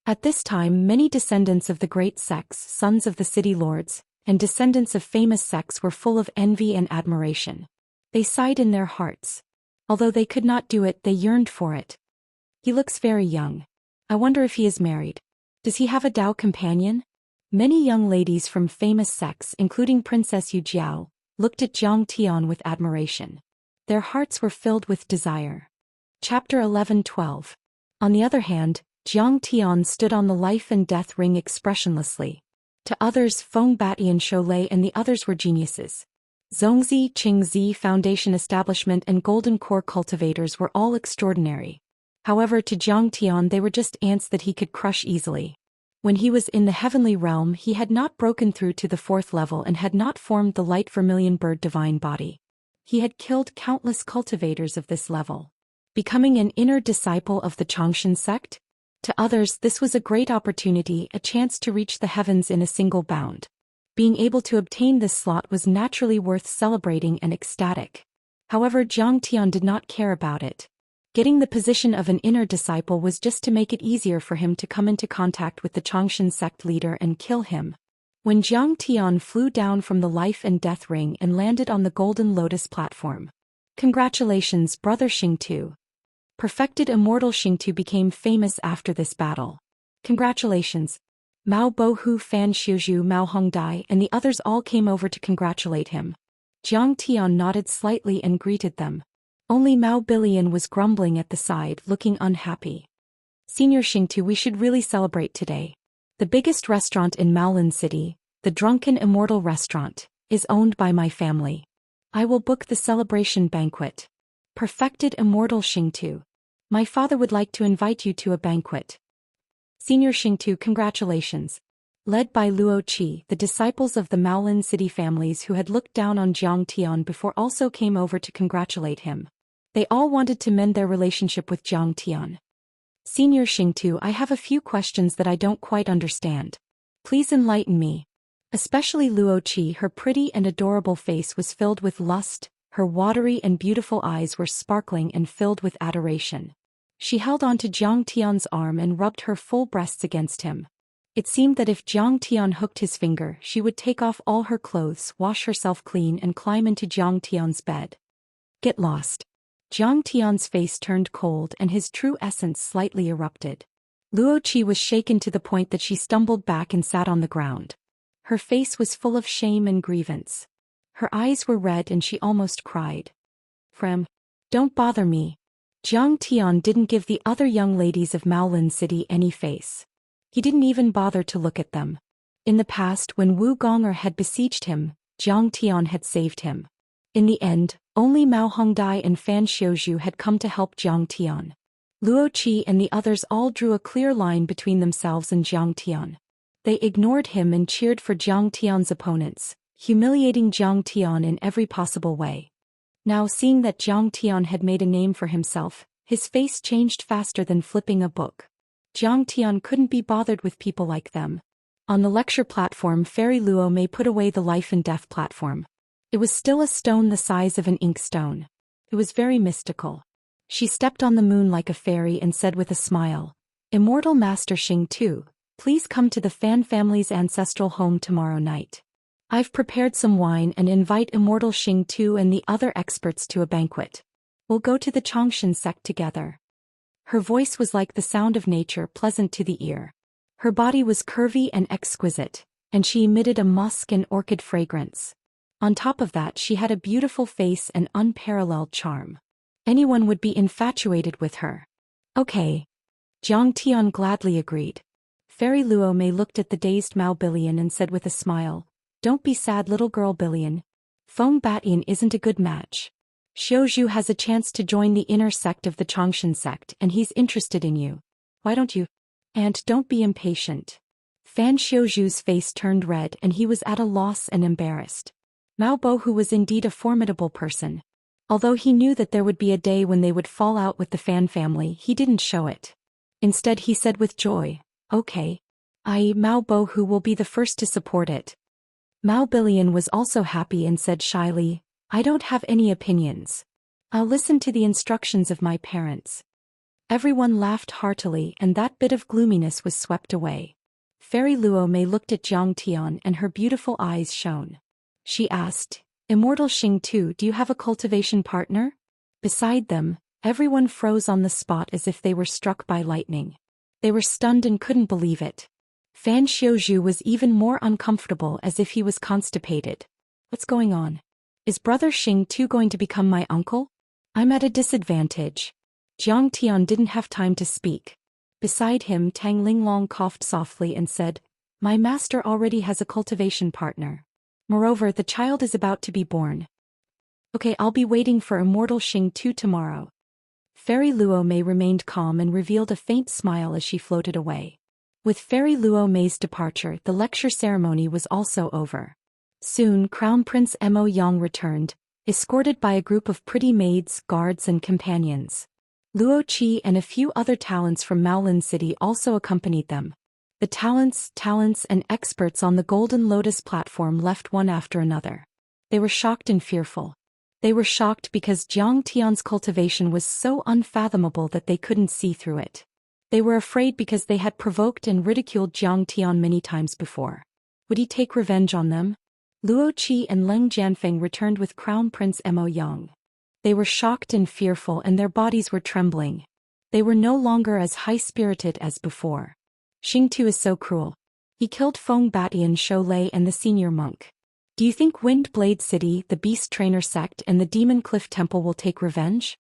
At this time many descendants of the great sects, sons of the city lords, and descendants of famous sects were full of envy and admiration. They sighed in their hearts. Although they could not do it, they yearned for it. He looks very young. I wonder if he is married. Does he have a Dao companion? Many young ladies from famous sects, including Princess Yu Jiao, looked at Zhang Tian with admiration. Their hearts were filled with desire. Chapter 11-12. On the other hand, Zhang Tian stood on the life and death ring expressionlessly. To others, Feng Batian Cholet and the others were geniuses. Zhongzi, Qingzi Foundation Establishment and Golden Core Cultivators were all extraordinary. However, to Zhang Tian they were just ants that he could crush easily. When he was in the heavenly realm, he had not broken through to the 4th level and had not formed the light vermilion bird divine body. He had killed countless cultivators of this level. Becoming an inner disciple of the Xianxia sect? To others, this was a great opportunity, a chance to reach the heavens in a single bound. Being able to obtain this slot was naturally worth celebrating and ecstatic. However, Zhang Tian did not care about it. Getting the position of an inner disciple was just to make it easier for him to come into contact with the Xianxia sect leader and kill him. When Zhang Tian flew down from the life and death ring and landed on the Golden Lotus platform. Congratulations, brother Xingtu. Perfected Immortal Xingtu became famous after this battle. Congratulations. Mao Bohu, Fan Xiuzhu, Mao Hongdai and the others all came over to congratulate him. Zhang Tian nodded slightly and greeted them. Only Mao Bilian was grumbling at the side, looking unhappy. Senior Xingtu, we should really celebrate today. The biggest restaurant in Maolin City, the Drunken Immortal Restaurant, is owned by my family. I will book the celebration banquet. Perfected Immortal Xingtu. My father would like to invite you to a banquet. Senior Xingtu, congratulations. Led by Luo Qi, the disciples of the Maolin City families who had looked down on Zhang Tian before also came over to congratulate him. They all wanted to mend their relationship with Zhang Tian. Senior Xingtu, I have a few questions that I don't quite understand. Please enlighten me. Especially Luo Qi, her pretty and adorable face was filled with lust, Her watery and beautiful eyes were sparkling and filled with adoration. She held onto Zhang Tian's arm and rubbed her full breasts against him. It seemed that if Zhang Tian hooked his finger, she would take off all her clothes, wash herself clean and climb into Zhang Tian's bed. Get lost. Zhang Tian's face turned cold and his true essence slightly erupted. Luo Qi was shaken to the point that she stumbled back and sat on the ground. Her face was full of shame and grievance. Her eyes were red and she almost cried. Don't bother me. Zhang Tian didn't give the other young ladies of Maolin City any face. He didn't even bother to look at them. In the past, when Wu Gonger had besieged him, Zhang Tian had saved him. In the end, only Mao Hongdai and Fan Xiuzhu had come to help Zhang Tian. Luo Qi and the others all drew a clear line between themselves and Zhang Tian. They ignored him and cheered for Zhang Tian's opponents, humiliating Zhang Tian in every possible way. Now, seeing that Zhang Tian had made a name for himself, his face changed faster than flipping a book. Zhang Tian couldn't be bothered with people like them. On the lecture platform, Fairy Luo Mei put away the life and death platform. It was still a stone the size of an inkstone. It was very mystical. She stepped on the moon like a fairy and said with a smile, "Immortal Master Xing Tu, please come to the Fan family's ancestral home tomorrow night. I've prepared some wine and invite Immortal Xing Tu and the other experts to a banquet. We'll go to the Xianxia sect together." Her voice was like the sound of nature, pleasant to the ear. Her body was curvy and exquisite, and she emitted a musk and orchid fragrance. On top of that, she had a beautiful face and unparalleled charm. Anyone would be infatuated with her. Okay. Zhang Tian gladly agreed. Fairy Luo Mei looked at the dazed Mao Billion and said with a smile, "Don't be sad, little girl Billion. Feng Batian isn't a good match. Xiuzhu has a chance to join the inner sect of the Xianxia sect and he's interested in you. Why don't you? And don't be impatient." Fan Xiuzhu's face turned red and he was at a loss and embarrassed. Mao Bohu was indeed a formidable person. Although he knew that there would be a day when they would fall out with the Fan family, he didn't show it. Instead he said with joy, "Okay. Mao Bohu will be the first to support it." Mao Billion was also happy and said shyly, "I don't have any opinions. I'll listen to the instructions of my parents." Everyone laughed heartily and that bit of gloominess was swept away. Fairy Luo Mei looked at Zhang Tian and her beautiful eyes shone. She asked, "Immortal Xing Tu, do you have a cultivation partner?" Beside them, everyone froze on the spot as if they were struck by lightning. They were stunned and couldn't believe it. Fan Xiuzhu was even more uncomfortable as if he was constipated. "What's going on? Is brother Xing Tu going to become my uncle? I'm at a disadvantage." Zhang Tian didn't have time to speak. Beside him, Tang Linglong coughed softly and said, "My master already has a cultivation partner. Moreover, the child is about to be born. Okay, I'll be waiting for Immortal Xing Tu tomorrow." Fairy Luo Mei remained calm and revealed a faint smile as she floated away. With Fairy Luo Mei's departure, the lecture ceremony was also over. Soon, Crown Prince Mo Yang returned, escorted by a group of pretty maids, guards and companions. Luo Qi and a few other talents from Maolin City also accompanied them. The talents, and experts on the Golden Lotus platform left one after another. They were shocked and fearful. They were shocked because Zhang Tian's cultivation was so unfathomable that they couldn't see through it. They were afraid because they had provoked and ridiculed Zhang Tian many times before. Would he take revenge on them? Luo Qi and Leng Jianfeng returned with Crown Prince Mo Yang. They were shocked and fearful and their bodies were trembling. They were no longer as high-spirited as before. Xing Tu is so cruel. He killed Feng Batian, Shou Lei and the senior monk. Do you think Wind Blade City, the Beast Trainer sect and the Demon Cliff Temple will take revenge?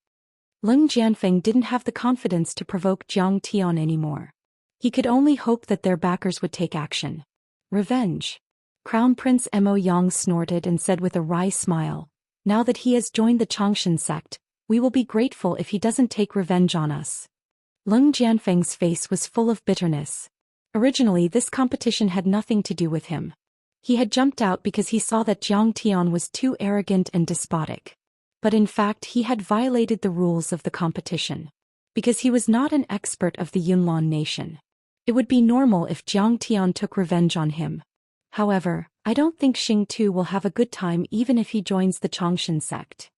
Leng Jianfeng didn't have the confidence to provoke Zhang Tian anymore. He could only hope that their backers would take action. Revenge. Crown Prince Mo Yang snorted and said with a wry smile, "Now that he has joined the Xianxia sect, we will be grateful if he doesn't take revenge on us." Leng Jianfeng's face was full of bitterness. Originally, this competition had nothing to do with him. He had jumped out because he saw that Zhang Tian was too arrogant and despotic. But in fact, he had violated the rules of the competition. Because he was not an expert of the Yunlan nation. It would be normal if Zhang Tian took revenge on him. However, I don't think Xing Tu will have a good time even if he joins the Xianxia sect.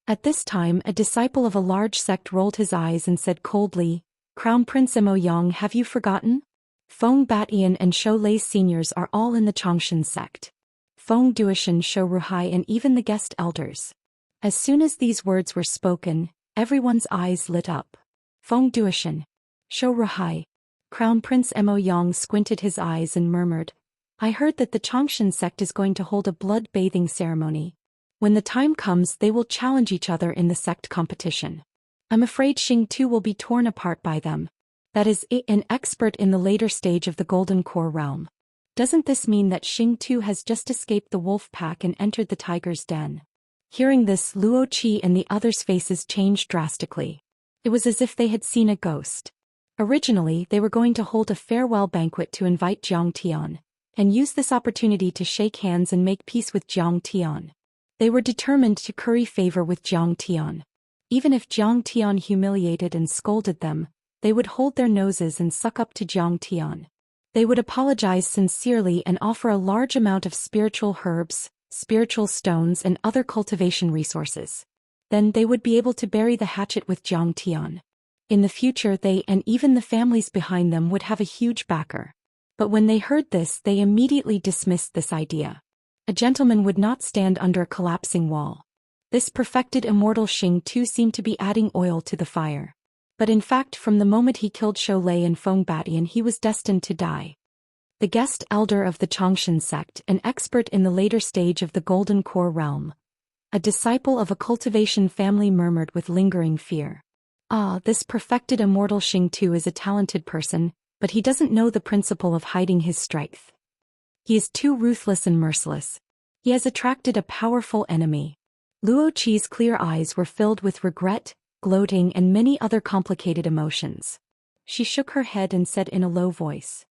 At this time a disciple of a large sect rolled his eyes and said coldly, "Crown Prince Emoyang, have you forgotten? Feng Batian and Shou Lei's seniors are all in the Changshan sect. Feng Duishan, Shou Ruhai and even the guest elders." As soon as these words were spoken, everyone's eyes lit up. Feng Duishan, Shou Ruhai. Crown Prince Emoyang squinted his eyes and murmured, "I heard that the Changshan sect is going to hold a blood-bathing ceremony. When the time comes they will challenge each other in the sect competition. I'm afraid Xing Tu will be torn apart by them. That is, an expert in the later stage of the Golden Core realm. Doesn't this mean that Xing Tu has just escaped the wolf pack and entered the tiger's den?" Hearing this, Luo Qi and the others' faces changed drastically. It was as if they had seen a ghost. Originally, they were going to hold a farewell banquet to invite Jiang Tian, and use this opportunity to shake hands and make peace with Jiang Tian. They were determined to curry favor with Jiang Tian. Even if Jiang Tian humiliated and scolded them, they would hold their noses and suck up to Jiang Tian. They would apologize sincerely and offer a large amount of spiritual herbs, spiritual stones and other cultivation resources. Then they would be able to bury the hatchet with Jiang Tian. In the future they and even the families behind them would have a huge backer. But when they heard this they immediately dismissed this idea. A gentleman would not stand under a collapsing wall. This perfected immortal Xing Tu seemed to be adding oil to the fire. But in fact from the moment he killed Shou Lei and Feng Batian he was destined to die. The guest elder of the Changshan sect, an expert in the later stage of the Golden Core realm, a disciple of a cultivation family, murmured with lingering fear. "Ah, this perfected immortal Xing Tu is a talented person, but he doesn't know the principle of hiding his strength. He is too ruthless and merciless. He has attracted a powerful enemy." Luo Qi's clear eyes were filled with regret, gloating and many other complicated emotions. She shook her head and said in a low voice,